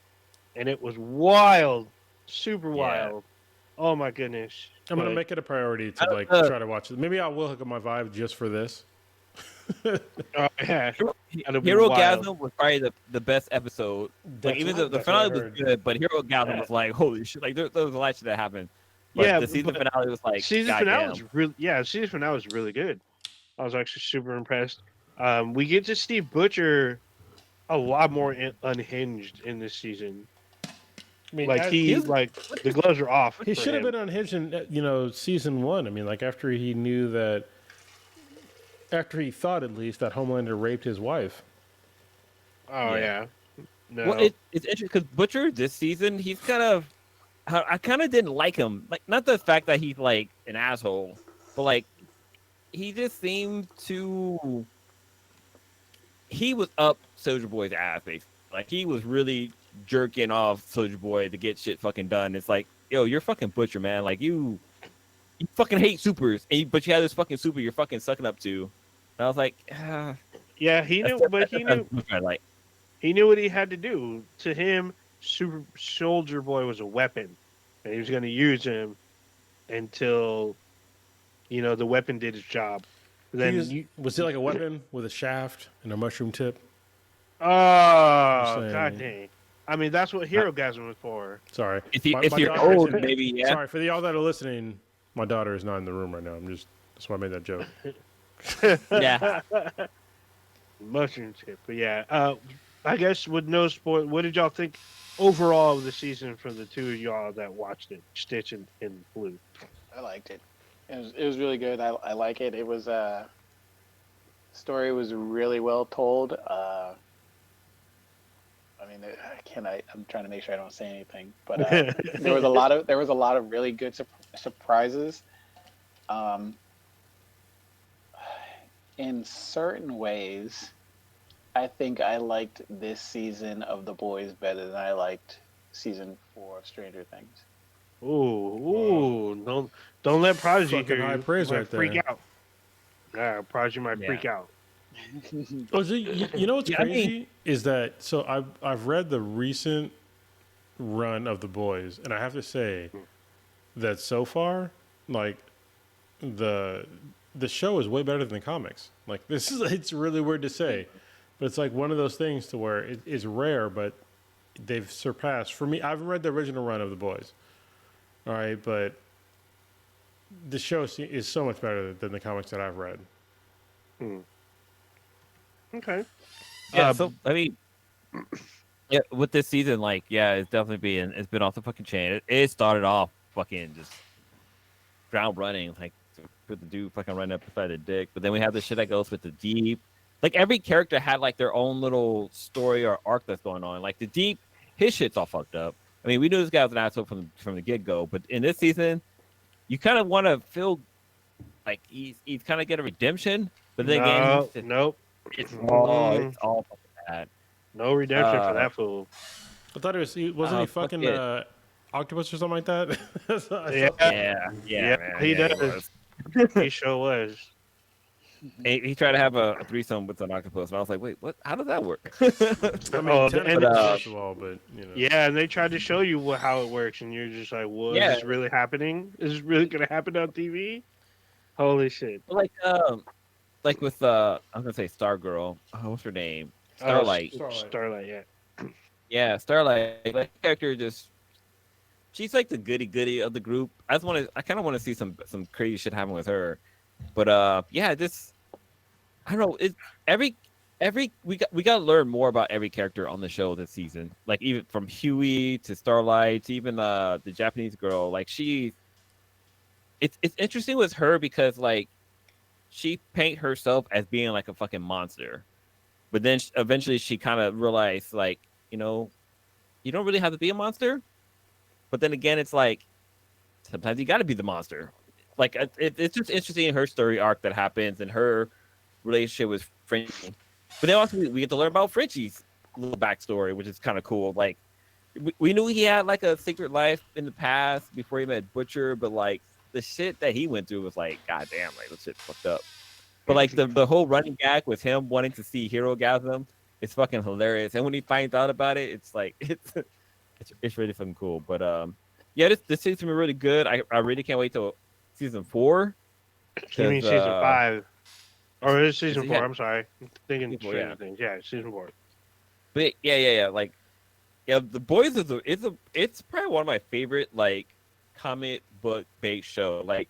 and it was wild, super wild. Oh my goodness! I'm gonna But- make it a priority to like try to watch it. Maybe I will hook up my Vive just for this. Oh, yeah. That'll be Hero wild. Gasm was probably the best episode. Like even the That's finale what I was heard. good, but Hero Gasm was like holy shit! Like there was a lot of shit that happened. But Yeah, the season but finale was like season goddamn. finale was really season finale was really good. I was actually super impressed. We get to see Butcher a lot more unhinged in this season. I mean, Like the gloves are off. he for should have him. been unhinged in season 1. I mean, like after he knew that, after he thought at least that Homelander raped his wife. Oh Yeah. yeah. No. Well, it's interesting because Butcher this season he's kind of I kind of didn't like him. Like not the fact that he's like an asshole, but like he just seemed to. He was up Soldier Boy's ass, basically. Like he was really jerking off Soldier Boy to get shit fucking done. It's like, yo, you're fucking Butcher, man. Like you fucking hate supers, but you have this fucking super you're fucking sucking up to. And I was like, yeah, he knew, but he knew like, he knew what he had to do. To him, Super Soldier Boy was a weapon, and he was going to use him until the weapon did its job. Then Was it like a weapon with a shaft and a mushroom tip? oh saying. god dang! I mean, that's what Hero Gasm was for. Sorry. if My you're daughter old, isn't- maybe yeah. Sorry for y'all that are listening. My daughter is not in the room right now. That's why I made that joke. Yeah. Mushroom tip, but yeah. I guess with no spoil, what did y'all think overall of the season from the two of y'all that watched it, Stitch and Blue? I liked it. It was really good. I like it. It was story was really well told. I mean, I'm trying to make sure I don't say anything, but there was a lot of really good surprises. In certain ways, I think I liked this season of The Boys better than I liked season 4 of Stranger Things. Ooh, don't let Prodigy Fucking hear high you. praise Might right freak there. out. Yeah, Prodigy might Yeah. freak out. Oh, so you know what's Yeah, I mean- crazy is that I've read the recent run of The Boys, and I have to say that so far, like the show is way better than the comics. Like it's really weird to say, but it's like one of those things to where it is rare, but they've surpassed. For me, I haven't read the original run of The Boys. All right, but the show is so much better than the comics that I've read. Okay. Yeah, so I mean, yeah, with this season, like, yeah, it's definitely it's been off the fucking chain. It started off fucking just ground running, like with the dude fucking running up beside the dick. But then we have the shit that goes with the Deep. Like every character had like their own little story or arc that's going on. Like the Deep, his shit's all fucked up. I mean, we knew this guy was an asshole from the get go, but in this season, you kind of want to feel like he's kind of get a redemption. But then again, nope. it's all fucking bad. No redemption for that fool. I thought wasn't he fuck fucking it. octopus or something like that? Yeah. Yeah, Yeah, man, he yeah, does. He sure was. He tried to have a threesome with an octopus, and I was like, "Wait, what? How does that work?" I mean, Oh, technically, and, first of all, but Yeah, and they tried to show you how it works, and you're just like, "What Yeah. is this really happening? Is this really gonna happen on TV? Holy shit!" like with I'm gonna say Stargirl. Oh, what's her name? Starlight. Starlight, yeah. Yeah, Starlight. Like character she's like the goody of the group. I kind of want to see some crazy shit happen with her. But yeah, I don't know. Every we got to learn more about every character on the show this season. Like even from Huey to Starlight to even the Japanese girl. Like it's interesting with her because like she paint herself as being like a fucking monster, but then eventually she kind of realized like you know you don't really have to be a monster. But then again, it's like sometimes you got to be the monster. Like it's just interesting in her story arc that happens and her relationship with Frenchie. But then also we get to learn about Frenchie's little backstory, which is kind of cool. Like we knew he had like a secret life in the past before he met Butcher, but like the shit that he went through was like, goddamn, like this shit fucked up. But like the whole running gag with him wanting to see Herogasm is fucking hilarious. And when he finds out about it, it's like it's really fucking cool. But yeah, this season's been really good. I really can't wait till season 4. You mean season 5? Or is it season 4? Yeah. I'm sorry. I'm thinking Season 4, Stranger yeah. Things. Yeah, season 4. But yeah. Like, yeah, The Boys it's probably one of my favorite like comic book based show. Like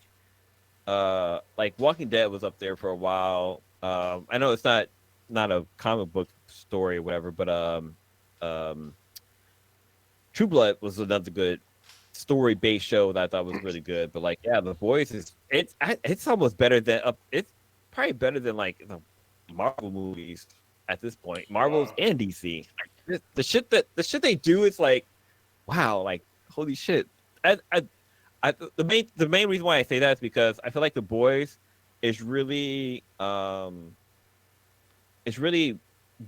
Walking Dead was up there for a while. I know it's not a comic book story or whatever, but True Blood was another good story based show that I thought was really good. But like, yeah, The Boys it's almost better than it's probably better than like the Marvel movies at this point. Marvel's and DC. The shit they do is like, wow, like holy shit. The main reason why I say that is because I feel like The Boys is really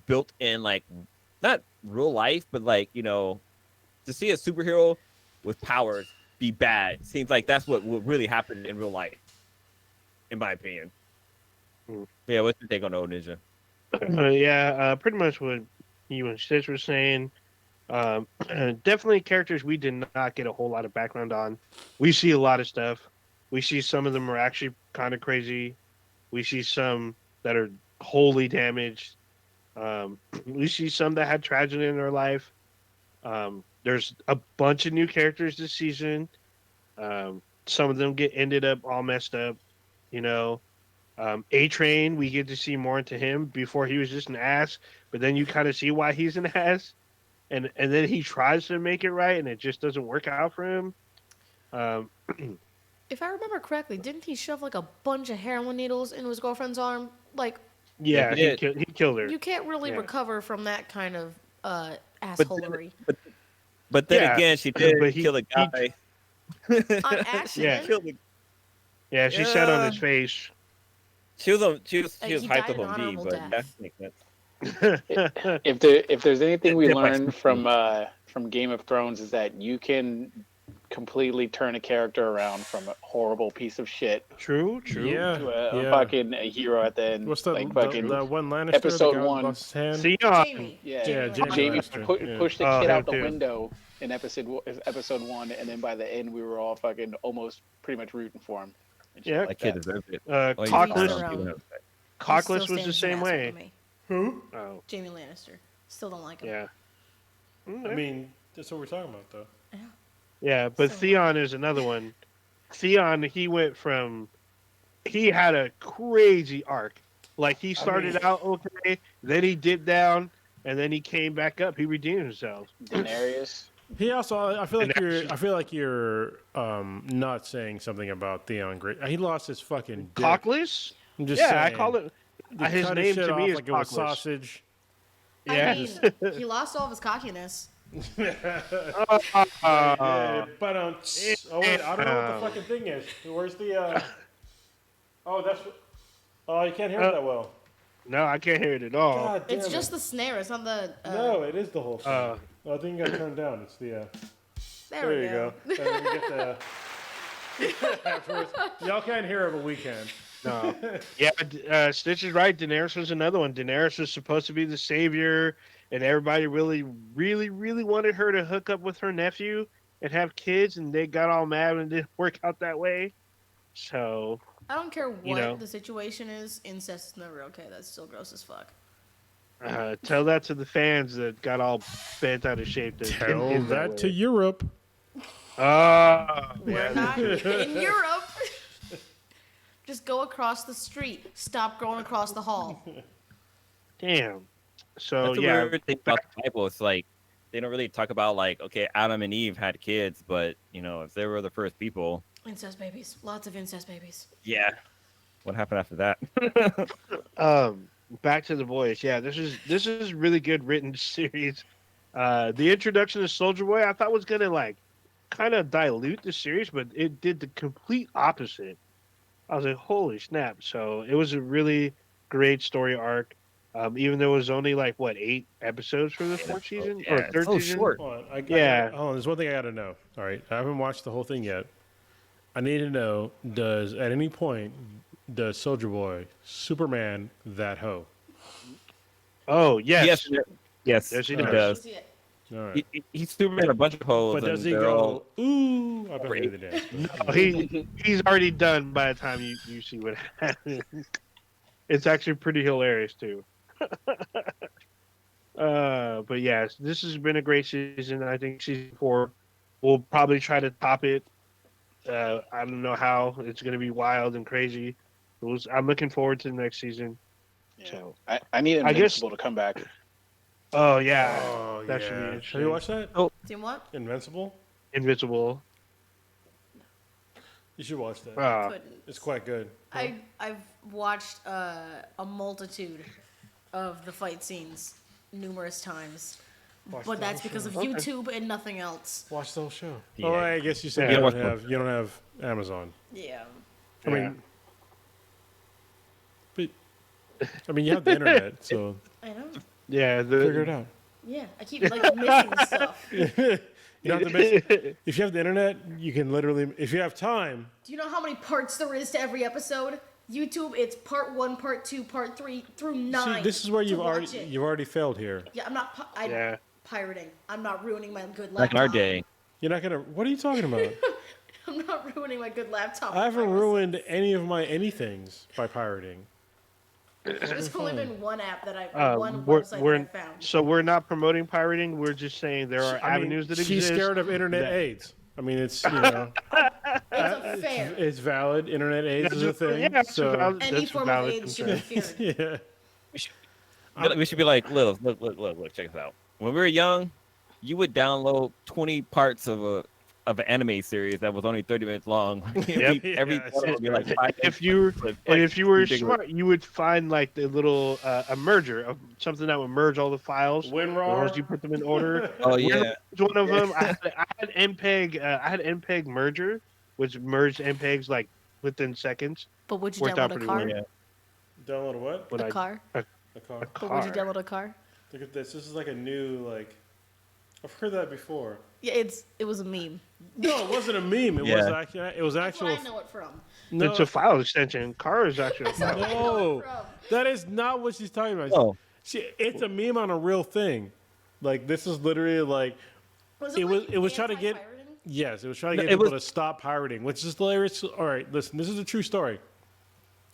built in like not real life, but like to see a superhero with powers be bad seems like that's what would really happen in real life, in my opinion. Yeah, what's your take on Old Ninja? Pretty much what you and Stitch were saying. Definitely characters we did not get a whole lot of background on. We see a lot of stuff. We see some of them are actually kind of crazy. We see some that are wholly damaged. We see some that had tragedy in their life. There's a bunch of new characters this season. Some of them ended up all messed up. A-Train, we get to see more into him. Before he was just an ass, but then you kind of see why he's an ass. And then he tries to make it right, and it just doesn't work out for him. If I remember correctly, didn't he shove like a bunch of heroin needles into his girlfriend's arm? Like, yeah, he killed her. You can't really recover from that kind of assholery. But then again, she did kill a guy. On accident. Yeah, she sat on his face. She was hyped up on me, but that makes sense. If there's anything we learned from Game of Thrones is that you can completely turn a character around from a horrible piece of shit. True. Yeah. To a fucking hero at the end. What's that? Like fucking the one Lannister. episode 1. Jamie. Jamie pushed the kid out the window in episode 1, and then by the end we were all fucking almost pretty much rooting for him. Yeah, that kid deserved it. Cockless was the same way. Who? Oh, Jamie Lannister. Still don't like him. Yeah. I mean, that's what we're talking about, though. Yeah, but Theon is another one. Theon, he had a crazy arc. Like he started out okay, then he dipped down, and then he came back up. He redeemed himself. Daenerys. He also, I feel like you're not saying something about Theon Great. He lost his fucking dick. Cockless? I'm just saying. I call it. His name to me is like it was sausage. Yeah. I mean, he lost all of his cockiness. But oh wait, I don't know what the fucking thing is. Where's the? Oh, that's. Oh, you can't hear it that well. No, I can't hear it at all. God damn It's just the snare. It's not the. No, it is the whole thing. I think you got to turn it down. It's the. There we go. Let me get the. Y'all can't hear it, but we can. No. Yeah, Stitch is right. Daenerys was another one. Daenerys was supposed to be the savior, and everybody really, really, really wanted her to hook up with her nephew and have kids, and they got all mad and it didn't work out that way. So I don't care what the situation is. Incest is never okay. That's still gross as fuck. Tell that to the fans that got all bent out of shape. Tell that to Europe. We're not in Europe. Just go across the street. Stop going across the hall. Damn. So That's the yeah, weird thing about the Bible. It's like they don't really talk about like, okay, Adam and Eve had kids, but you know, if they were the first people, Incest babies. Lots of incest babies. yeah. What happened after that? back to the voice. Yeah, this is really good written series. The introduction of Soldier Boy I thought was gonna like kind of dilute the series, but it did the complete opposite. I was like, holy snap! So it was a really great story arc. Even though it was only like what 8 episodes for the fourth season Yeah, or it's third so season. short. Hold on, Yeah. hold on, there's one thing I gotta know. All right, I haven't watched the whole thing yet. I need to know: does at any point does Soldier Boy Superman that hoe? Oh yes, Yes, yes, Yes, he he does. does. See it. All right, He's Superman a bunch of hoes, but does and he they're all go? Ooh, I bet Great. he dance. Oh, he's already done by the time you see what happens. It's actually pretty hilarious too. But yes, this has been a great season. I think season 4 will probably try to top it. I don't know how. It's going to be wild and crazy. I'm looking forward to the next season. Yeah. So I need I guess- Invincible to come back. oh yeah, Oh that should be yeah. Have interesting. you watched that? Team what? Invincible. Invincible. You should watch that. Couldn't. It's quite good. I've watched a multitude of the fight scenes numerous times, Watch but the that's whole because of show. YouTube and nothing else. Watch the whole show. Yeah. Oh, I guess you said Yeah. you don't have Amazon. Yeah. I mean, but I mean, you have the internet, so I know. Yeah, figure it out. Yeah, I keep like missing stuff. You don't have to miss. If you have the internet, you can literally. If you have time, Do you know how many parts there is to every episode? YouTube, it's part 1, part 2, part 3 through 9. see, this is where to watch it. you've already failed here. Yeah, I'm not. I'm Yeah. pirating. I'm not ruining my good laptop. back in our day. You're not gonna. What are you talking about? I'm not ruining my good laptop. I haven't with ruined any of my anythings by pirating. There's only been one app that I, one we're, website we're that I found. so we're not promoting pirating. We're just saying there are I mean, avenues that she's exist. scared of internet that- AIDS. I mean, it's you know, It's a fair. it's valid. Internet AIDS is a thing. Yeah, that's so valid. Any That's form of valid AIDS should be concern. feared. yeah. We should be like, Lilith, look, check this out. When we were young, you would download 20 parts of an anime series that was only 30 minutes long. Every Yeah, one would be like 5 If you clips. and if you were ridiculous. smart, you would find like the little a merger of something that would merge all the files. WinRAR. Once you put them in order. Oh WinRAR yeah, was one of them. I had MPEG. I had MPEG merger, which merged MPEGs like within seconds. But would you Worked out download a pretty car? well. yeah. Download a what? When A I- car? A car. a But would you car. download a car? Look at this. This is like a new like. I've heard that before. Yeah, it was a meme. No, it wasn't a meme. It was Yeah. actually. It was That's actual. what I know it from. No, It's a file extension. Car is actually a file. That's where I know no, it from. that is not what she's talking about. Oh. It's a meme on a real thing. Like this is literally like It was trying to get- anti-pirating? yes, it was trying to No, get it people was- to stop pirating, which is hilarious. All right, listen, this is a true story.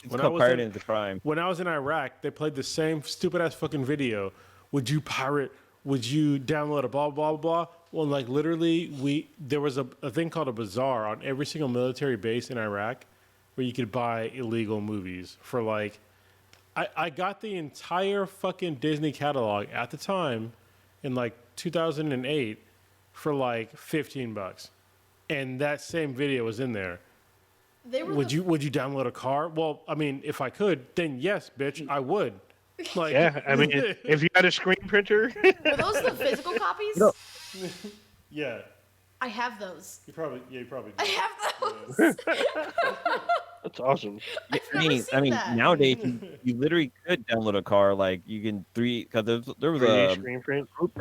It's When I called was in- pirating is a crime. When I was in Iraq, they played the same stupid ass fucking video. Would you pirate? Would you download a blah blah blah? Well, like literally, there was a thing called a bazaar on every single military base in Iraq, where you could buy illegal movies for like. I got the entire fucking Disney catalog at the time, in like 2008, for like $15, and that same video was in there. They were Would you download a car? Well, I mean, if I could, then yes, bitch, I would. Like, Yeah, I mean, if you had a screen printer, Were those the physical copies? No. yeah, I have those. you probably do. I have those. that's awesome. I've never seen that. Nowadays you literally could download a car like you can because there was 3D a screen print. group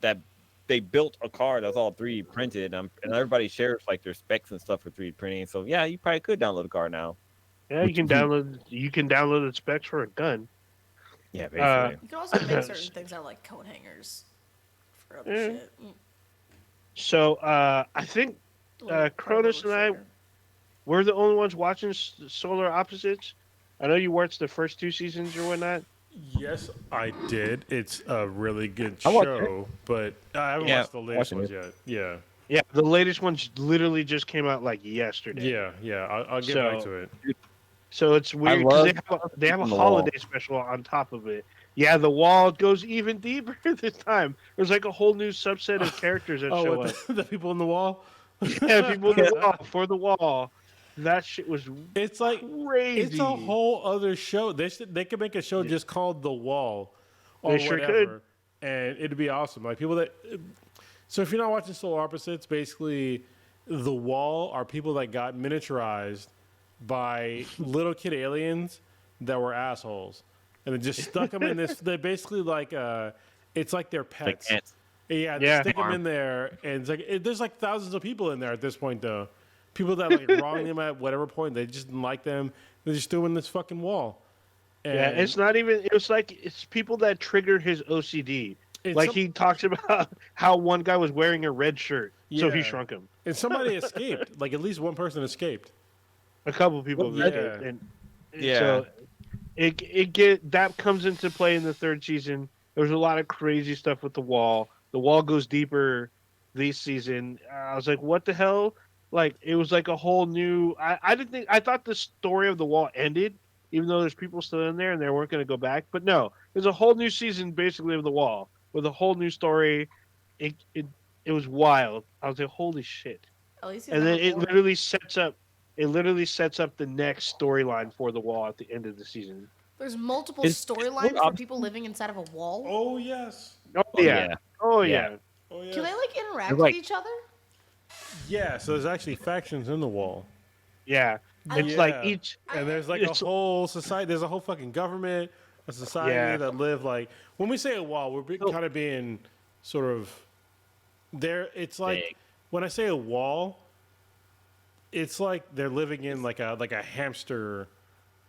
that they built a car that's all 3D printed, and everybody shares like their specs and stuff for 3D printing. So yeah, you probably could download a car now. Yeah, you can download. You can download the specs for a gun. Yeah, basically. You can also make certain things out of like coat hangers for other Yeah. shit. So I think Cronus and I we're the only ones watching Solar Opposites. I know you watched the first 2 seasons or whatnot. Yes, I did. It's a really good I watched show, but I haven't Yeah, watched the latest watching ones it. yet. Yeah, Yeah, the latest one's literally just came out like yesterday. yeah. I'll get So- back to it. So it's weird because love- they have a on the holiday special on top of it. Yeah, the wall goes even deeper this time. There's like a whole new subset of characters that show up. The people in the wall. Yeah, people in the wall for the wall. That shit was It's like crazy. it's a whole other show. They could make a show just called The Wall, or They sure whatever, and it'd be awesome. Like people that. So if you're not watching Solar Opposites, basically, The Wall are people that got miniaturized by little kid aliens that were assholes, and they just stuck them in this. They're basically like it's like their pets. Like ants. Yeah, they Yeah. stick them in there, and it's like there's like thousands of people in there at this point, though. People that like wronged them at whatever point, they just didn't like them. They just threw in this fucking wall. And Yeah, it's not even. It was like it's people that triggered his OCD. Like he talks about how one guy was wearing a red shirt, so he Yeah. shrunk him. and somebody escaped. Like at least one person escaped. A couple people Yeah. did, and Yeah. so it that comes into play in the third season. There's a lot of crazy stuff with the wall. The wall goes deeper this season. I was like, what the hell? Like it was like a whole new. I didn't think. I thought the story of the wall ended, even though there's people still in there and they weren't going to go back. But no, there's a whole new season basically of the wall with a whole new story. It was wild. I was like, holy shit! At least And then it literally sets up. It literally sets up the next storyline for the wall at the end of the season. There's multiple It's storylines more for people living inside of a wall. Oh yes. Oh yeah. Oh yeah. Oh yes. Can they like interact They're with like- each other? Yeah. So there's actually factions in the wall. Yeah. It's Yeah. like each. And there's like a It's- whole society. There's a whole fucking government, a society Yeah. that live like. When we say a wall, we're Oh. kind of being sort of there. It's like Vague. when I say a wall, it's like they're living in like a hamster.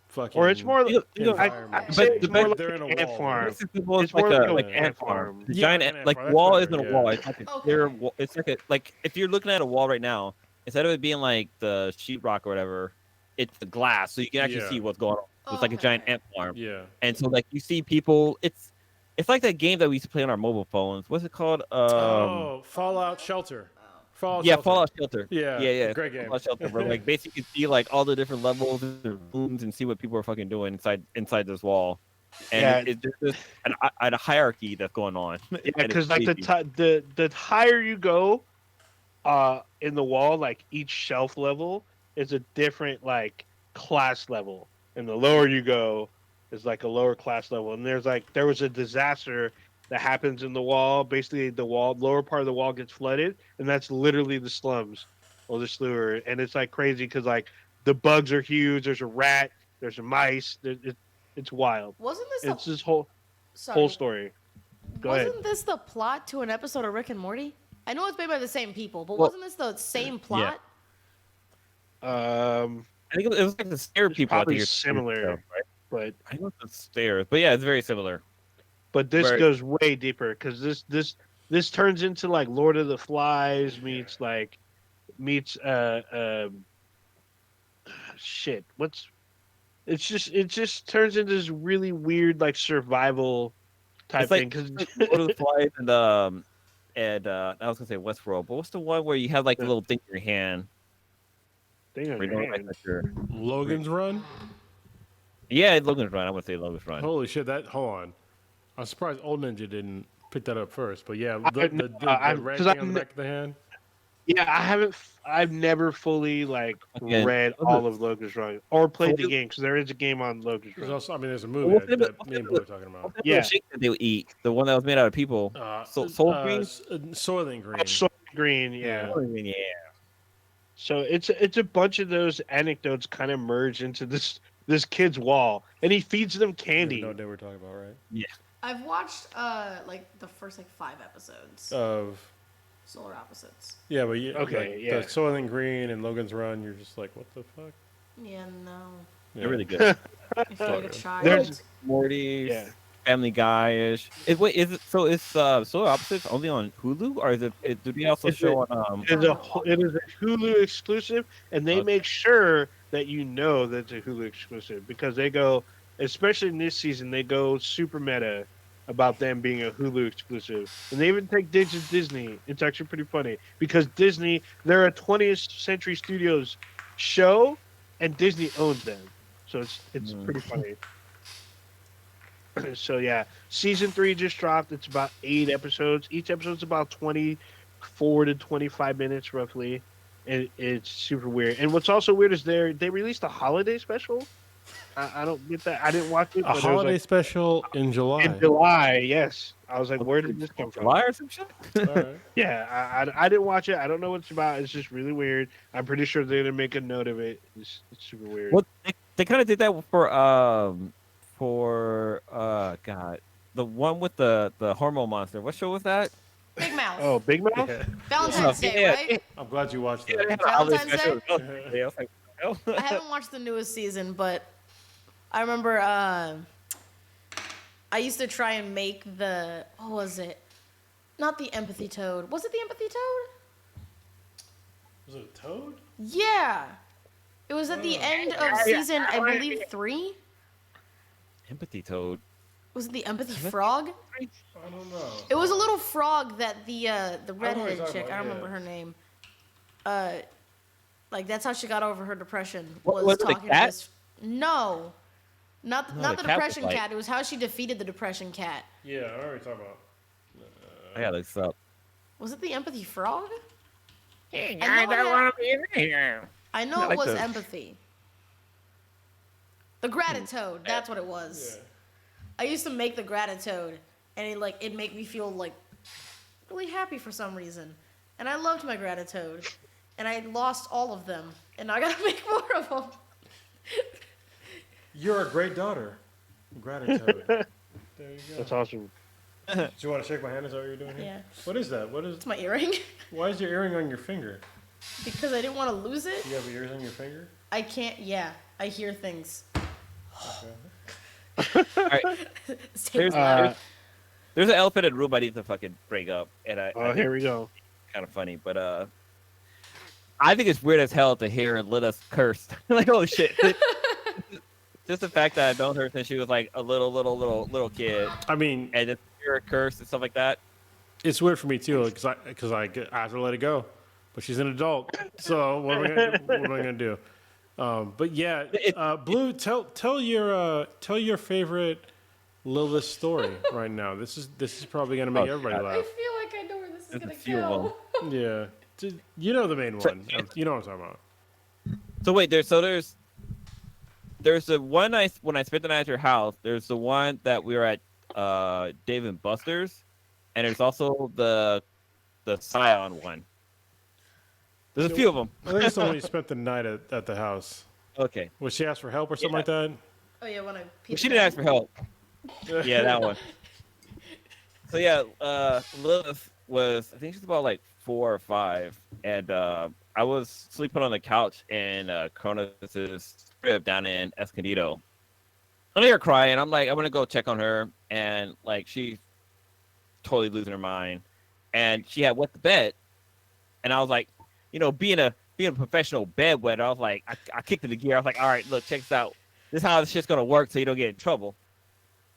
Fucking. Or it's more. You know, I'd But say it's the more best- like they're in a an ant wall. farm. It's like It's more a like like an ant farm. The Yeah, giant an ant like farm, that's wall better, isn't a yeah. wall. It's like a Okay. clear wall. It's like if you're looking at a wall right now, instead of it being like the sheetrock or whatever, it's the glass, so you can actually Yeah. see what's going on. So it's like a Okay. giant ant farm, Yeah. and so like you see people. It's like that game that we used to play on our mobile phones. What's it called? Fallout Shelter. Fallout Yeah, Shelter. Fallout Shelter. Yeah, yeah, great game. Fallout Shelter, where like basically you can see like all the different levels and rooms and see what people are fucking doing inside this wall. And Yeah. there's a hierarchy that's going on. Yeah, And it's because like crazy. the higher you go, in the wall, like each shelf level is a different like class level, and the lower you go is like a lower class level. And there was a disaster that happens in the wall. Basically, the lower part of the wall gets flooded, and that's literally the slums or the sewer. And it's like crazy because like the bugs are huge. There's a rat. There's a mice. It's wild. Wasn't this It's the this whole sorry, story. Go ahead. Wasn't this the plot to an episode of Rick and Morty? I know it's made by the same people, but Well, wasn't this the same plot? I think it was like the stair It's people. I probably think similar. right? but I think it's the stairs, but yeah, it's very similar. this Right. goes way deeper because this turns into like Lord of the Flies meets shit. It just turns into this really weird like survival type It's like- thing because Lord of the Flies and I was gonna say Westworld, but what's the one where you have like the little thing in your hand? Where you don't like that you're- Logan's Run. Yeah, Logan's Run. I would say Logan's Run. Holy shit! Hold on. I'm surprised Old Ninja didn't pick that up first. But yeah, the red 'cause thing on the back of the hand. yeah, I've never fully like Again, read wasn't all of Logan's Run or played the So- game because there is a game on Logan's There's Run. also, I mean, there's a movie What's that, the- that what's me and the- Blue are talking about. What's that Yeah. little shake that they would eat? The one that was made out of people. Soul Green? Soylent Green. Soylent Green, yeah. Yeah. So it's a bunch of those anecdotes kind of merge into this kid's wall, and he feeds them candy. No, they were talking about right. I've watched like the first like 5 episodes. Of Solar Opposites. yeah, but yeah, Okay, like, yeah. the Soylent Green and Logan's Run. You're just like, what the fuck? Yeah, no. Yeah. They're really good. I feel like a child. There's- Morty's, Yeah. Family Guy-ish. Is it Solar Opposites only on Hulu, or do they also Is show it- on It is a Hulu exclusive, and they Okay. make sure that you know that it's a Hulu exclusive because they go, especially in this season, they go super meta about them being a Hulu exclusive, and they even take digs at Disney. It's actually pretty funny because Disney, they're a 20th Century Studios show, and Disney owns them, so it's pretty funny. So yeah, season 3 just dropped. It's about 8 episodes. Each episode's about 24 to 25 minutes roughly. And it's super weird. And what's also weird is they released a holiday special. I don't get that. I didn't watch it. A But it was holiday like special in July. in July. Yes, I was like, where did this come from? July or some shit? All right. Yeah, I didn't watch it. I don't know what it's about. It's just really weird. I'm pretty sure they're gonna make a note of it. It's super weird. Well, they kind of did that for God, the one with the hormone monster. What show was that? Big Mouth. Oh, Big Mouth. Yeah. Valentine's Day, Yeah, right? I'm glad you watched Yeah, that. they had a holiday Valentine's special. Day? I was like, oh. I haven't watched the newest season, but I remember I used to try and make the what was it? Not the empathy toad. Was it the empathy toad? Was it a toad? Yeah. It was at the end of season, I believe 3. Empathy Toad. Was it the empathy frog? I don't know. It was a little frog that the you're redheaded talking chick, about, I don't remember yeah. her name. Like that's how she got over her depression. What, Was was it the talking to cat? this. No. Not No, the the cat was depression like- cat. It was how she defeated the depression cat. Yeah, I already talked about. I gotta look this up. Was it the empathy frog? Hey, I don't want to be in here. I know I it like was those. empathy. The gratitoad, that's what it was. Yeah. I used to make the gratitoad, and it made me feel like really happy for some reason. And I loved my gratitoad, and I lost all of them, and now I gotta make more of them. You're a great daughter. Gratitude. There you go. That's awesome. Do you want to shake my hand? Is that what you're doing here? Yeah, What is that? What is? it's my earring Why is your earring on your finger? because I didn't want to lose it. Do you have ears on your finger? I can't. Yeah, I hear things. Okay. All right. It's There's, terrible. there's an elephant in the room I need to fucking break up, and I Oh, here we go. kind of funny, but I think it's weird as hell to hear Lilith curse. Like, holy shit! Just the fact that I've known her since she was like a little kid, I mean, and just hear her curse and stuff like that. it's weird for me too, because I have to let it go, but she's an adult. So what am I gonna do? But yeah, Blue, tell your favorite Lilith story right now. This is probably gonna make Oh, everybody God. I laugh. feel like I know where this is There's a gonna few of go. them. Yeah, you know the main one. You know what I'm talking about. So wait, there's the one when I spent the night at your house. There's the one that we were at Dave and Buster's, and there's also the Scion one. There's a few of them. I think it's the one you spent the night at the house. Okay. Was she asked for help or something like that? Oh yeah, when I. Well, she didn't ask for help. Yeah, that one. So yeah, Lilith was, I think she's about like 4 or 5, and I was sleeping on the couch in Cronus's crib down in Escondido. I hear her crying. I'm like, I'm gonna go check on her, and like she's totally losing her mind, and she had wet the bed, and I was like, you know, being a professional bedwetter, I was like, I kicked into gear. I was like, all right, look, check this out. This is how this shit's gonna work, so you don't get in trouble.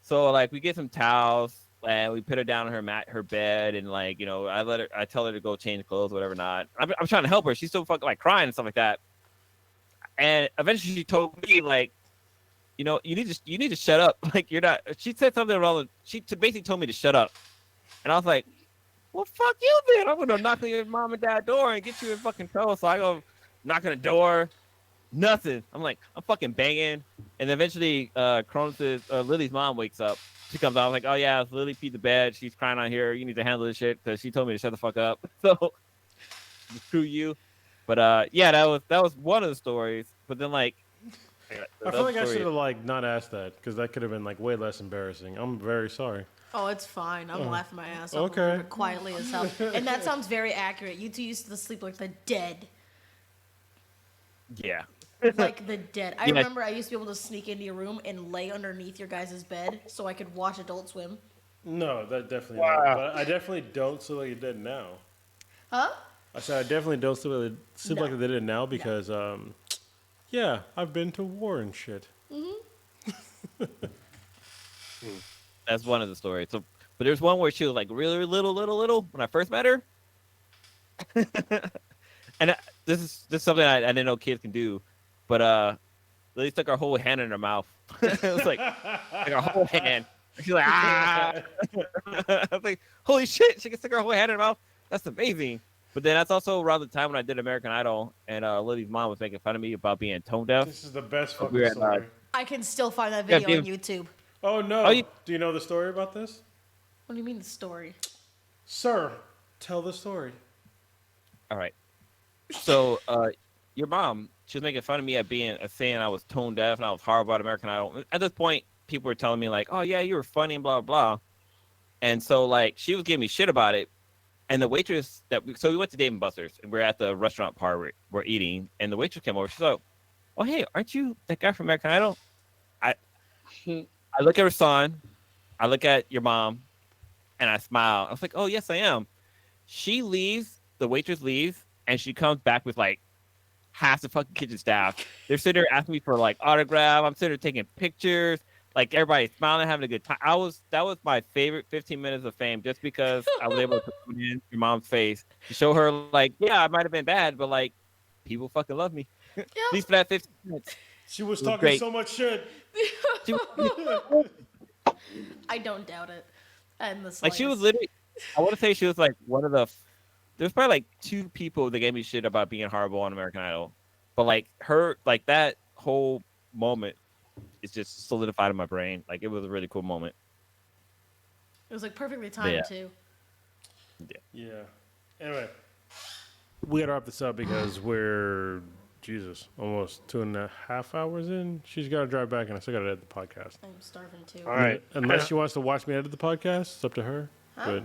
So like, we get some towels and we put her down on her bed, and like, you know, I tell her to go change clothes, whatever. Not, I'm trying to help her. She's still fucking like crying and stuff like that. And eventually, she told me like, you know, you need to shut up. Like, you're not. She said something wrong. She basically told me to shut up, and I was like, well, fuck you then. I'm gonna knock on your mom and dad door and get you in fucking trouble. So I go knock on the door. Nothing. I'm like, I'm fucking banging. And eventually, Lily's mom wakes up. She comes out. I'm like, oh yeah, Lily peed the bed. She's crying on here. You need to handle this shit because she told me to shut the fuck up. So screw you. But yeah, that was one of the stories. But then like, I feel like I should have like not asked that because that could have been like way less embarrassing. I'm very sorry. Oh, it's fine. I'm laughing my ass off Okay. over it quietly as hell. And that sounds very accurate. You two used to sleep like the dead. Yeah. Like the dead. I Yeah. remember I used to be able to sneak into your room and lay underneath your guys' bed so I could watch Adult Swim. No, that definitely. Wow. Not. But I definitely don't sleep like you did now. Huh? I said I definitely don't sleep No. like they did it now because, yeah, I've been to war and shit. That's one of the stories. So, but there's one where she was like really little when I first met her. And this is something I didn't know kids can do, but Lily stuck her whole hand in her mouth. It was like her whole hand, She's like, ah. I was like, holy shit, she can stick her whole head in her mouth. That's amazing. But then that's also around the time when I did American Idol, and Lily's mom was making fun of me about being tone deaf. This is the best We fucking were at, story. I can still find that Yeah, video on Dave- YouTube. Oh no! Oh, you- Do you know the story about this, What do you mean the story? sir? Tell the story. All right. So, your mom, she was making fun of me at saying I was tone deaf and I was horrible at American Idol. At this point, people were telling me like, "Oh yeah, you were funny and blah blah." And so like she was giving me shit about it. And the waitress so we went to Dave and Buster's and we're at the restaurant part we're eating, and the waitress came over. She's like, "Oh hey, aren't you that guy from American Idol?" I look at her son, I look at your mom, and I smile. I was like, "Oh yes, I am." She leaves. The waitress leaves, and she comes back with like half the fucking kitchen staff. They're sitting there asking me for like autograph. I'm sitting there taking pictures. Like everybody's smiling, having a good time. That was my favorite 15 minutes of fame, just because I was able to put it in your mom's face to show her like, yeah, I might have been bad, but like people fucking love me. At least for that 15 minutes. She was It was talking great. so much shit. She was, I don't doubt it. And the like she was slightest. literally, I want to say she was like one of the. There's probably like 2 people that gave me shit about being horrible on American Idol, but like her, like that whole moment is just solidified in my brain. Like it was a really cool moment. It was like perfectly timed Yeah. too. Yeah. Anyway, we gotta wrap this up because we're almost 2.5 hours in. She's got to drive back, and I still got to edit the podcast. I'm starving too. All right. Unless she wants to watch me edit the podcast, it's up to her. Huh? But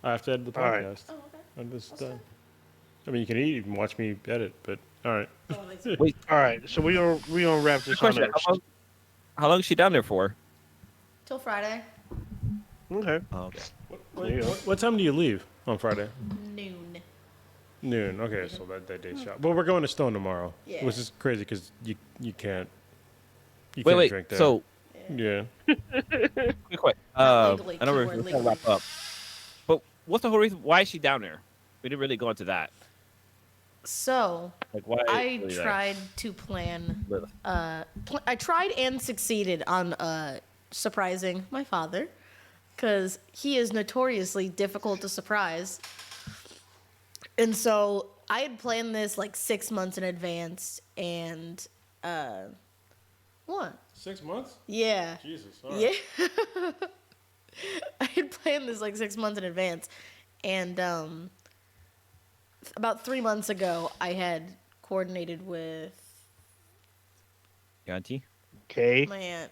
I have to edit the All right. podcast. Oh, okay. I'm just done. I mean, you can eat and watch me edit, but all right. Oh, that's- Wait, All right. So we gonna wrap this question. on. How long is she down there for? Till Friday, Okay. Oh, okay. There you go. What time do you leave on Friday? noon. Noon. Okay, so that day shot. But we're going to Stone tomorrow, Yeah. which is crazy because you can't Wait. drink there. So, yeah. quick. Not legally, I know we're keyword gonna legally. wrap up. But what's the whole reason? Why is she down there? We didn't really go into that. So Like why? I is Lily there? tried to plan. Lilith. I tried and succeeded on surprising my father, because he is notoriously difficult to surprise. And so I had planned this like 6 months in advance, and what? 6 months? Yeah. Jesus. All right. Yeah. I had planned this like 6 months in advance, and about 3 months ago, I had coordinated with Your auntie? Okay. my aunt.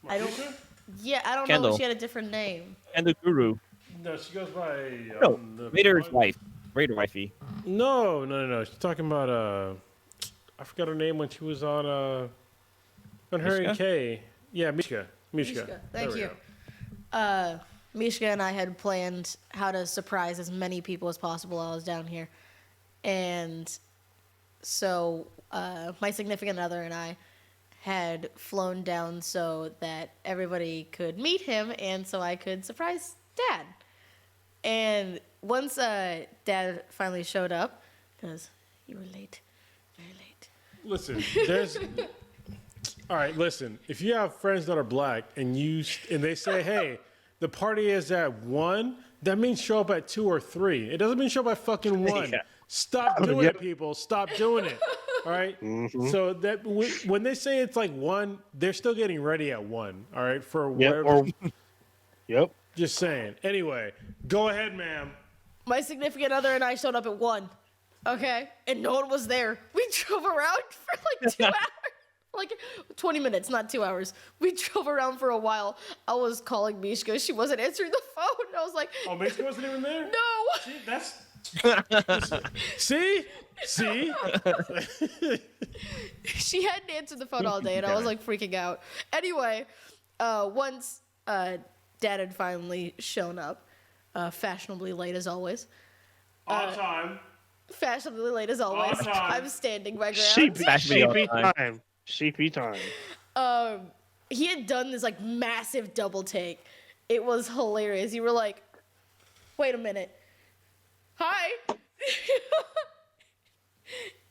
I don't. Yeah, I don't know. Kendall. If she had a different name. And the guru. No, she goes by. No, the Raider's wife. Raider wifey. No. She's talking about I forgot her name when she was on her Mishka? and Kay. Yeah, Mishka. Mishka. Thank There we you. go. Mishka and I had planned how to surprise as many people as possible while I was down here. And so my significant other and I had flown down so that everybody could meet him and so I could surprise Dad. And once Dad finally showed up, because you were late, very late. Listen, there's. All right, listen. If you have friends that are black and they say, "Hey, the party is at 1," that means show up at 2 or 3. It doesn't mean show up at fucking 1. Yeah. Stop doing Yep. it, people. Stop doing it. All right. So that when they say it's like 1, they're still getting ready at 1. All right, for Yep. whatever. Yep. Just saying. Anyway, go ahead, ma'am. My significant other and I showed up at 1, okay? And no one was there. We drove around for like 2 hours. Like 20 minutes, not 2 hours. We drove around for a while. I was calling Mishka. She wasn't answering the phone. I was like, Oh, Mishka wasn't even there. no. See, that's. See. She hadn't answered the phone all day, and I was like freaking out. Anyway, once Dad had finally shown up, fashionably late as always. On time. Fashionably late as always. On time. I'm standing my ground. CP time. time. CP time. He had done this like massive double take. It was hilarious. You were like, wait a minute. Hi.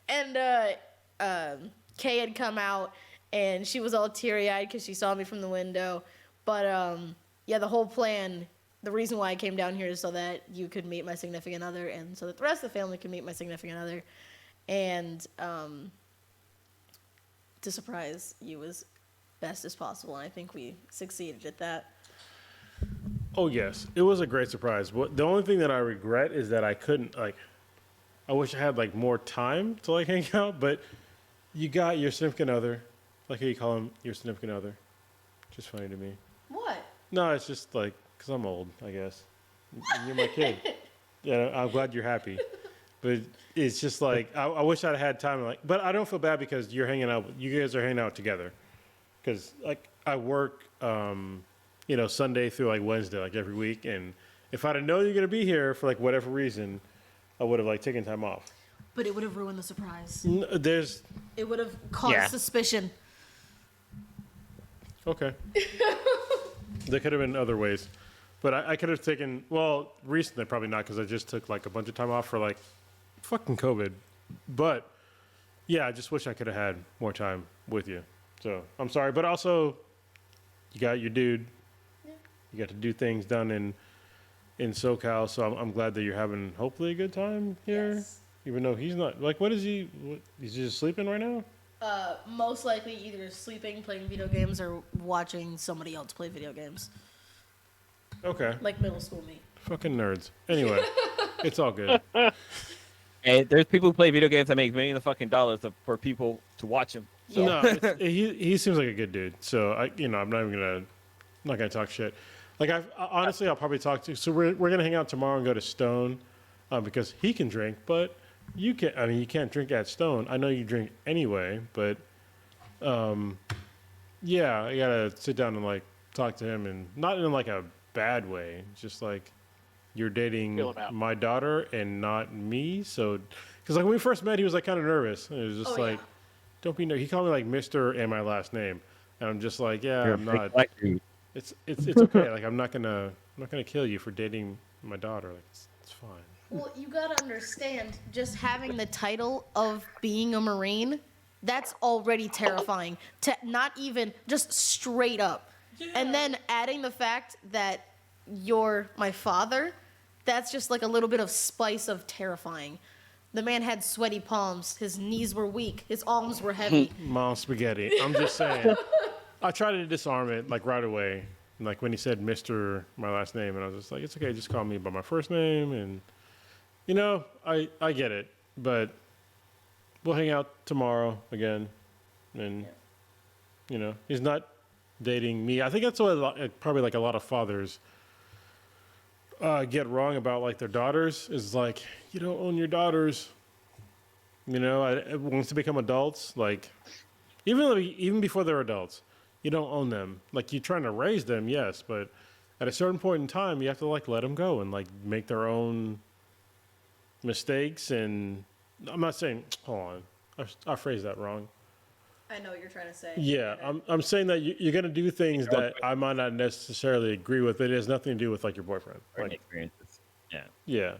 And Kay had come out and she was all teary-eyed because she saw me from the window. But yeah, the whole plan, the reason why I came down here is so that you could meet my significant other, and so that the rest of the family could meet my significant other, and to surprise you as best as possible. And I think we succeeded at that. Oh yes, it was a great surprise. The only thing that I regret is that I couldn't like. I wish I had like more time to like hang out, but you got your significant other, like how you call him your significant other. Just funny to me. What? No, it's just like because I'm old, I guess. And you're my kid. Yeah, I'm glad you're happy, but it's just like I wish I'd had time. Like, but I don't feel bad because you're hanging out. You guys are hanging out together, because like I work. Sunday through like Wednesday, like every week. And if I'd have known you're gonna be here for like whatever reason, I would have like taken time off. But it would have ruined the surprise. It would have caused suspicion. Okay. There could have been other ways, but I could have taken. Well, recently probably not because I just took like a bunch of time off for like fucking COVID. But yeah, I just wish I could have had more time with you. So I'm sorry, but also you got your dude. You got to do things done in SoCal, so I'm glad that you're having hopefully a good time here. Yes. Even though he's not like, what is he? He's just sleeping right now. Most likely either sleeping, playing video games, or watching somebody else play video games. Okay. Like middle school me. Fucking nerds. Anyway, it's all good. And there's people who play video games that make millions of fucking dollars for people to watch them. So. No, he seems like a good dude. So I'm not gonna talk shit. Like honestly, I'll probably talk to. So we're gonna hang out tomorrow and go to Stone, because he can drink, but you can't. I mean, you can't drink at Stone. I know you drink anyway, but yeah, I gotta sit down and like talk to him, and not in like a bad way, just like you're dating Feel him out. my daughter and not me. So, because like when we first met, he was like kind of nervous. It was just like, don't be nervous. He called me like Mr. and my last name, and I'm just like, yeah, I'm not. It's okay. Like I'm not gonna kill you for dating my daughter. Like it's fine. Well, you gotta understand, just having the title of being a Marine, that's already terrifying. To not even just straight up, and then adding the fact that you're my father, that's just like a little bit of spice of terrifying. The man had sweaty palms. His knees were weak. His arms were heavy. Mom spaghetti. I'm just saying. I tried to disarm it like right away. Like when he said Mr. my last name, and I was just like, it's okay, just call me by my first name. And I get it, but we'll hang out tomorrow again. And he's not dating me. I think that's what probably like a lot of fathers get wrong about like their daughters is like, you don't own your daughters. Once they become adults, like even before they're adults, you don't own them. Like you're trying to raise them, yes, but at a certain point in time, you have to like let them go and like make their own mistakes. And I'm not saying, hold on, I phrased that wrong. I know what you're trying to say. Yeah, I'm saying that you're gonna do things that I might not necessarily agree with. It has nothing to do with like your boyfriend. Like Experiences. Yeah. yeah.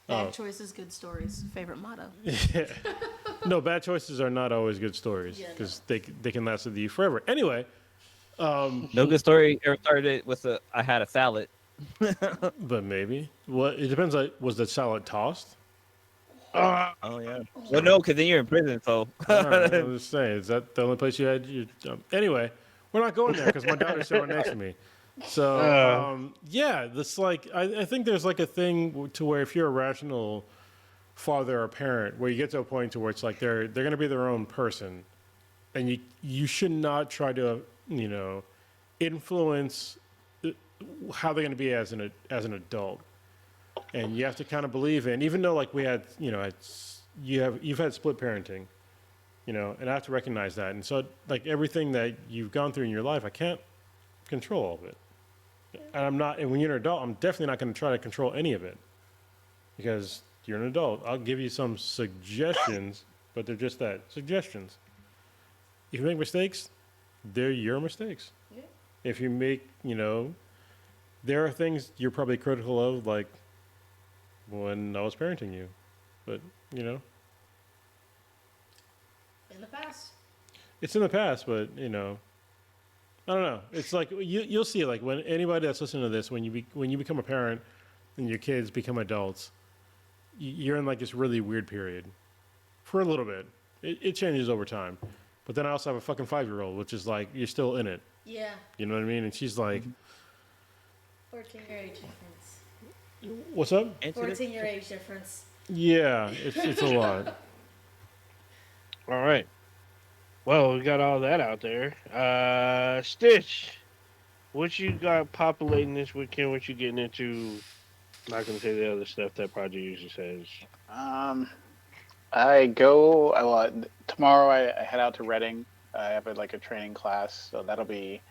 Bad choices, good stories. Favorite motto. Yeah. No, bad choices are not always good stories Yeah, no. because they can last with you forever. Anyway, No good story ever started with I had a salad. but maybe. Well, it depends. Like, was the salad tossed? Oh yeah. Well, no, because then you're in prison. So. All right, I'm just saying. Is that the only place you had your? Anyway, we're not going there because my daughter's sitting right next to me. So yeah, this like I think there's like a thing to where if you're a rational father or parent, where you get to a point to where it's like they're gonna be their own person, and you should not try to influence how they're gonna be as an adult, and you have to kind of believe in, even though like we had you've had split parenting, and I have to recognize that, and so like everything that you've gone through in your life, I can't control all of it. And I'm not, and when you're an adult, I'm definitely not going to try to control any of it because you're an adult. I'll give you some suggestions, but they're just that, suggestions. If you make mistakes, they're your mistakes. Yeah. If you make, there are things you're probably critical of, like when I was parenting you, but In the past. it's in the past, but I don't know. It's like you'll see like when anybody that's listening to this, when you become a parent and your kids become adults, you're in like this really weird period for a little bit. It changes over time, but then I also have a fucking 5-year-old, which is like you're still in it. Yeah. You know what I mean? And she's like, 14-year age difference. "What's up?" 14-year age difference. Yeah, it's a lot. All right. Well, we got all that out there. Stitch, what you got populating this weekend? What you getting into? Not gonna say the other stuff that Prodigy usually says. Tomorrow I head out to Reading. I have a training class, so that'll be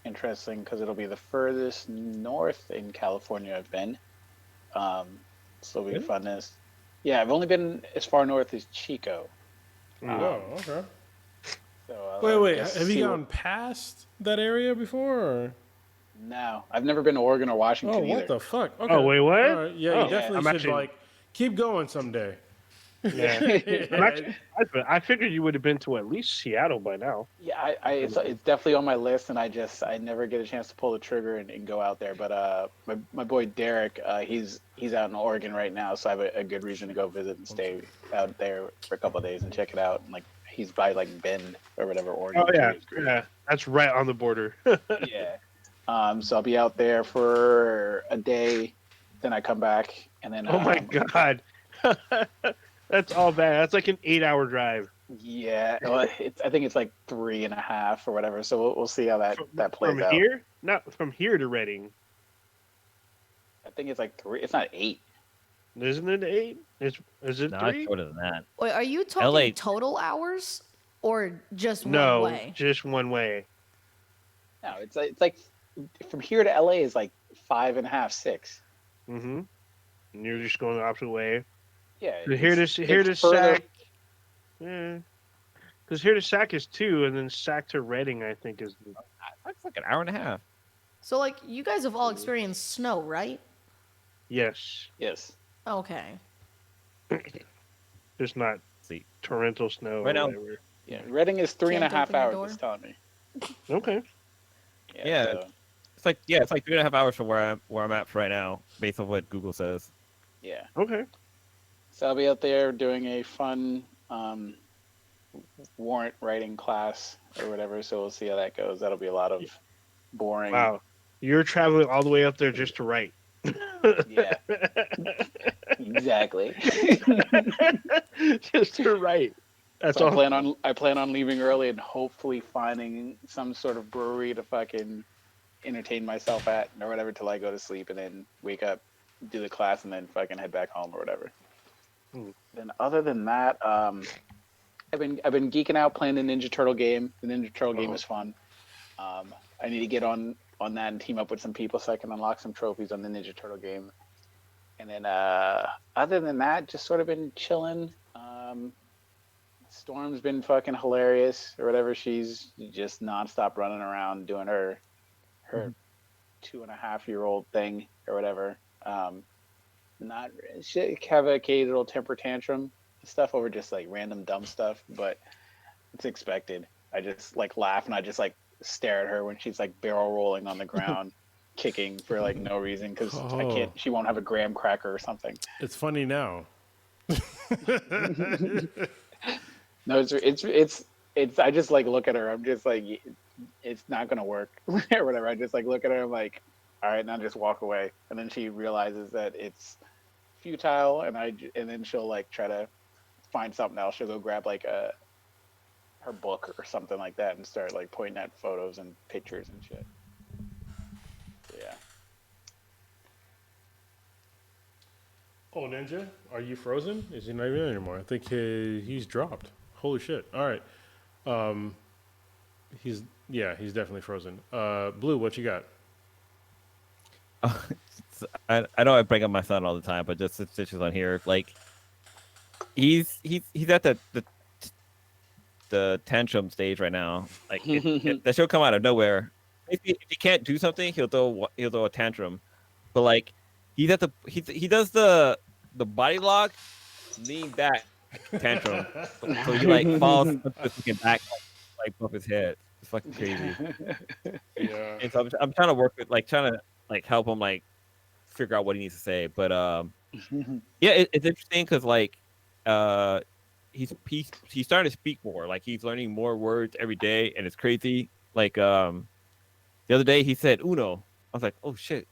interesting because it'll be the furthest north in California I've been. So it'll be fun. Yeah, I've only been as far north as Chico. Oh, okay. So Wait. Have you gone past that area before? Or? No, I've never been to Oregon or Washington Oh, either. what the fuck? Okay. Oh, wait, what? All right. Yeah, Oh, you definitely should keep going someday. Yeah. I figured you would have been to at least Seattle by now. Yeah, it's definitely on my list, and I never get a chance to pull the trigger and go out there. But my boy Derek, he's out in Oregon right now, so I have a good reason to go visit and stay out there for a couple of days and check it out. And he's by Bend or whatever, Oregon. Oh yeah, that's right on the border. Yeah. So I'll be out there for a day, then I come back, and then. Oh my god. That's all bad. That's like an 8-hour drive. Yeah, well, I think it's 3.5 or whatever. So we'll see how that plays from out. Here? Not from here to Reading. I think it's 3. It's not 8. Isn't it 8? Is it No, 3? it's shorter than that. Wait, are you talking LA. total hours or just one No, way? just one way. No, it's from here to LA is 5.5, 6. Mm-hmm. And you're just going the opposite way. Yeah. Here to further. Sac. Yeah. Because here to Sac is 2, and then Sac to Reading, I think, is. That's like an hour and a half. So you guys have all experienced snow, right? Yes. Yes. Okay. Just not See. torrential snow Right or now- whatever. Yeah. Reading is 3.5 open your hours. door? It's telling me. Okay. Yeah. So, It's like 3.5 hours from where I'm at right now, based on what Google says. yeah. Okay. So I'll be out there doing a fun warrant writing class or whatever. So we'll see how that goes. That'll be a lot of boring. Wow. You're traveling all the way up there just to write. Yeah. Exactly. Just to write. That's So all. I plan on leaving early and hopefully finding some sort of brewery to fucking entertain myself at or whatever till I go to sleep and then wake up, do the class, and then fucking head back home or whatever. Then other than that, I've been geeking out playing the Ninja Turtle game. The Ninja Turtle game is fun. I need to get on that and team up with some people so I can unlock some trophies on the Ninja Turtle game. And then other than that, just sort of been chilling. Storm's been fucking hilarious or whatever. She's just nonstop running around doing her 2.5-year-old thing or whatever. She have a occasional temper tantrum and stuff over just random dumb stuff, but it's expected. I just laugh and I just stare at her when she's barrel rolling on the ground, kicking for no reason because I can't. She won't have a graham cracker or something. It's funny now. No, it's. I just look at her. I'm just it's not gonna work or whatever. I just look at her. I'm like, all right, now just walk away. And then she realizes that it's futile, and then she'll try to find something else. She'll go grab her book or something like that and start pointing at photos and pictures and shit. Yeah. Oh, Ninja, are you frozen? Is he not even in anymore? I think he's dropped. Holy shit! All right, he's definitely frozen. Blue, what you got? I know I bring up my son all the time, but just since Stitch is on here, he's at the tantrum stage right now. That should come out of nowhere. If he can't do something, he'll throw a tantrum. But he does the body lock, lean back tantrum. So he falls with his back above his head. It's fucking crazy. Yeah. And so I'm trying to work with trying to help him figure out what he needs to say. But yeah, it's interesting because uh he's starting to speak more. Like he's learning more words every day, and it's crazy. The other day he said Uno. I was like, oh shit,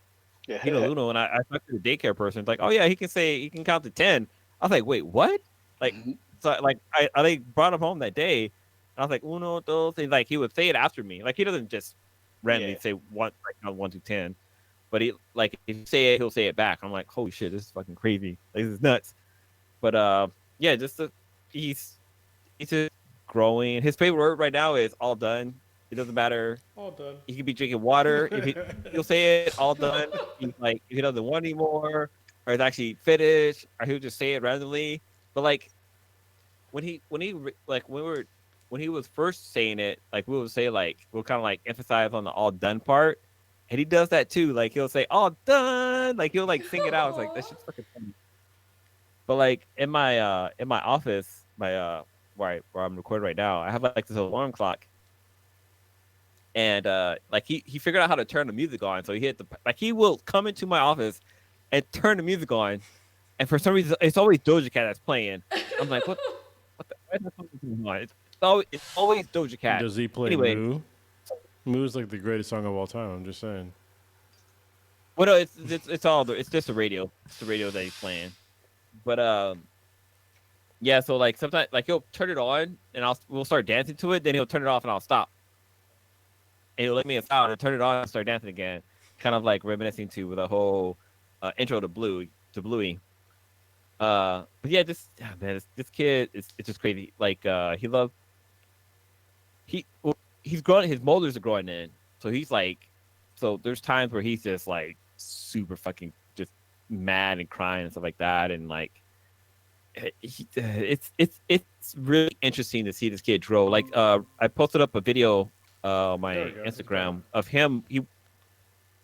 he knows Yeah. Uno. And I talked to the daycare person. It's like, oh yeah, he can count to 10. I was like, wait, what? Like so I brought him home that day. And I was like, Uno, dos, and he would say it after me. Like he doesn't just randomly Yeah. say one count 1 to 10. But if you say it, he'll say it back. I'm like, holy shit, this is fucking crazy. Like this is nuts. But yeah, he's just growing. His favorite word right now is all done. It doesn't matter. All done. He could be drinking water. He'll say it all done. He's like if he doesn't want anymore, or it's actually finished, or he'll just say it randomly. But when he was first saying it, we would say we'll kind of emphasize on the all done part. And he does that too. Like he'll say all done. Like he'll sing it out. It's like that shit's fucking funny. But in my office, where I'm recording right now, I have this alarm clock. And he figured out how to turn the music on. So he will come into my office and turn the music on. And for some reason it's always Doja Cat that's playing. I'm like, what the why is that fucking on? It's always Doja Cat. Does he play Anyway. Moo? Moo's like the greatest song of all time. I'm just saying. Well, no, it's just the radio. It's the radio that he's playing. But yeah. So sometimes he'll turn it on and we'll start dancing to it. Then he'll turn it off and I'll stop. And he'll let me out and turn it on and start dancing again. Kind of reminiscing to the whole intro to Bluey. But yeah, this kid is it's just crazy. He's growing. His molars are growing in, so so there's times where he's just super fucking just mad and crying and stuff like that, and it's really interesting to see this kid grow. I posted up a video on my Instagram of him. He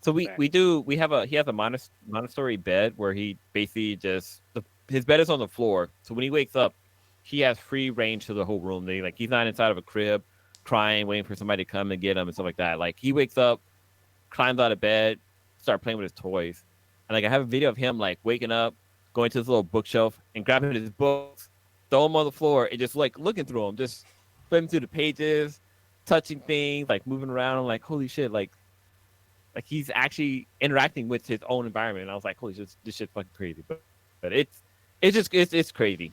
has a Montessori bed where he basically his bed is on the floor. So when he wakes up, he has free range to the whole room. He's not inside of a crib, crying, waiting for somebody to come and get him and stuff like that. He wakes up, climbs out of bed, start playing with his toys. And I have a video of him waking up, going to his little bookshelf and grabbing his books, throw them on the floor and just looking through them, just flipping through the pages, touching things, moving around. I'm like, holy shit, he's actually interacting with his own environment. And I was like, holy shit, this shit's fucking crazy. But it's crazy.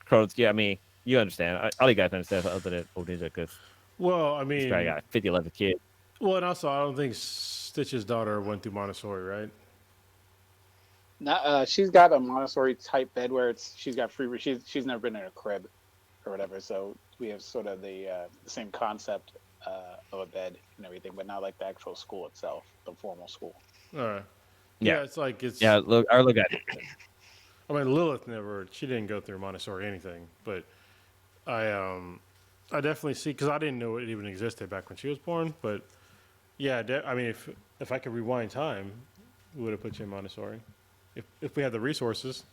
Cronos, yeah, I mean, you understand. All you guys understand other than Old Ninja, because Well, I he's mean, probably got 50, 11 kids. well, and also I don't think Stitch's daughter went through Montessori, right? Not, she's got a Montessori type bed where she's got free. She's never been in a crib or whatever. So we have sort of the same concept of a bed and everything, but not the actual school itself, the formal school. All right. Yeah. It's Yeah, look at it. I mean, Lilith she didn't go through Montessori or anything, but I definitely see, because I didn't know it even existed back when she was born. But yeah, I mean, if I could rewind time, we would have put you in Montessori if we had the resources.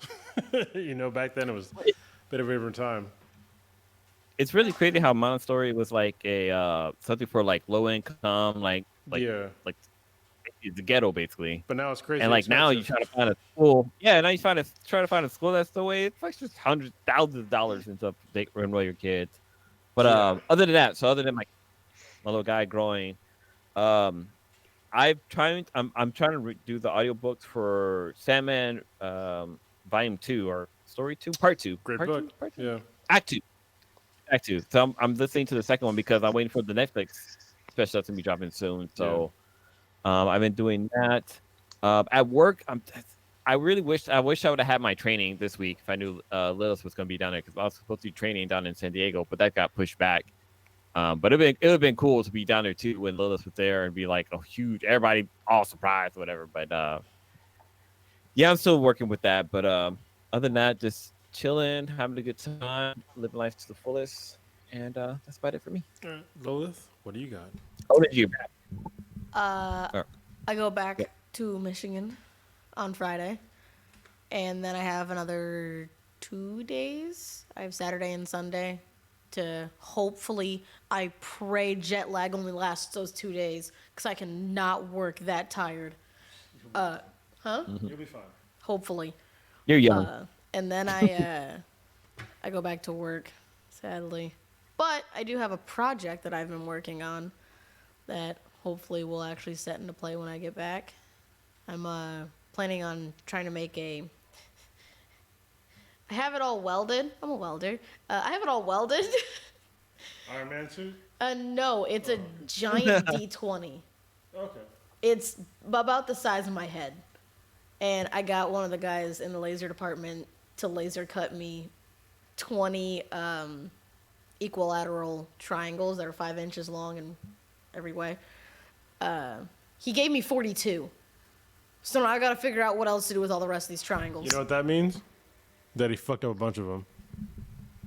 Back then it was a bit of a different time. It's really crazy how Montessori was a something for low income, Yeah. the ghetto basically. But now it's crazy. And now you try to find a school. Yeah, now you try to find a school that's the way. It's just hundreds, thousands of dollars and stuff to enroll your kids. But other than that, other than my little guy growing, I'm trying to do the audiobooks for Sandman Volume 2 or Story 2, Part 2. Great Part book. 2? Part 2? Yeah. Act 2. So I'm listening to the second one because I'm waiting for the Netflix special that's gonna be dropping soon. So I've been doing that. At work, I wish I would have had my training this week if I knew Lilith was gonna be down there, because I was supposed to be training down in San Diego, but that got pushed back. But it would have been cool to be down there too when Lilith was there and be a huge, everybody all surprised or whatever. But yeah, I'm still working with that. But other than that, just chilling, having a good time, living life to the fullest, and that's about it for me. All right. Lilith, what do you got? How did you back? I go back to Michigan on Friday, and then I have another 2 days. I have Saturday and Sunday to hopefully, I pray jet lag only lasts those 2 days because I cannot work that tired. You'll be fine. Hopefully. You're young. And then I go back to work, sadly. But I do have a project that I've been working on that hopefully will actually set into play when I get back. I'm planning on trying to make I have it all welded. I'm a welder. I have it all welded. Iron Man suit? No, it's a giant D20. Okay. It's about the size of my head. And I got one of the guys in the laser department to laser cut me 20 equilateral triangles that are 5 inches long in every way. He gave me 42. So now I gotta figure out what else to do with all the rest of these triangles. You know what that means? That he fucked up a bunch of them.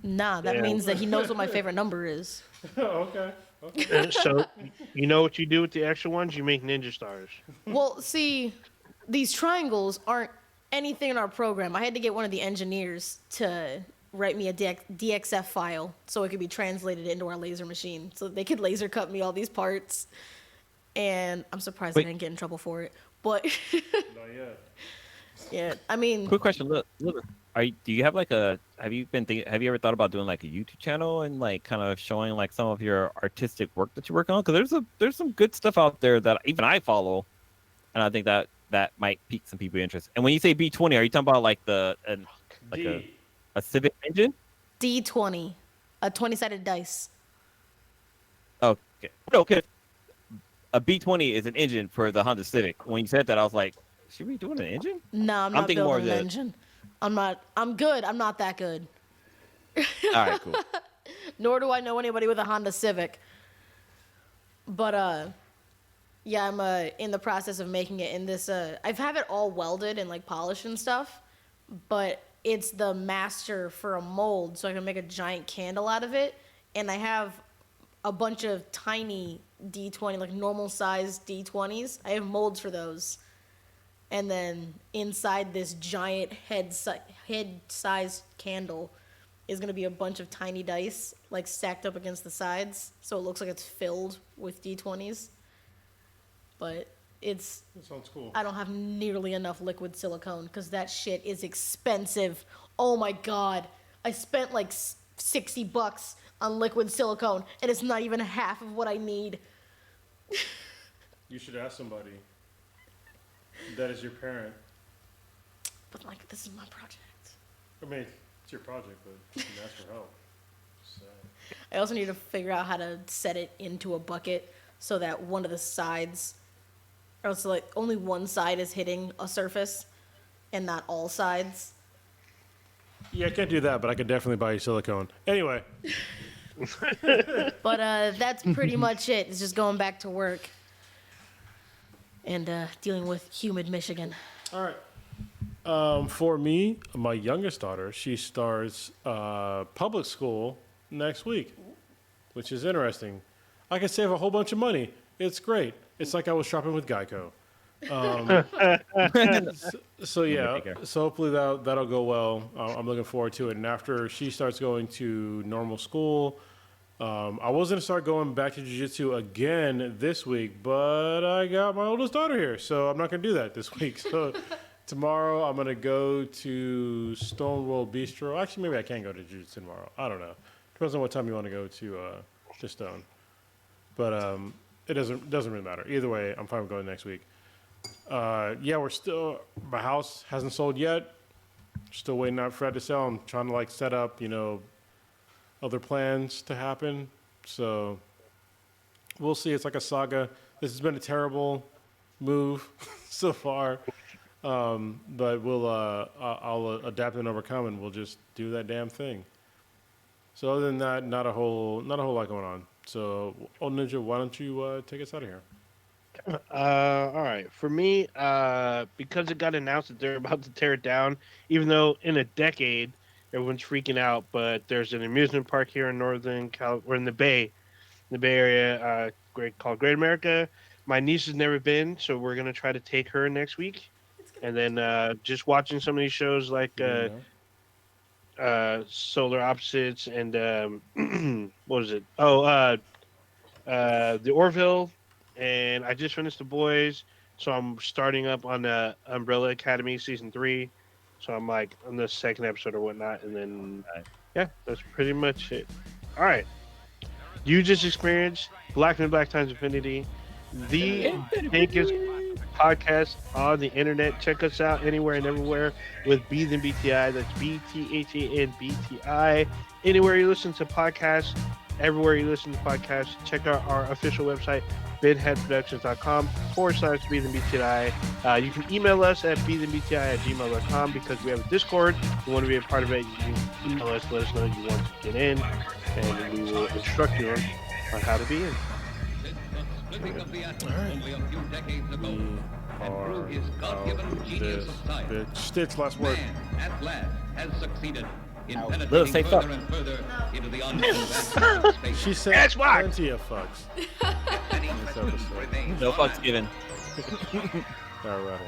Nah, that means that he knows what my favorite number is. Okay. So, you know what you do with the extra ones? You make ninja stars. Well, see, these triangles aren't anything in our program. I had to get one of the engineers to write me a DXF file so it could be translated into our laser machine so they could laser cut me all these parts. And I'm surprised I didn't get in trouble for it. But Not yet. yeah, I mean, Quick question, look, do you have like have you ever thought about doing like a YouTube channel and like kind of showing like some of your artistic work that you work on? Because there's some good stuff out there that even I follow, and I think that might pique some people's interest. And when you say B20, are you talking about like a Civic engine? D20, a 20-sided dice. Okay. Okay. A B20 is an engine for the Honda Civic. When you said that, I was like, should we doing an engine? No, I'm not thinking more building of an engine. I'm good. I'm not that good. All right, cool. Nor do I know anybody with a Honda Civic. But yeah, I'm in the process of making it in this. I've have it all welded and like polished and stuff, but it's the master for a mold, so I can make a giant candle out of it. And I have a bunch of tiny D20, like normal size D20s. I have molds for those. And then inside this giant head-sized candle is going to be a bunch of tiny dice, like stacked up against the sides, so it looks like it's filled with D20s. But That sounds cool. I don't have nearly enough liquid silicone because that shit is expensive. Oh my god. I spent like $60 on liquid silicone, and it's not even half of what I need. You should ask somebody. That is your parent. But like, this is my project. I mean, it's your project, but you can ask for help. So. I also need to figure out how to set it into a bucket so that one of the sides, or so like only one side is hitting a surface and not all sides. Yeah, I can't do that, but I could definitely buy you silicone. Anyway. But that's pretty much it. It's just going back to work and dealing with humid Michigan. All right. For me, my youngest daughter, she starts public school next week, which is interesting. I can save a whole bunch of money. It's great. It's like I was shopping with Geico. So yeah, so hopefully that'll go well. I'm looking forward to it. And after she starts going to normal school, I was gonna start going back to jiu-jitsu again this week, but I got my oldest daughter here, so I'm not gonna do that this week. So tomorrow I'm gonna go to Stonewall Bistro. Actually, maybe I can go to jiu-jitsu tomorrow. I don't know. Depends on what time you want to go to Stone. But it doesn't really matter. Either way, I'm fine with going next week. Yeah, my house hasn't sold yet. Still waiting out for that to sell. I'm trying to like set up, other plans to happen. So we'll see. It's like a saga. This has been a terrible move so far. But I'll adapt and overcome, and we'll just do that damn thing. So other than that, not a whole lot going on. So, Old Ninja, why don't you take us out of here? All right. For me, because it got announced that they're about to tear it down, even though in a decade everyone's freaking out, but there's an amusement park here in or in the Bay Area, called Great America. My niece has never been, so we're gonna try to take her next week, and then just watching some of these shows like Solar Opposites and what was it? The Orville, and I just finished The Boys, so I'm starting up on the Umbrella Academy season 3. So I'm like on the second episode or whatnot, and then yeah, that's pretty much it. All right, you just experienced Black Men Black Times Infinity, the biggest podcast on the internet. Check us out anywhere and everywhere with Beat and BTI. That's BTHANBTI. Anywhere you listen to podcasts, everywhere you listen to podcasts, check out our official website, bidheadproductions.com/Beat and BTI. You can email us at beatandbti@gmail.com because we have a Discord. If you want to be a part of it, you can email us, let us know you want to get in, and we will instruct you on how to be in. We are this bitch. Stitch, last word. At last has succeeded in Lilith, penetrating say fuck. further and further into the unknown vastness of space. She said That's why. plenty of fucks. Many This questions episode. remain No fucks given. All right.